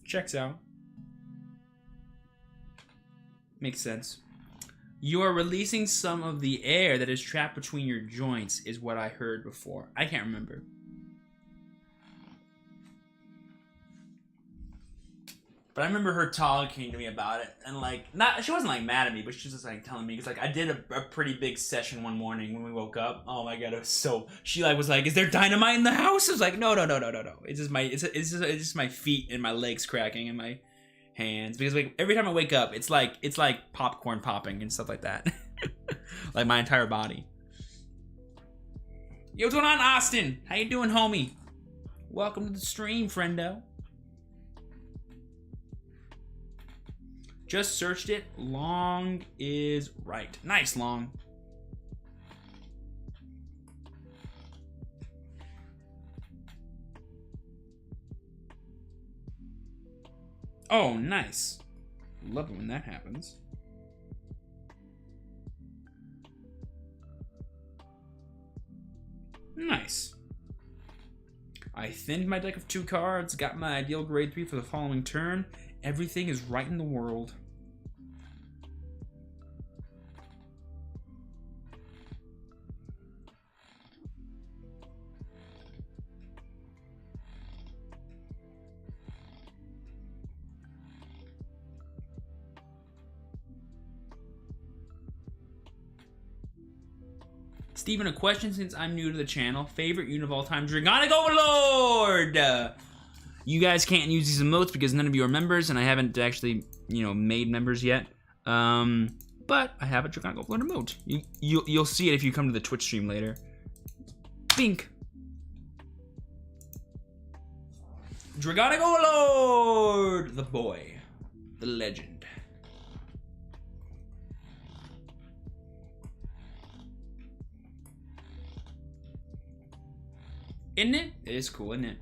Checks out. Makes sense. You are releasing some of the air that is trapped between your joints, is what I heard before. I can't remember. But I remember her talking to me about it, and like, she wasn't like mad at me, but she was just like telling me, because like I did a pretty big session one morning when we woke up. Oh my god, it was so. She like was like, "Is there dynamite in the house?" I was like, "No. It's just my feet and my legs cracking and my hands, because like every time I wake up, it's like popcorn popping and stuff like that, like my entire body." Yo, what's going on, Austin? How you doing, homie? Welcome to the stream, friendo. Just searched it. Long is right. Nice, Long. Oh, nice. Love it when that happens. Nice. I thinned my deck of 2 cards, got my ideal grade 3 for the following turn. Everything is right in the world. Steven, a question since I'm new to the channel. Favorite unit of all time? Dragonic Overlord! You guys can't use these emotes because none of you are members, and I haven't actually, made members yet. But I have a Dragonic Overlord emote. You'll see it if you come to the Twitch stream later. Bink! Dragonic Overlord! The boy. The legend. Isn't it? It is cool, isn't it?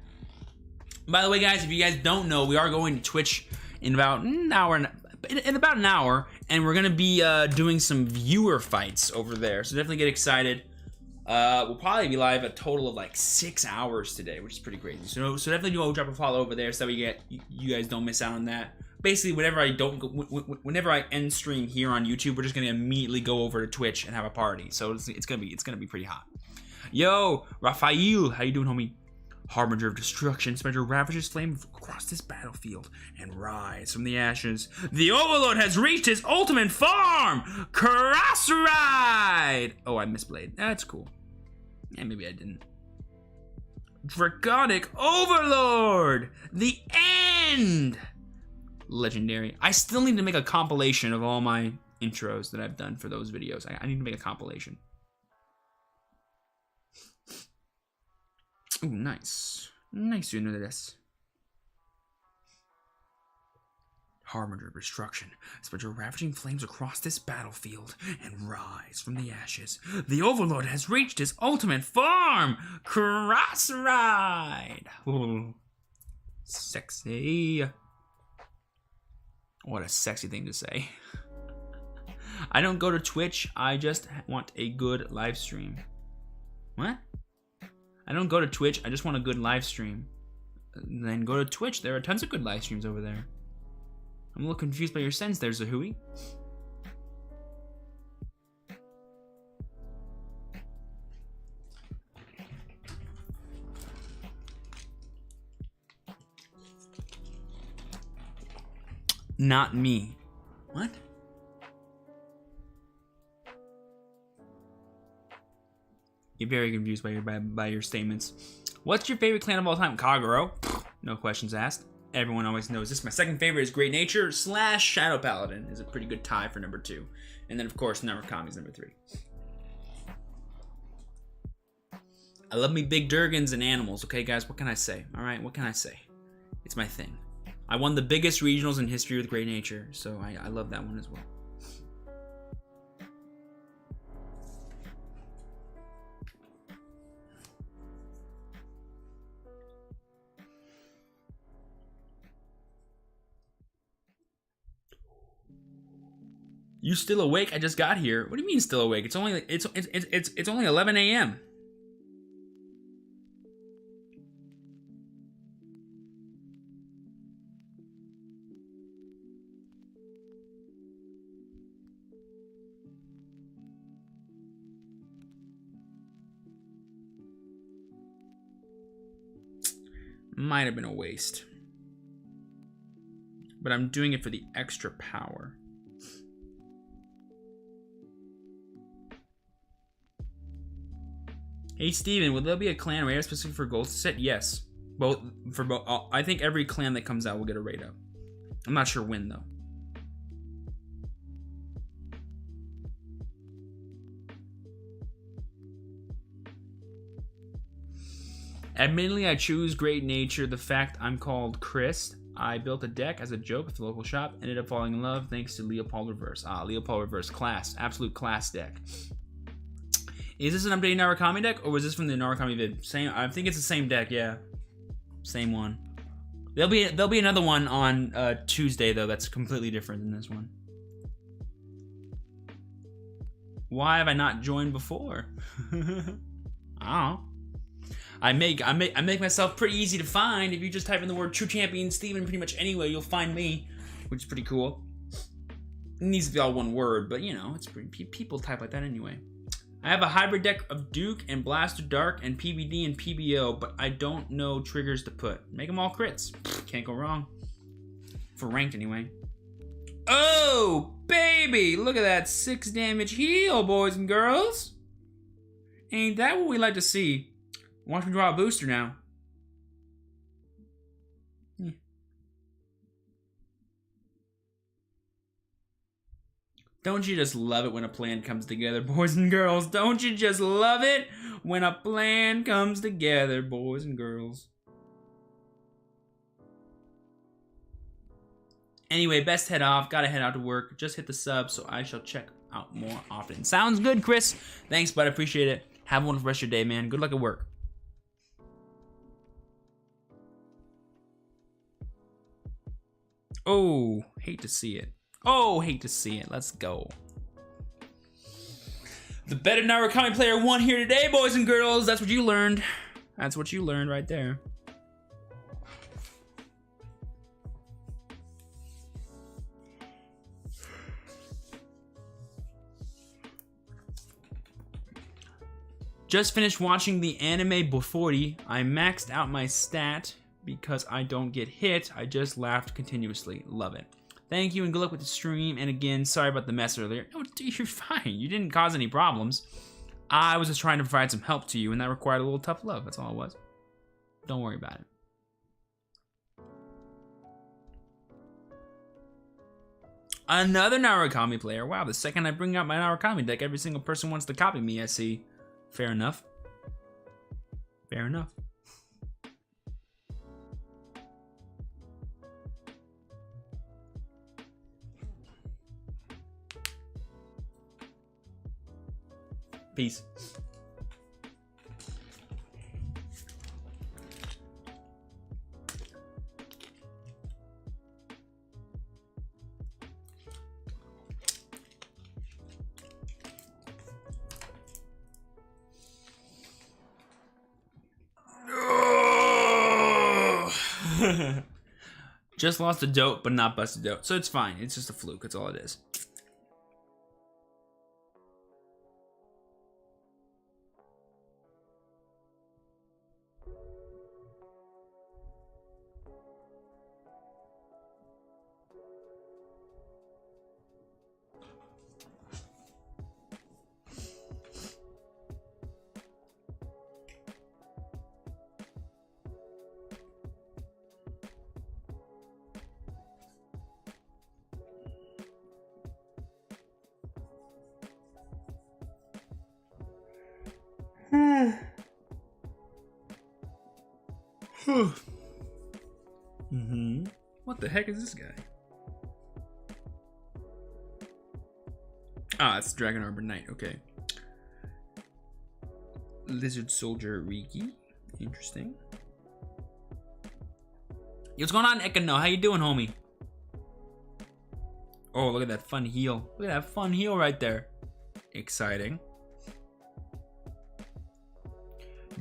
By the way, guys, if you guys don't know, we are going to Twitch in about an hour, and we're gonna be doing some viewer fights over there. So definitely get excited. We'll probably be live a total of like 6 hours today, which is pretty crazy. So definitely do drop a follow over there so that you guys don't miss out on that. Basically, whenever I end stream here on YouTube, we're just gonna immediately go over to Twitch and have a party. So it's gonna be pretty hot. Yo, Raphael, how you doing, homie? Harbinger of destruction, spread your ravages flame across this battlefield and rise from the ashes. The Overlord has reached his ultimate form! Cross Ride! Oh, I misplayed. That's cool. Yeah, maybe I didn't. Draconic Overlord! The end! Legendary. I still need to make a compilation of all my intros that I've done for those videos. I need to make a compilation. Ooh, nice. Nice doing this. Harbinger of destruction. Spread your ravaging flames across this battlefield and rise from the ashes. The Overlord has reached his ultimate form! Cross Ride! Ooh. Sexy. What a sexy thing to say. I don't go to Twitch, I just want a good live stream. What? I don't go to Twitch, I just want a good live stream. Then go to Twitch, there are tons of good live streams over there. I'm a little confused by your sentence there, Zahui. Not me. What? You're very confused by your statements. What's your favorite clan of all time? Kagero. No questions asked. Everyone always knows this. My second favorite is Great Nature / Shadow Paladin is a pretty good tie for number 2. And then, of course, Narakami is number 3. I love me big Durgans and animals. Okay, guys, what can I say? All right, what can I say? It's my thing. I won the biggest regionals in history with Great Nature, so I love that one as well. You still awake? I just got here. What do you mean still awake? It's only it's only 11 a.m. Might have been a waste. But I'm doing it for the extra power. Hey Steven, will there be a clan raid specific for gold set? Yes. Both. I think every clan that comes out will get a raid up. I'm not sure when though. Admittedly, I choose Great Nature. The fact I'm called Chris. I built a deck as a joke at the local shop. Ended up falling in love thanks to Leopold Reverse. Leopold Reverse. Class. Absolute class deck. Is this an updated Narakami deck, or was this from the Narakami vid? Same. I think it's the same deck. Yeah, same one. There'll be another one on Tuesday though. That's completely different than this one. Why have I not joined before? I don't know. I make myself pretty easy to find. If you just type in the word TrueChampionSteven pretty much anywhere, you'll find me, which is pretty cool. It needs to be all one word, but you know, it's pretty. People type like that anyway. I have a hybrid deck of Duke and Blaster Dark and PBD and PBO, but I don't know triggers to put. Make them all crits. Can't go wrong. For ranked anyway. Oh, baby! Look at that 6 damage heal, boys and girls. Ain't that what we like to see? Watch me draw a booster now. Don't you just love it when a plan comes together, boys and girls? Don't you just love it when a plan comes together, boys and girls? Anyway, best head off. Gotta head out to work. Just hit the sub, so I shall check out more often. Sounds good, Chris. Thanks, bud. I appreciate it. Have a wonderful rest of your day, man. Good luck at work. Oh, hate to see it. Oh, hate to see it. Let's go. The better Narukami player won here today, boys and girls. That's what you learned. That's what you learned right there. Just finished watching the anime Bofori. I maxed out my stat because I don't get hit. I just laughed continuously. Love it. Thank you and good luck with the stream. And again, sorry about the mess earlier. No, dude, you're fine. You didn't cause any problems. I was just trying to provide some help to you, and that required a little tough love. That's all it was. Don't worry about it. Another Narukami player. Wow, the second I bring out my Narukami deck, every single person wants to copy me, I see. Fair enough. Fair enough. Peace. Just lost a dope, but not busted dope. So it's fine. It's just a fluke. That's all it is. What the heck is this guy? Ah, it's Dragon Arbor Knight. Okay. Lizard Soldier Riki. Interesting. Yo, what's going on, Ekano? How you doing, homie? Oh, look at that fun heal. Look at that fun heal right there. Exciting.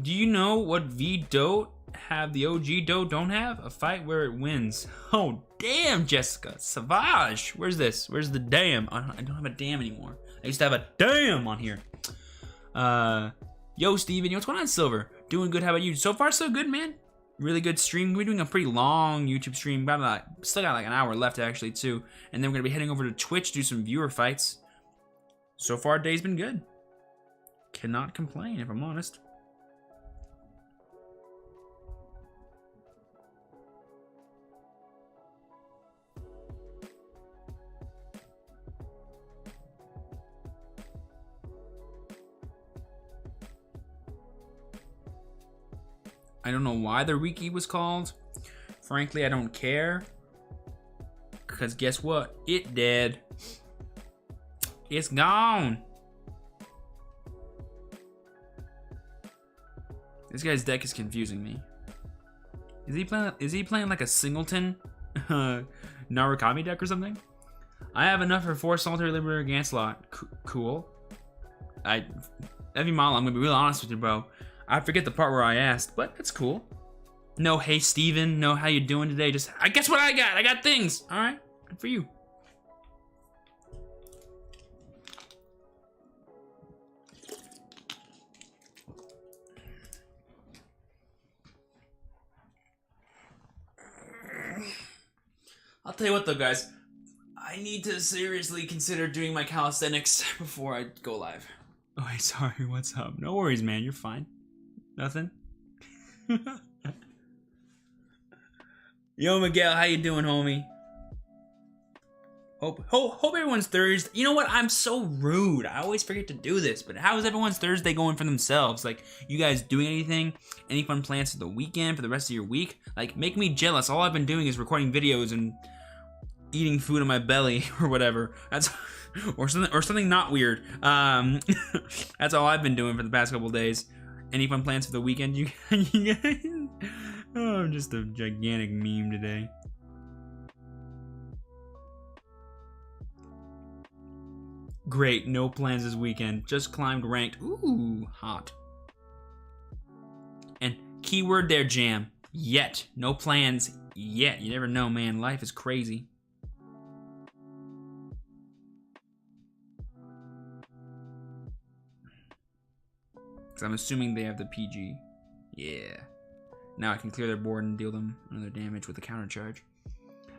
Do you know what V-Dote have the OG Dote don't have? A fight where it wins. Oh, damn, Jessica. Savage. Where's this? Where's the damn? I don't have a damn anymore. I used to have a damn on here. Yo, Steven. Yo, what's going on, Silver? Doing good. How about you? So far, so good, man. Really good stream. We're doing a pretty long YouTube stream. Still got like an hour left, actually, too. And then we're going to be heading over to Twitch to do some viewer fights. So far, day's been good. Cannot complain, if I'm honest. I don't know why the Riki was called. Frankly, I don't care. Because guess what? It dead. It's gone. This guy's deck is confusing me. Is he playing like a singleton Narukami deck or something? I have enough for 4 Solitary Liberator Ganslot. Cool. Every model, I'm gonna be real honest with you, bro. I forget the part where I asked, but it's cool. No, hey Steven, no, how you doing today? Just, I guess what I got? I got things. All right, good for you. I'll tell you what though, guys. I need to seriously consider doing my calisthenics before I go live. Oh, hey, sorry, what's up? No worries, man, you're fine. Nothing? Yo, Miguel, how you doing, homie? Hope everyone's Thursday. You know what? I'm so rude. I always forget to do this, but how is everyone's Thursday going for themselves? Like, you guys doing anything? Any fun plans for the weekend, for the rest of your week? Like, make me jealous. All I've been doing is recording videos and eating food in my belly or whatever. That's or something not weird. That's all I've been doing for the past couple days. Any fun plans for the weekend, you guys? Oh, I'm just a gigantic meme today. Great, no plans this weekend. Just climbed ranked. Ooh, hot. And keyword there, Jam. Yet. No plans yet. You never know, man. Life is crazy. Because I'm assuming they have the PG. Yeah. Now I can clear their board and deal them another damage with a counter charge.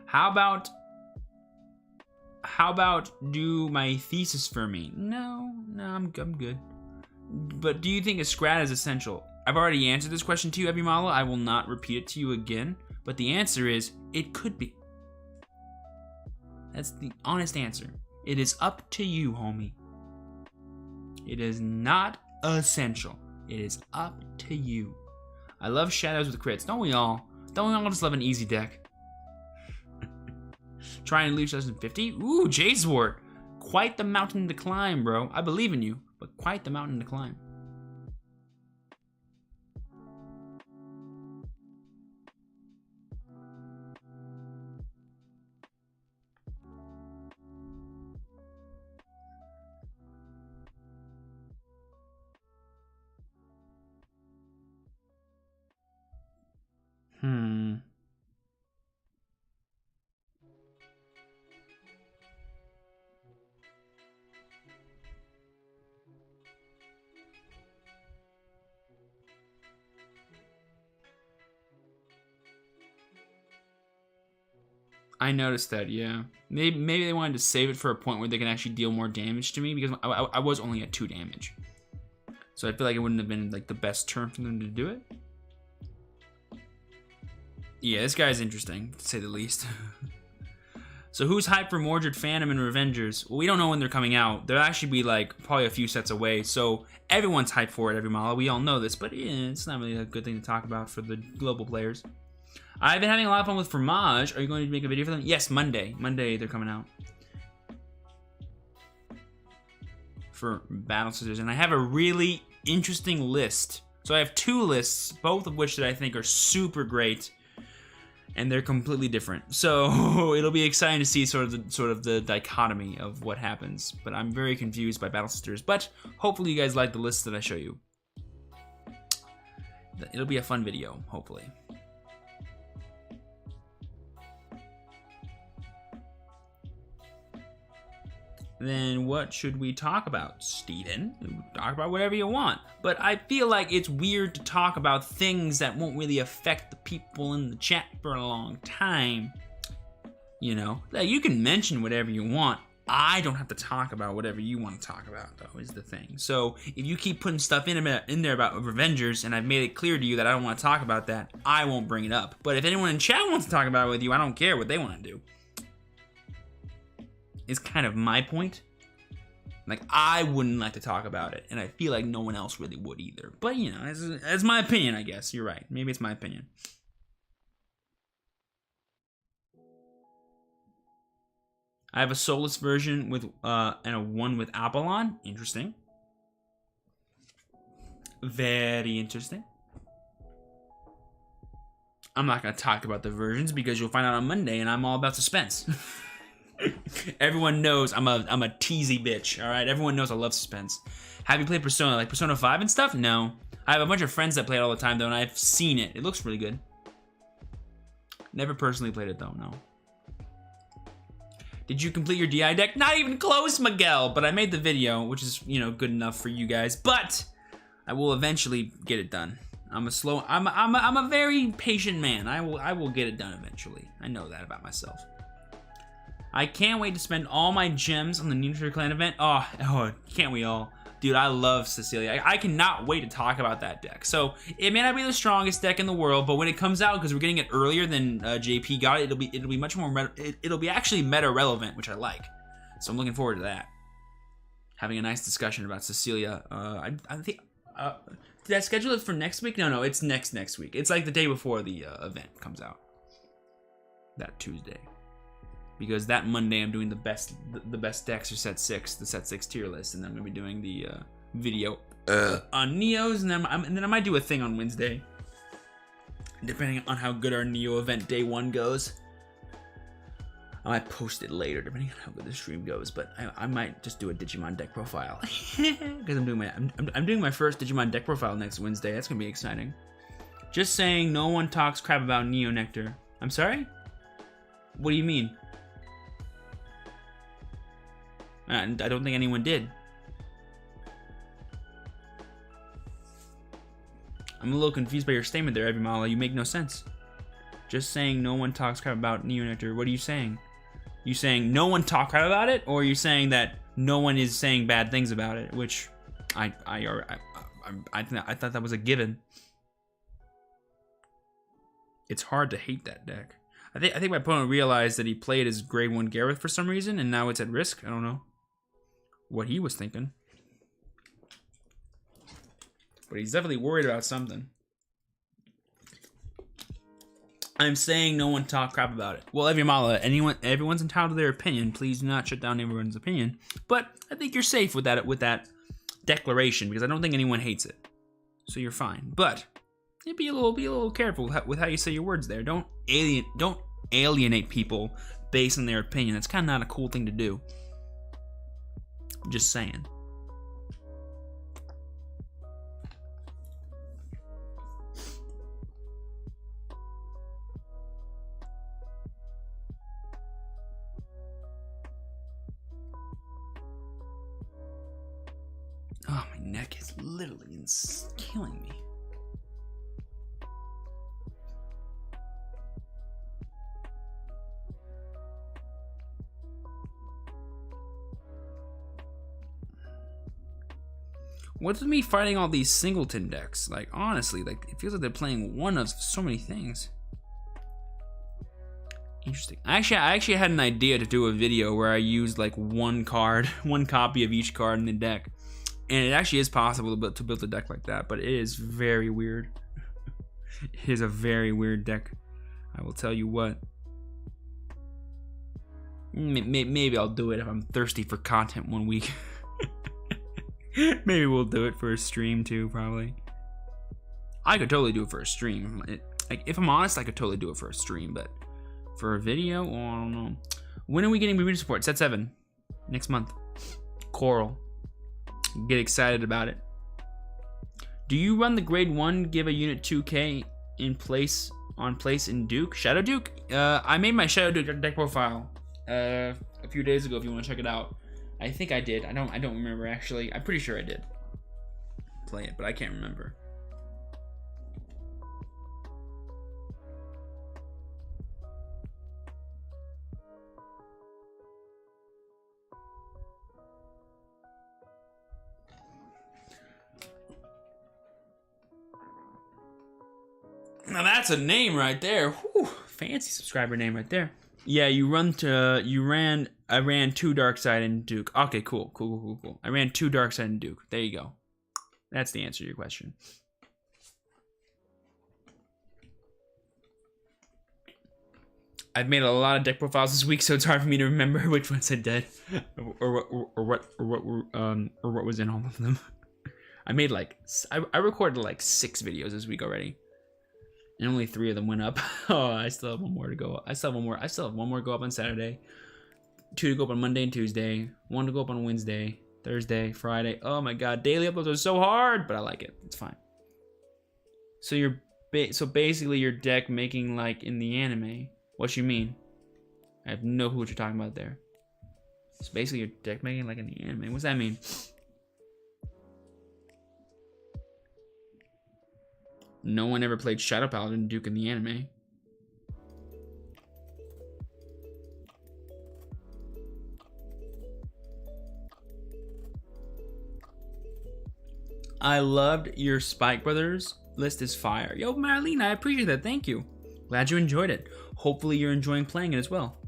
How about do my thesis for me? No, I'm good. But do you think a Scrat is essential? I've already answered this question to you, Ebimala. I will not repeat it to you again. But the answer is, it could be. That's the honest answer. It is up to you, homie. It is not essential. It is up to you. I love shadows with crits. Don't we all? Don't we all just love an easy deck? Try and lose 2050. Ooh, J-Sword. Quite the mountain to climb, bro. I believe in you, but quite the mountain to climb. I noticed that, yeah. Maybe they wanted to save it for a point where they can actually deal more damage to me, because I was only at 2 damage. So I feel like it wouldn't have been like the best turn for them to do it. Yeah, this guy's interesting, to say the least. So who's hyped for Mordred Phantom and Revengers? Well, we don't know when they're coming out. They'll actually be like probably a few sets away. So everyone's hyped for it, Ebimala. We all know this, but yeah, it's not really a good thing to talk about for the global players. I've been having a lot of fun with Fromage. Are you going to make a video for them? Yes, Monday. Monday they're coming out. For Battle Scissors. And I have a really interesting list. So I have 2 lists, both of which that I think are super great. And they're completely different. So it'll be exciting to see sort of the dichotomy of what happens. But I'm very confused by Battle Sisters. But hopefully you guys like the list that I show you. It'll be a fun video, hopefully. Then what should we talk about, Steven? Talk about whatever you want. But I feel like it's weird to talk about things that won't really affect the people in the chat for a long time. You know, like you can mention whatever you want. I don't have to talk about whatever you want to talk about, though, is the thing. So if you keep putting stuff in there about Revengers, and I've made it clear to you that I don't want to talk about that, I won't bring it up. But if anyone in chat wants to talk about it with you, I don't care what they want to do. Is kind of my point. Like, I wouldn't like to talk about it, and I feel like no one else really would either. But, you know, that's my opinion, I guess. You're right. Maybe it's my opinion. I have a soulless version with and a one with Apollon. Interesting. Very interesting. I'm not going to talk about the versions because you'll find out on Monday, and I'm all about suspense. Everyone knows I'm a teasy bitch, alright? Everyone knows I love suspense. Have you played Persona, like Persona 5 and stuff? No. I have a bunch of friends that play it all the time, though, and I've seen it. It looks really good. Never personally played it, though, no. Did you complete your DI deck? Not even close, Miguel, but I made the video, which is, you know, good enough for you guys. But I will eventually get it done. I'm a very patient man. I will get it done eventually. I know that about myself. I can't wait to spend all my gems on the Ninja Clan event. Oh, can't we all? Dude, I love Cecilia. I cannot wait to talk about that deck. So, it may not be the strongest deck in the world, but when it comes out, because we're getting it earlier than JP got it, it'll be much more it'll be actually meta relevant, which I like. So I'm looking forward to that. Having a nice discussion about Cecilia. I think did I schedule it for next week? No, it's next week. It's like the day before the event comes out. That Tuesday. Because that Monday I'm doing the best decks for set 6, the set 6 tier list, and then I'm gonna be doing the video on Neos, and then I might do a thing on Wednesday, depending on how good our Neo event day 1 goes. I might post it later, depending on how good the stream goes. But I might just do a Digimon deck profile because I'm doing my first Digimon deck profile next Wednesday. That's gonna be exciting. Just saying, no one talks crap about Neo Nectar. I'm sorry? What do you mean? I don't think anyone did. I'm a little confused by your statement there, Evimala. You make no sense. Just saying no one talks crap about Neo Nectar. What are you saying? You saying no one talk crap about it, or are you saying that no one is saying bad things about it? Which I thought that was a given. It's hard to hate that deck. I think my opponent realized that he played his grade 1 Gareth for some reason, and now it's at risk. I don't know what he was thinking. But he's definitely worried about something. I'm saying no one talk crap about it. Well, Evimala, everyone's entitled to their opinion. Please do not shut down everyone's opinion. But I think you're safe with that declaration, because I don't think anyone hates it. So you're fine. But be a little careful with how you say your words there. Don't alienate people based on their opinion. That's kind of not a cool thing to do. Just saying. Oh, my neck is literally killing me. What's with me fighting all these singleton decks? Like, honestly, like, it feels like they're playing one of so many things. Interesting. I actually had an idea to do a video where I used like one copy of each card in the deck. And it actually is possible to build a deck like that, but it is very weird. It is a very weird deck. I will tell you what. Maybe I'll do it if I'm thirsty for content one week. Maybe we'll do it for a stream too, probably. I could totally do it for a stream. Like, if I'm honest, I could totally do it for a stream, but for a video, oh, I don't know. When are we getting community support? Set 7. Next month. Coral. Get excited about it. Do you run the grade 1, give a unit 2k in place in Duke? Shadow Duke? I made my Shadow Duke deck profile a few days ago if you want to check it out. I think I did. I don't remember actually. I'm pretty sure I did play it, but I can't remember. Now that's a name right there. Whew, fancy subscriber name right there. Yeah, I ran 2 Darkside and Duke. Okay, cool. I ran 2 Darkside and Duke. There you go. That's the answer to your question. I've made a lot of deck profiles this week, so it's hard for me to remember which ones I did, or what was in all of them. I recorded like 6 videos this week already. And only 3 of them went up. Oh, I still have 1 more to go. I still have 1 more to go up on Saturday. 2 to go up on Monday and Tuesday. 1 to go up on Wednesday, Thursday, Friday. Oh my God, daily uploads are so hard, but I like it. It's fine. So so basically your deck making like in the anime. What you mean? I have no clue what you're talking about there. So basically your deck making like in the anime. What's that mean? No one ever played Shadow Paladin Duke in the anime. I loved your Spike Brothers list is fire. Yo, Marlene, I appreciate that. Thank you. Glad you enjoyed it. Hopefully you're enjoying playing it as well.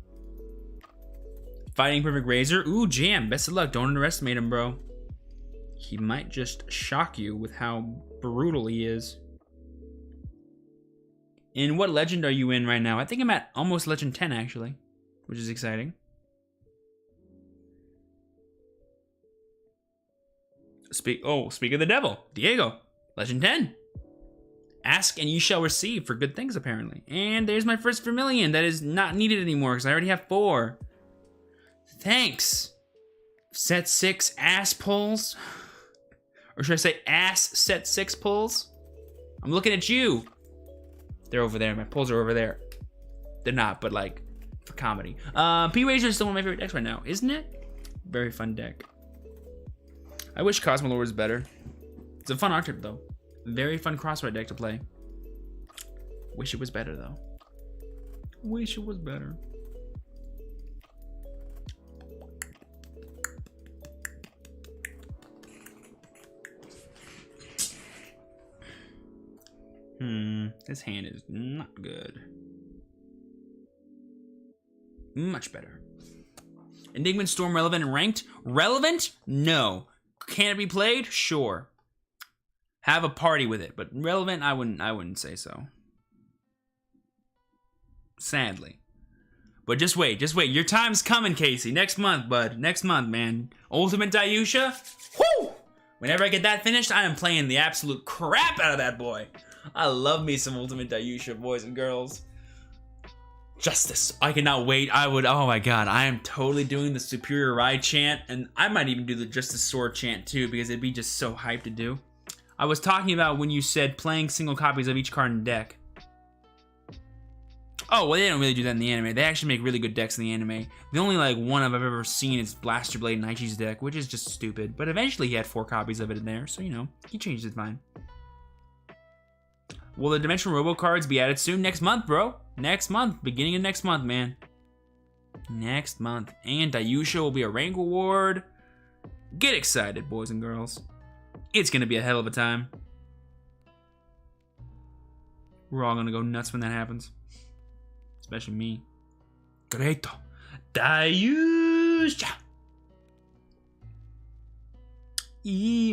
Fighting Perfect Razor. Ooh, Jam. Best of luck. Don't underestimate him, bro. He might just shock you with how brutal he is. And what legend are you in right now? I think I'm at almost legend 10 actually, which is exciting. Speak of the devil, Diego, legend 10. Ask and you shall receive for good things, apparently. And there's my first Vermilion. That is not needed anymore because I already have 4. Thanks. Set 6 ass pulls. Or should I say ass set 6 pulls? I'm looking at you. They're over there. My pulls are over there. They're not, but like, for comedy. P-Razor is still one of my favorite decks right now, isn't it? Very fun deck. I wish Cosmolord was better. It's a fun archetype, though. Very fun crossword deck to play. Wish it was better, though. Wish it was better. This hand is not good. Much better. Enigma Storm relevant and ranked? Relevant? No. Can it be played? Sure. Have a party with it, but relevant, I wouldn't say so. Sadly. But just wait. Your time's coming, Casey. Next month, bud. Next month, man. Ultimate Dayusha? Woo! Whenever I get that finished, I am playing the absolute crap out of that boy. I love me some Ultimate Dayusha, boys and girls. Justice. I cannot wait. Oh my god, I am totally doing the Superior Ride chant, and I might even do the Justice Sword chant too, because it'd be just so hyped to do. I was talking about when you said playing single copies of each card in the deck. Oh, well, they don't really do that in the anime. They actually make really good decks in the anime. The only like one I've ever seen is Blaster Blade and Aichi's deck, which is just stupid. But eventually he had 4 copies of it in there, so you know, he changed his mind. Will the Dimensional Robo cards be added soon? Next month, bro. Next month. Beginning of next month, man. Next month. And Dayusha will be a rank award. Get excited, boys and girls. It's gonna be a hell of a time. We're all gonna go nuts when that happens. Especially me. Great. Dayusha!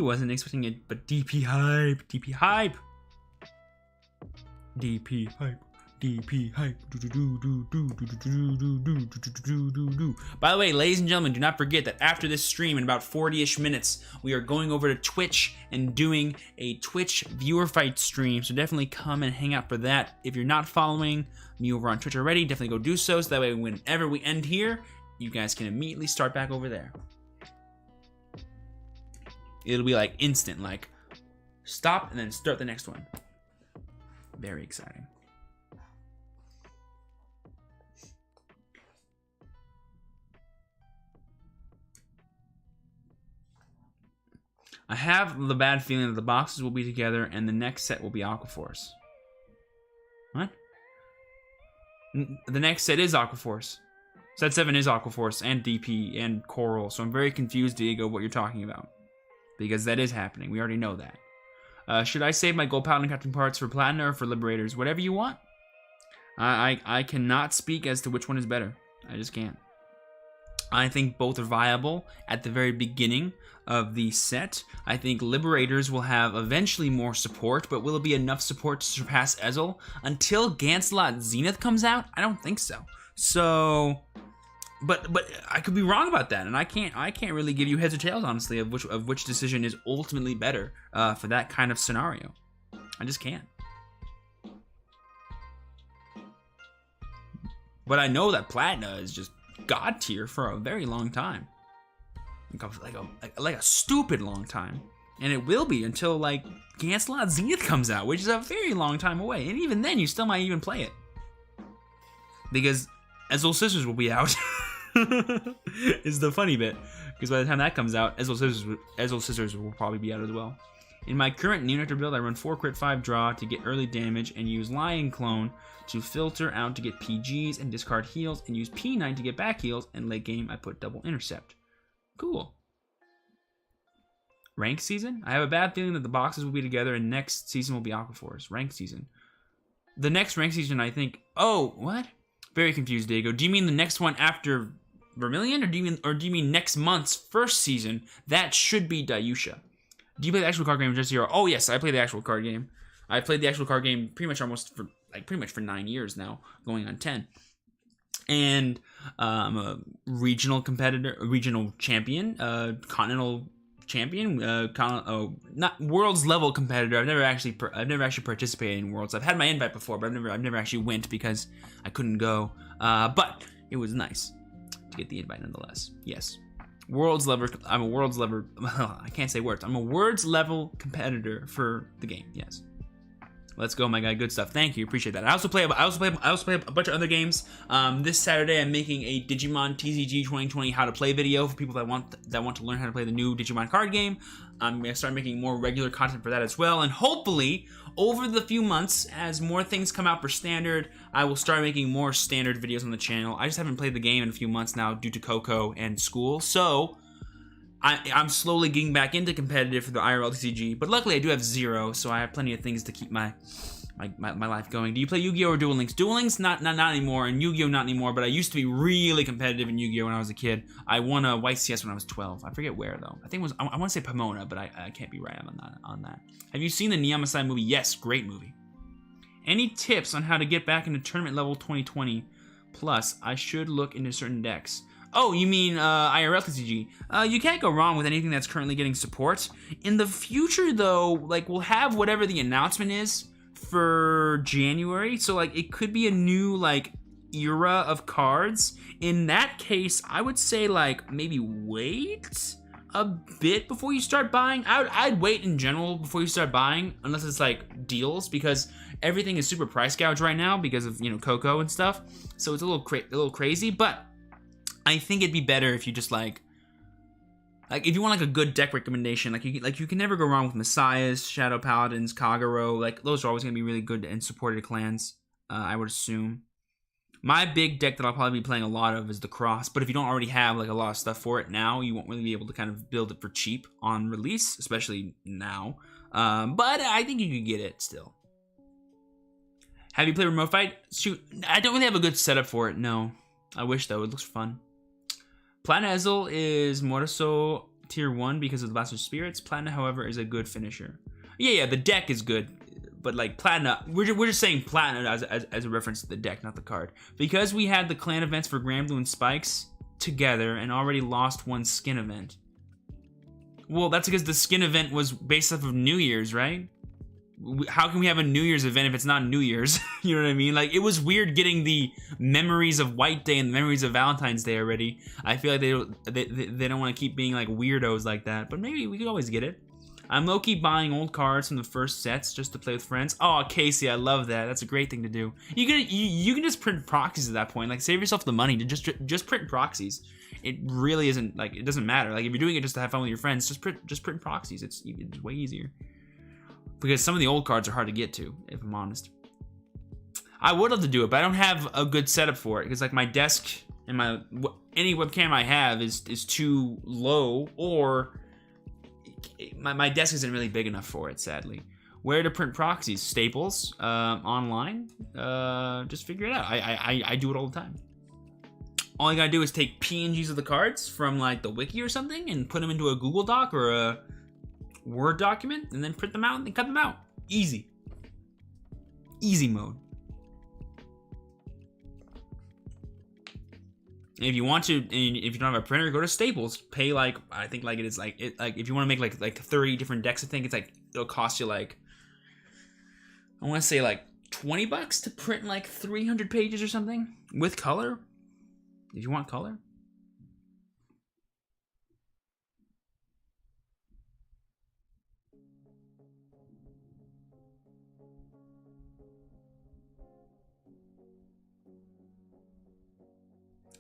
Wasn't expecting it, but DP hype. DP hype. DP hype. DP hype. By the way, ladies and gentlemen, do not forget that after this stream, in about 40-ish minutes, we are going over to Twitch and doing a Twitch viewer fight stream. So definitely come and hang out for that. If you're not following me over on Twitch already, definitely go do so. So that way, whenever we end here, you guys can immediately start back over there. It'll be like instant, like stop and then start the next one. Very exciting. I have the bad feeling that the boxes will be together and the next set will be Aquaforce. What? The next set is Aquaforce. Set 7 is Aquaforce and DP and Coral, so I'm very confused, Diego, what you're talking about. Because that is happening. We already know that. Should I save my Gold Paladin Captain parts for Platinum or for Liberators? Whatever you want. I cannot speak as to which one is better. I just can't. I think both are viable at the very beginning of the set. I think Liberators will have eventually more support, but will it be enough support to surpass Ezel? Until Gancelot Zenith comes out? I don't think so. So, but I could be wrong about that, and I can't really give you heads or tails, honestly, of which decision is ultimately better for that kind of scenario. I just can't. But I know that Platina is just god tier for a very long time, like a stupid long time, and it will be until like Gancelot Zenith comes out, which is a very long time away. And even then, you still might even play it because Ezel Scissors will be out. Is the funny bit, because by the time that comes out, Ezel Scissors will probably be out as well. In my current Neonectar build, I run 4 crit 5 draw to get early damage and use Lion Clone to filter out to get PGs and discard heals, and use P9 to get back heals, and late game I put double intercept. Cool. Rank season? I have a bad feeling that the boxes will be together and next season will be Aquaforce. Rank season. The next rank season, I think... Oh, what? Very confused, Diego. Do you mean the next one after Vermilion, or do you mean next month's first season? That should be Dayusha. Do you play the actual card game or just Zero? Oh yes, I play the actual card game. I played the actual card game pretty much for 9 years now, going on 10. And I'm a regional competitor, a regional champion, continental champion, not worlds level competitor. I've never actually participated in worlds. I've had my invite before, but I've never actually went because I couldn't go. But it was nice to get the invite nonetheless. Yes, worlds level. I'm a worlds level. I can't say words. I'm a words level competitor for the game. Yes. Let's go, my guy. Good stuff. Thank you. Appreciate that. I also play a bunch of other games. This Saturday, I'm making a Digimon TCG 2020 how to play video for people that want to learn how to play the new Digimon card game. I'm gonna start making more regular content for that as well, and hopefully, over the few months, as more things come out for standard, I will start making more standard videos on the channel. I just haven't played the game in a few months now due to Coco and school, so I'm slowly getting back into competitive for the IRL TCG, but luckily I do have Zero, so I have plenty of things to keep my life going. Do you play Yu-Gi-Oh or Duel Links? Duel Links, not anymore, and Yu-Gi-Oh not anymore, but I used to be really competitive in Yu-Gi-Oh when I was a kid. I won a White CS when I was 12. I forget where, though. I think it was, I want to say Pomona, but I can't be right on that. Have you seen the Niyamasai movie? Yes, great movie. Any tips on how to get back into tournament level 2020? Plus, I should look into certain decks. Oh, you mean IRL TCG? You can't go wrong with anything that's currently getting support. In the future, though, like, we'll have whatever the announcement is for January. So, like, it could be a new, like, era of cards. In that case, I would say, like, maybe wait a bit before you start buying. I'd wait in general before you start buying, unless it's, like, deals, because everything is super price gouged right now because of, you know, Coco and stuff. So it's a little crazy, but I think it'd be better if you just like if you want like a good deck recommendation, like you can never go wrong with Messiahs, Shadow Paladins, Kagero. Like those are always gonna be really good and supported clans. I would assume. My big deck that I'll probably be playing a lot of is the Cross. But if you don't already have like a lot of stuff for it now, you won't really be able to kind of build it for cheap on release, especially now. But I think you could get it still. Have you played Remote Fight? Shoot, I don't really have a good setup for it. No, I wish though. It looks fun. Platinum Ezel is Moroso tier 1 because of the Bastard Spirits. Platinum, however, is a good finisher. Yeah, the deck is good, but like Platinum, we're just saying Platinum as a reference to the deck, not the card. Because we had the clan events for Grand Blue and Spikes together and already lost one skin event. Well, that's because the skin event was based off of New Year's, right? How can we have a New Year's event if it's not New Year's? You know what I mean? Like, it was weird getting the memories of White Day and the memories of Valentine's Day already. I feel like they don't want to keep being like weirdos like that, but maybe we could always get it. I'm low-key buying old cards from the first sets just to play with friends. Oh, Casey, I love that. That's a great thing to do. You can just print proxies at that point. Like, save yourself the money to just print proxies. It really isn't, like, it doesn't matter. Like, if you're doing it just to have fun with your friends, just print proxies. It's way easier. Because some of the old cards are hard to get to, if I'm honest. I would love to do it, but I don't have a good setup for it. Because like my desk and any webcam I have is too low, or my desk isn't really big enough for it, sadly. Where to print proxies? Staples, online. Just figure it out. I do it all the time. All you gotta do is take PNGs of the cards from like the wiki or something and put them into a Google Doc or a Word document, and then print them out and then cut them out. Easy mode. And if you want to, and if you don't have a printer, go to Staples. Pay like, I think like it is like if you want to make like 30 different decks, I think it's like it'll cost you like, I want to say like $20 to print like 300 pages or something with color. If you want color.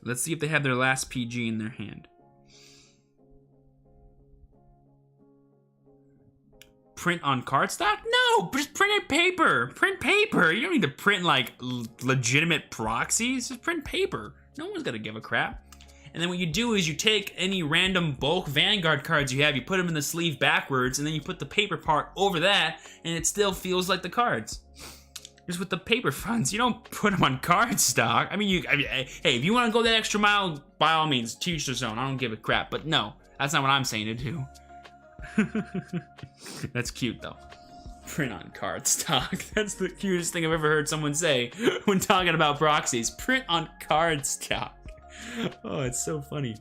Let's see if they have their last PG in their hand. Print on cardstock? No, just print paper. Print paper. You don't need to print like legitimate proxies. Just print paper. No one's gonna give a crap. And then what you do is you take any random bulk Vanguard cards you have, you put them in the sleeve backwards, and then you put the paper part over that, and it still feels like the cards. Just with the paper fronts, you don't put them on cardstock. I mean, hey, if you want to go that extra mile, by all means, teach their own. I don't give a crap. But no, that's not what I'm saying to do. That's cute, though. Print on cardstock. That's the cutest thing I've ever heard someone say when talking about proxies. Print on cardstock. Oh, it's so funny.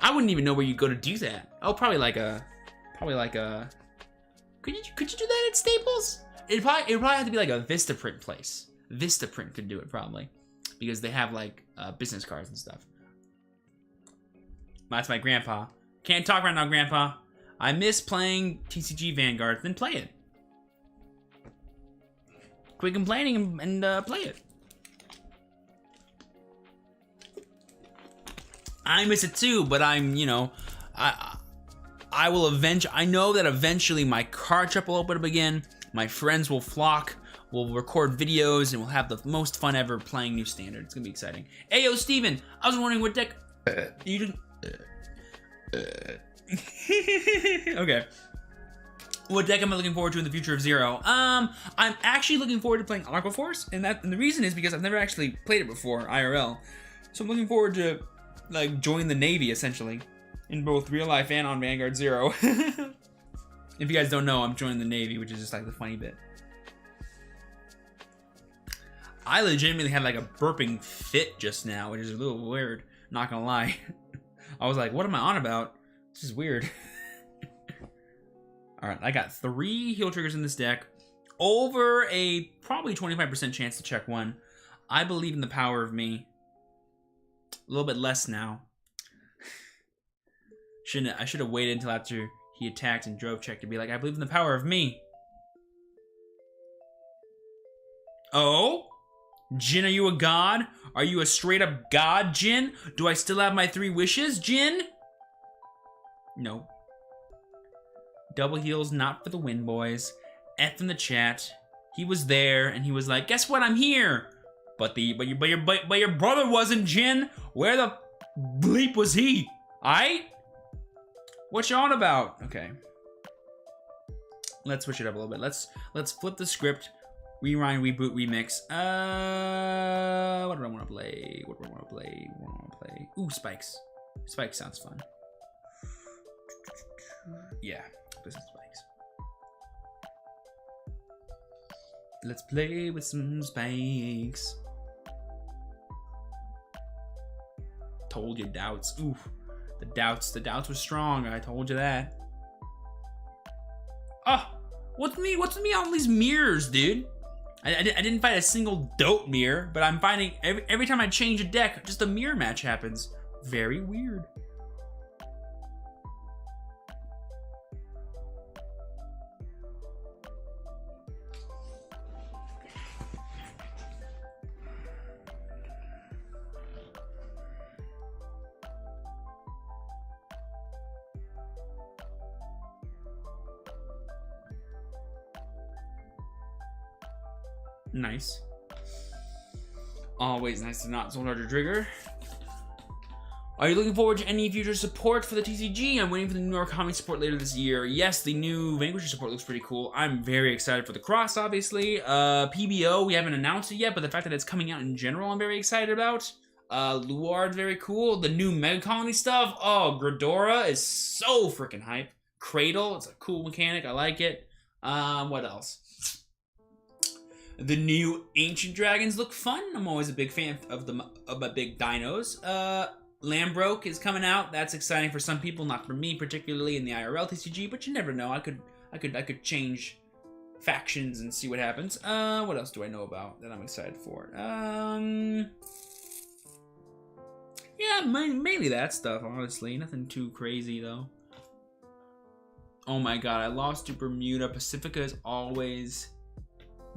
I wouldn't even know where you go to do that. Oh, probably like a. Could you do that at Staples? It'd probably have to be like a Vistaprint place. Vistaprint could do it probably, because they have like business cards and stuff. That's my grandpa. Can't talk right now, grandpa. I miss playing TCG Vanguard. Then play it. Quit complaining and play it. I miss it too, but I'm, you know, I will I know that eventually my card shop will open up again. My friends will flock. We'll record videos and we'll have the most fun ever playing new standard. It's gonna be exciting. Hey, yo, Steven, I was wondering what deck you didn't. Okay. What deck am I looking forward to in the future of Zero? I'm actually looking forward to playing Aqua Force, and the reason is because I've never actually played it before, IRL. So I'm looking forward to like join the Navy essentially, in both real life and on Vanguard Zero. If you guys don't know, I'm joining the Navy, which is just like the funny bit. I legitimately had like a burping fit just now, which is a little weird, not gonna lie. I was like, what am I on about? This is weird. Alright, I got 3 heal triggers in this deck. Over a probably 25% chance to check one. I believe in the power of me. A little bit less now. I should have waited until after he attacked and drove check to be like, I believe in the power of me. Oh? Jin, are you a god? Are you a straight up god, Jin? Do I still have my 3 wishes, Jin? No. Double heals, not for the win, boys. F in the chat. He was there, and he was like, guess what? I'm here. But your brother wasn't, Jin. Where the bleep was he? Aight? What you on about? Okay. Let's switch it up a little bit. Let's flip the script. Rewind, reboot, remix. What do I want to play? What do I want to play? Ooh, spikes. Spikes sounds fun. Yeah, this is spikes. Let's play with some spikes. Told you, doubts. Ooh, the doubts were strong. I told you that. Oh, what's me on these mirrors, dude? I didn't find a single dope mirror, but I'm finding every time I change a deck, just a mirror match happens. Very weird. Nice. Always nice to not zone your trigger. Are you looking forward to any future support for the TCG? I'm waiting for the New York comic support later this year. Yes, the new Vanquisher support looks pretty cool. I'm very excited for the cross, obviously. PBO, we haven't announced it yet, but the fact that it's coming out in general, I'm very excited about. Luard's very cool. The new Mega Colony stuff. Oh, Gridora is so freaking hype. Cradle, it's a cool mechanic. I like it. What else? The new Ancient Dragons look fun. I'm always a big fan of my big dinos. Lambroke is coming out. That's exciting for some people, not for me, particularly in the IRL TCG, but you never know. I could change factions and see what happens. What else do I know about that I'm excited for? Yeah, mainly that stuff, honestly. Nothing too crazy, though. Oh my god, I lost to Bermuda. Pacifica is always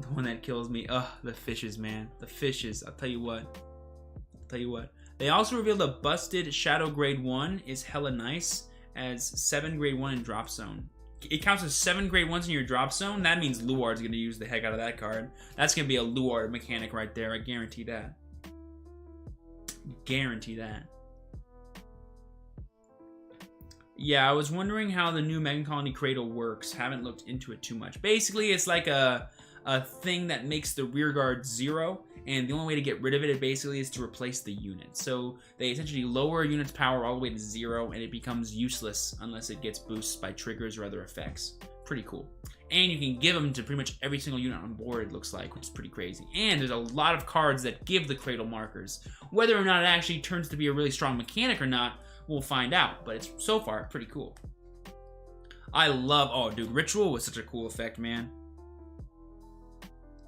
the one that kills me. Ugh, the fishes, man. The fishes. I'll tell you what. They also revealed a busted Shadow Grade 1 is hella nice as 7 Grade 1 in Drop Zone. It counts as 7 Grade 1s in your Drop Zone. That means Luard's going to use the heck out of that card. That's going to be a Luard mechanic right there. I guarantee that. Guarantee that. Yeah, I was wondering how the new Mega Colony Cradle works. Haven't looked into it too much. Basically, it's like a thing that makes the rear guard 0, and the only way to get rid of it basically is to replace the unit. So they essentially lower a unit's power all the way to 0, and it becomes useless unless it gets boosted by triggers or other effects. Pretty cool. And you can give them to pretty much every single unit on board, it looks like, which is pretty crazy. And there's a lot of cards that give the Cradle markers. Whether or not it actually turns to be a really strong mechanic or not, we'll find out. But it's so far pretty cool. I love, oh dude, Ritual was such a cool effect, man.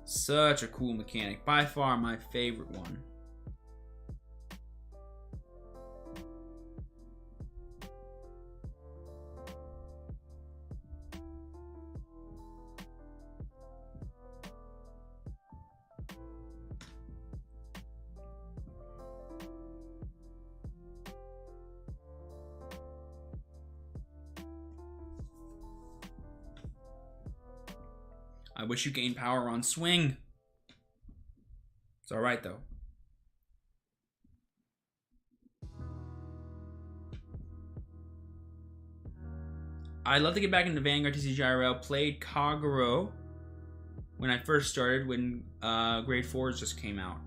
Such a cool mechanic. By far my favorite one. I wish you gained power on swing. It's alright though. I'd love to get back into Vanguard TCGIRL. Played Kagero when I first started, when Grade 4s just came out.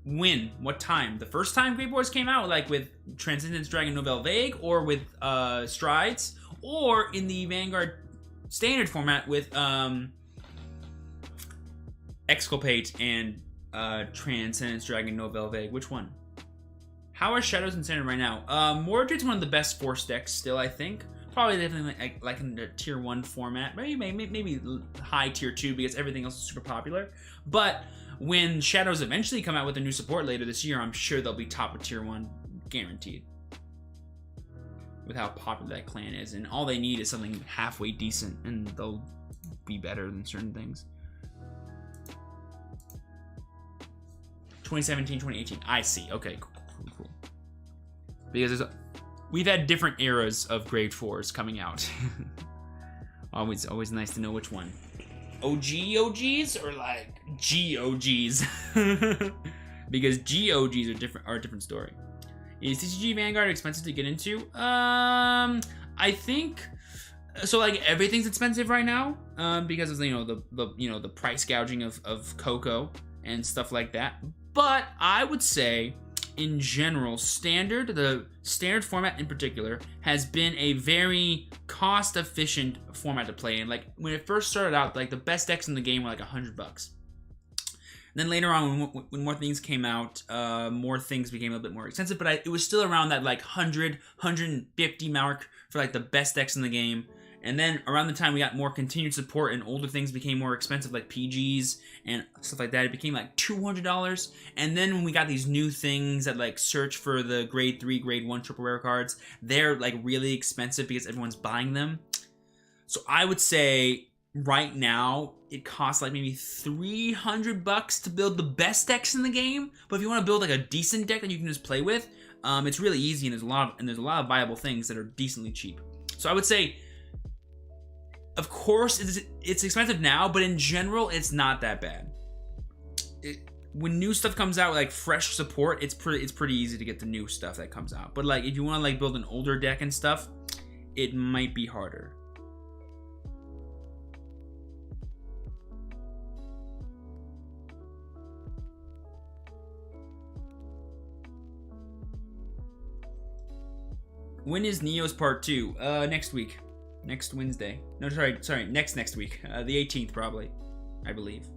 When? What time? The first time Grade 4s came out, like with Transcendence Dragon Nouvelle Vague, or with Strides, or in the Vanguard standard format with Exculpate and Transcendence Dragon Nouvelle Vague. Which one? How are Shadows in standard right now? Mordred's one of the best force decks still, I think. Probably definitely like in the tier 1 format. Maybe high tier 2 because everything else is super popular. But when Shadows eventually come out with a new support later this year, I'm sure they'll be top of tier 1, guaranteed. With how popular that clan is, and all they need is something halfway decent, and they'll be better than certain things. 2017, 2018. I see. Okay, cool. Because we've had different eras of Grade 4s coming out. always nice to know which one. OGs or like GOGs? Because GOGs are a different story. Is TCG Vanguard expensive to get into? I think so. Like everything's expensive right now, because of the price gouging of Coco and stuff like that. But I would say, in general, the standard format in particular has been a very cost-efficient format to play in. Like when it first started out, like the best decks in the game were like $100. Then later on, when more things came out, more things became a little bit more expensive, but it was still around that like 100, 150 mark for like the best decks in the game. And then around the time we got more continued support and older things became more expensive, like PGs and stuff like that, it became like $200. And then when we got these new things that like search for the Grade 3, Grade 1 triple rare cards, they're like really expensive because everyone's buying them. So I would say right now it costs like maybe $300 to build the best decks in the game. But if you want to build like a decent deck that you can just play with, it's really easy, and there's a lot of viable things that are decently cheap. So I would say, of course, it's expensive now, but in general, it's not that bad. When new stuff comes out, like fresh support, it's pretty easy to get the new stuff that comes out. But like if you want to like build an older deck and stuff, it might be harder. When is Neo's Part 2? Next week. Next Wednesday. No, sorry, next week. The 18th, probably. I believe.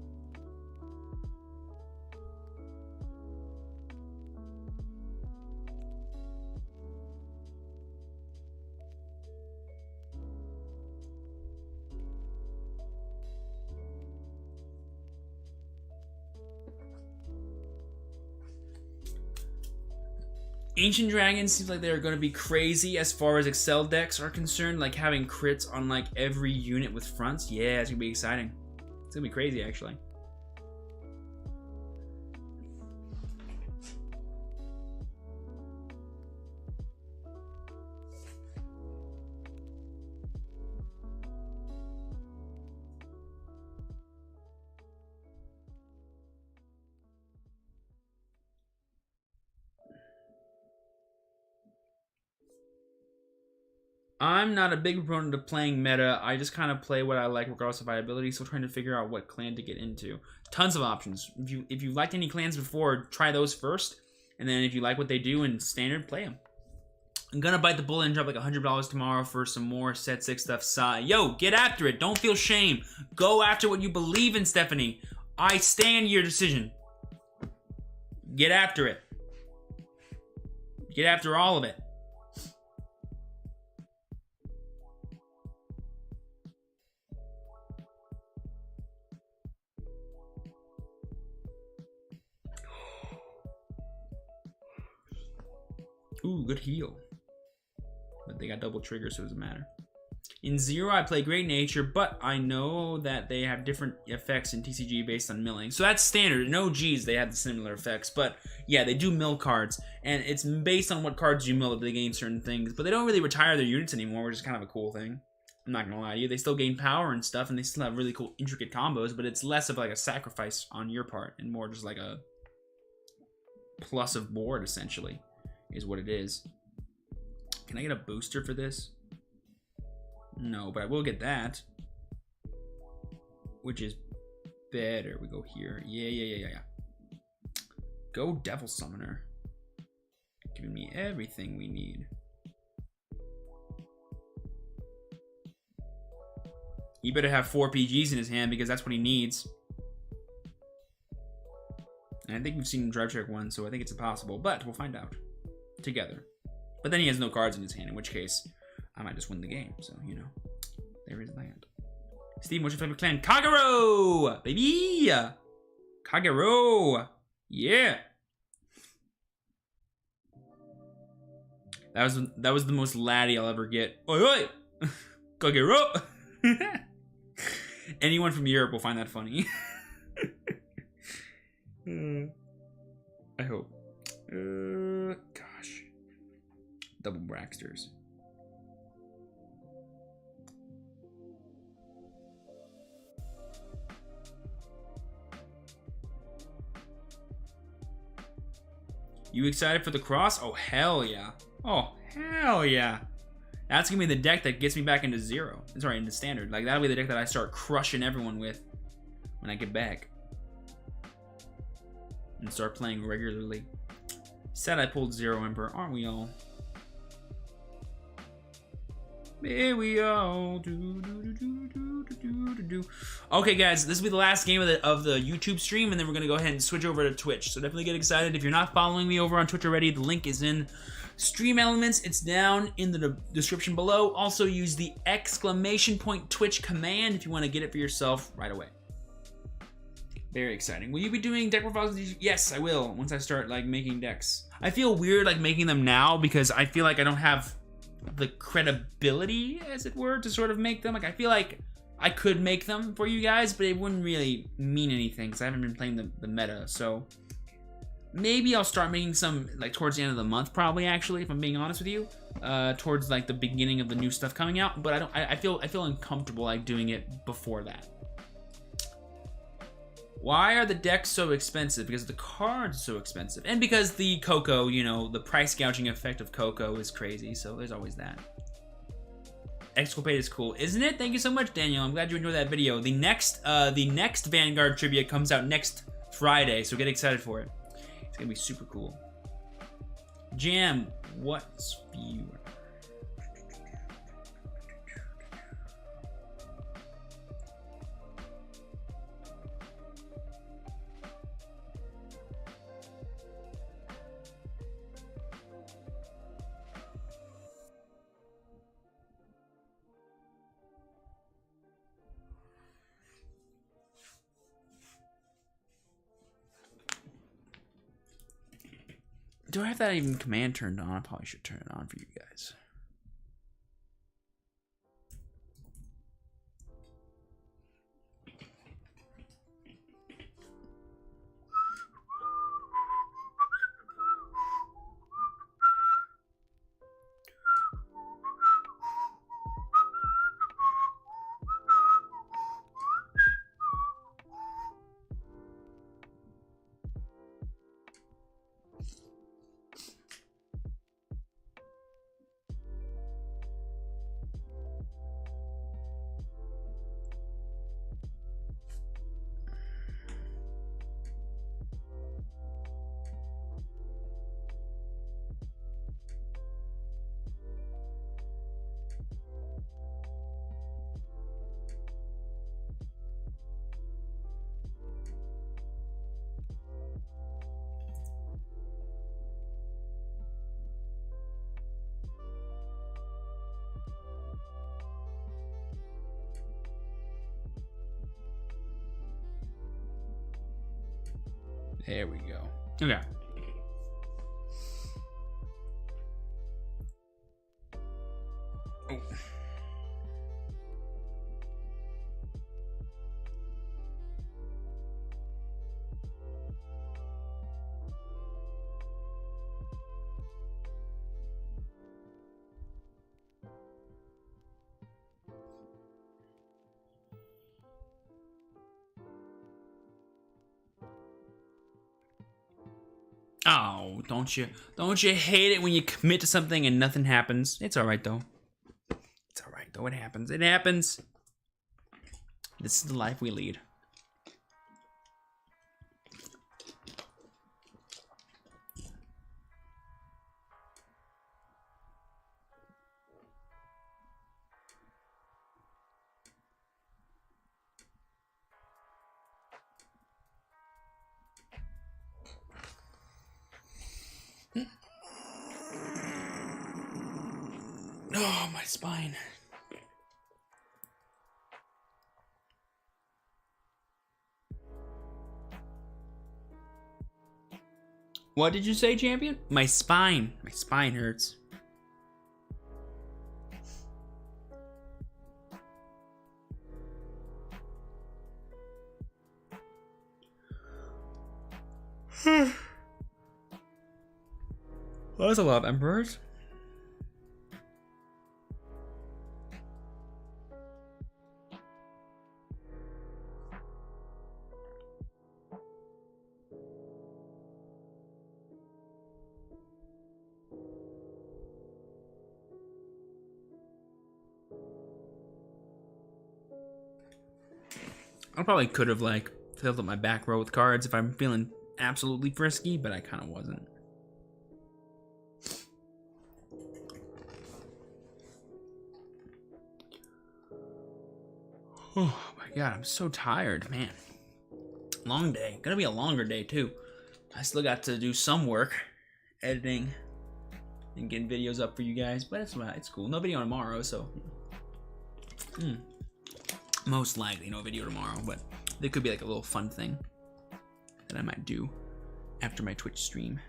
Ancient Dragons seems like they're going to be crazy as far as Excel decks are concerned, like having crits on like every unit with fronts. Yeah, it's going to be exciting. It's going to be crazy, actually. I'm not a big proponent of playing meta. I just kind of play what I like regardless of viability, so trying to figure out what clan to get into. Tons of options. If you liked any clans before, try those first, and then if you like what they do in standard, play them. I'm gonna bite the bullet and drop like $100 tomorrow for some more Set 6 stuff. Yo, get after it. Don't feel shame. Go after what you believe in, Stephanie. I stand your decision. Get after it. Get after all of it. Ooh, good heal. But they got double trigger, so it doesn't matter. In Zero, I play Great Nature, but I know that they have different effects in TCG based on milling. So that's standard. In OGs, they have the similar effects. But yeah, they do mill cards. And it's based on what cards you mill that they gain certain things. But they don't really retire their units anymore, which is kind of a cool thing. I'm not going to lie to you. They still gain power and stuff, and they still have really cool, intricate combos. But it's less of like a sacrifice on your part and more just like a plus of board, essentially, is what it is. Can I get a booster for this? No, but I will get that. Which is better. We go here. Yeah. Go Devil Summoner. Giving me everything we need. He better have 4 PGs in his hand because that's what he needs. And I think we've seen him drive check 1, so I think it's impossible. But we'll find out together. But then he has no cards in his hand, in which case I might just win the game. So, you know, there is that. Steve, what's your favorite clan? Kagero! Baby! Kagero! Yeah! That was the most laddie I'll ever get. Oi, oi! Kagero! Anyone from Europe will find that funny. I hope. Gosh. Double Braxters. You excited for the cross? Oh, hell yeah. Oh, hell yeah. That's gonna be the deck that gets me back into Zero. Sorry, into Standard. Like, that'll be the deck that I start crushing everyone with when I get back. And start playing regularly. Said I pulled Zero Emperor, aren't we all? Here we all do. Okay, guys, this will be the last game of the YouTube stream, and then we're gonna go ahead and switch over to Twitch. So definitely get excited. If you're not following me over on Twitch already, the link is in Stream Elements. It's down in the description below. Also, use the ! Twitch command if you want to get it for yourself right away. Very exciting. Will you be doing deck profiles? Yes, I will. Once I start like making decks. I feel weird like making them now because I feel like I don't have the credibility, as it were, to sort of make them. Like, I feel like I could make them for you guys, but it wouldn't really mean anything because I haven't been playing the meta. So maybe I'll start making some like towards the end of the month, probably, actually, if I'm being honest with you, towards like the beginning of the new stuff coming out. But I feel uncomfortable like doing it before that. Why are the decks so expensive? Because the cards are so expensive. And because the Coco, you know, the price gouging effect of Coco is crazy. So there's always that. Exculpate is cool, isn't it? Thank you so much, Daniel. I'm glad you enjoyed that video. The next Vanguard trivia comes out next Friday, so get excited for it. It's gonna be super cool. Jam, what's viewer? Do I have that even command turned on? I probably should turn it on for you guys. There we go. Okay. Oh. Oh, don't you hate it when you commit to something and nothing happens? It's all right though. It's all right though. It happens. It happens. This is the life we lead. Oh, my spine. What did you say, champion? My spine. My spine hurts. Well, that's a lot of emperors. I probably could have like filled up my back row with cards if I'm feeling absolutely frisky, but I kind of wasn't. Oh my god, I'm so tired, man. Long day. Gonna be a longer day too. I still got to do some work, editing and getting videos up for you guys, but it's cool. No video tomorrow, so most likely no video tomorrow, but there could be like a little fun thing that I might do after my Twitch stream.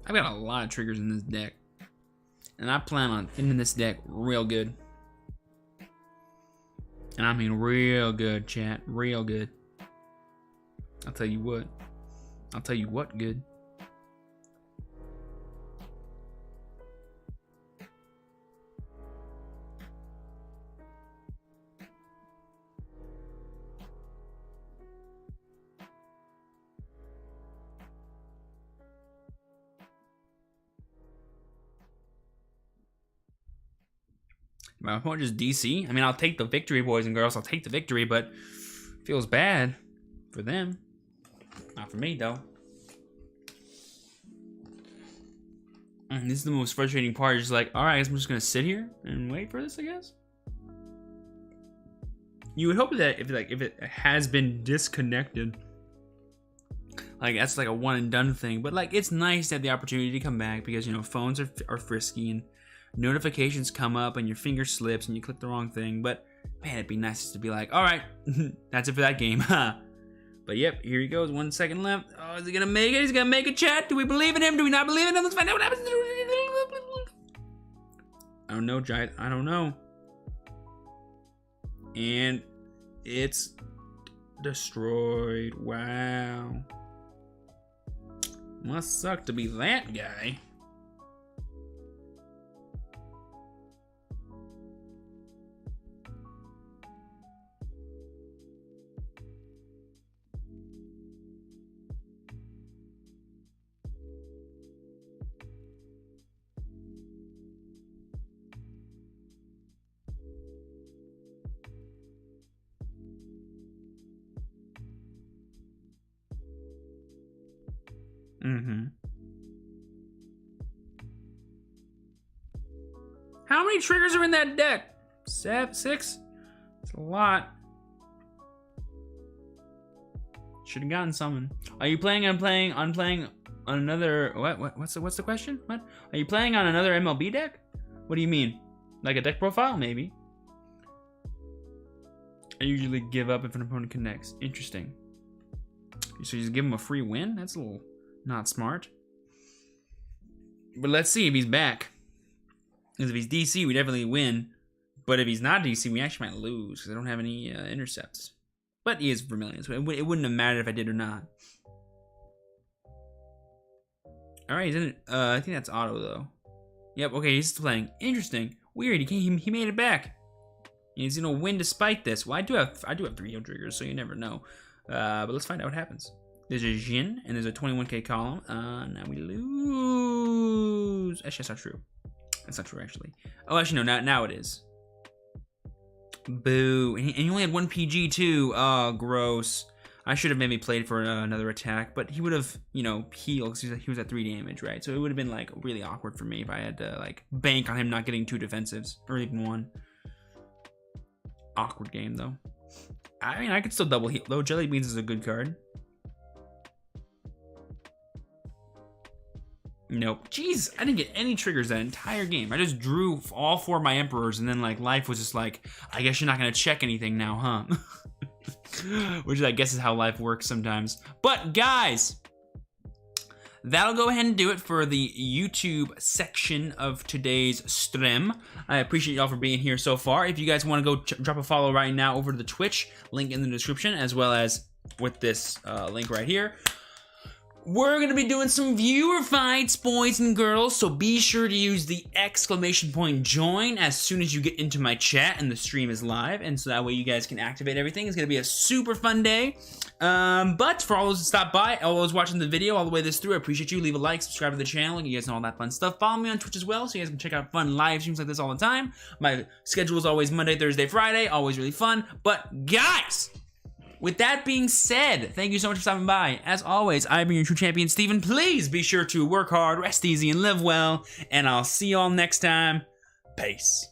I've got a lot of triggers in this deck, and I plan on ending this deck real good. And I mean real good, chat. Real good. I'll tell you what. I'll tell you what good. My opponent just DC. I mean, I'll take the victory, boys and girls. I'll take the victory, but feels bad for them. Not for me, though. And this is the most frustrating part. Just like, all right, I guess I'm just gonna sit here and wait for this, I guess. You would hope that if it has been disconnected, like that's like a one and done thing. But like, it's nice to have the opportunity to come back because, you know, phones are frisky and notifications come up and your finger slips and you click the wrong thing. But man, it'd be nice just to be like, all right, that's it for that game. But yep, here he goes. 1 second left. Oh, is he gonna make it? He's gonna make a, chat. Do we believe in him? Do we not believe in him? Let's find out what happens. I don't know, Giant. I don't know. And it's destroyed. Wow. Must suck to be that guy. How many triggers are in that deck? 6? It's a lot. Should have gotten someone. Are you planning on playing on another? What's the question? What? Are you playing on another MLB deck? What do you mean? Like a deck profile, maybe? I usually give up if an opponent connects. Interesting. So you just give him a free win? That's a little not smart. But let's see if he's back. Because if he's DC, we definitely win. But if he's not DC, we actually might lose because I don't have any intercepts. But he is Vermilion, so it wouldn't have mattered if I did or not. Alright, he's in it. I think that's auto, though. Yep, okay, he's playing. Interesting. Weird, he made it back. He's gonna win despite this. Well, I do have 3 heal triggers, so you never know. But let's find out what happens. There's a Jin, and there's a 21k column. Now we lose. Actually, that's not true. That's not true, actually. Oh, actually, no, now it is. Boo. And he only had 1 PG, too. Oh, gross. I should have maybe played for another attack, but he would have, you know, healed because he was at 3 damage, right? So it would have been, like, really awkward for me if I had to, like, bank on him not getting 2 defensives, or even 1. Awkward game, though. I mean, I could still double heal, though. Jelly Beans is a good card. Nope. Jeez, I didn't get any triggers that entire game. I just drew all 4 of my Emperors, and then, like, life was just like, I guess you're not going to check anything now, huh? Which I guess is how life works sometimes. But, guys, that'll go ahead and do it for the YouTube section of today's stream. I appreciate y'all for being here so far. If you guys want to go drop a follow right now over to the Twitch, link in the description, as well as with this link right here. We're going to be doing some viewer fights, boys and girls, so be sure to use the ! join as soon as you get into my chat and the stream is live, and so that way you guys can activate everything. It's going to be a super fun day. But for all those who stopped by, all those watching the video all the way this through, I appreciate you. Leave a like, subscribe to the channel, you guys know all that fun stuff. Follow me on Twitch as well, so you guys can check out fun live streams like this all the time. My schedule is always Monday, Thursday, Friday, always really fun. But guys, with that being said, thank you so much for stopping by. As always, I've been your true champion, Steven. Please be sure to work hard, rest easy, and live well. And I'll see y'all next time. Peace.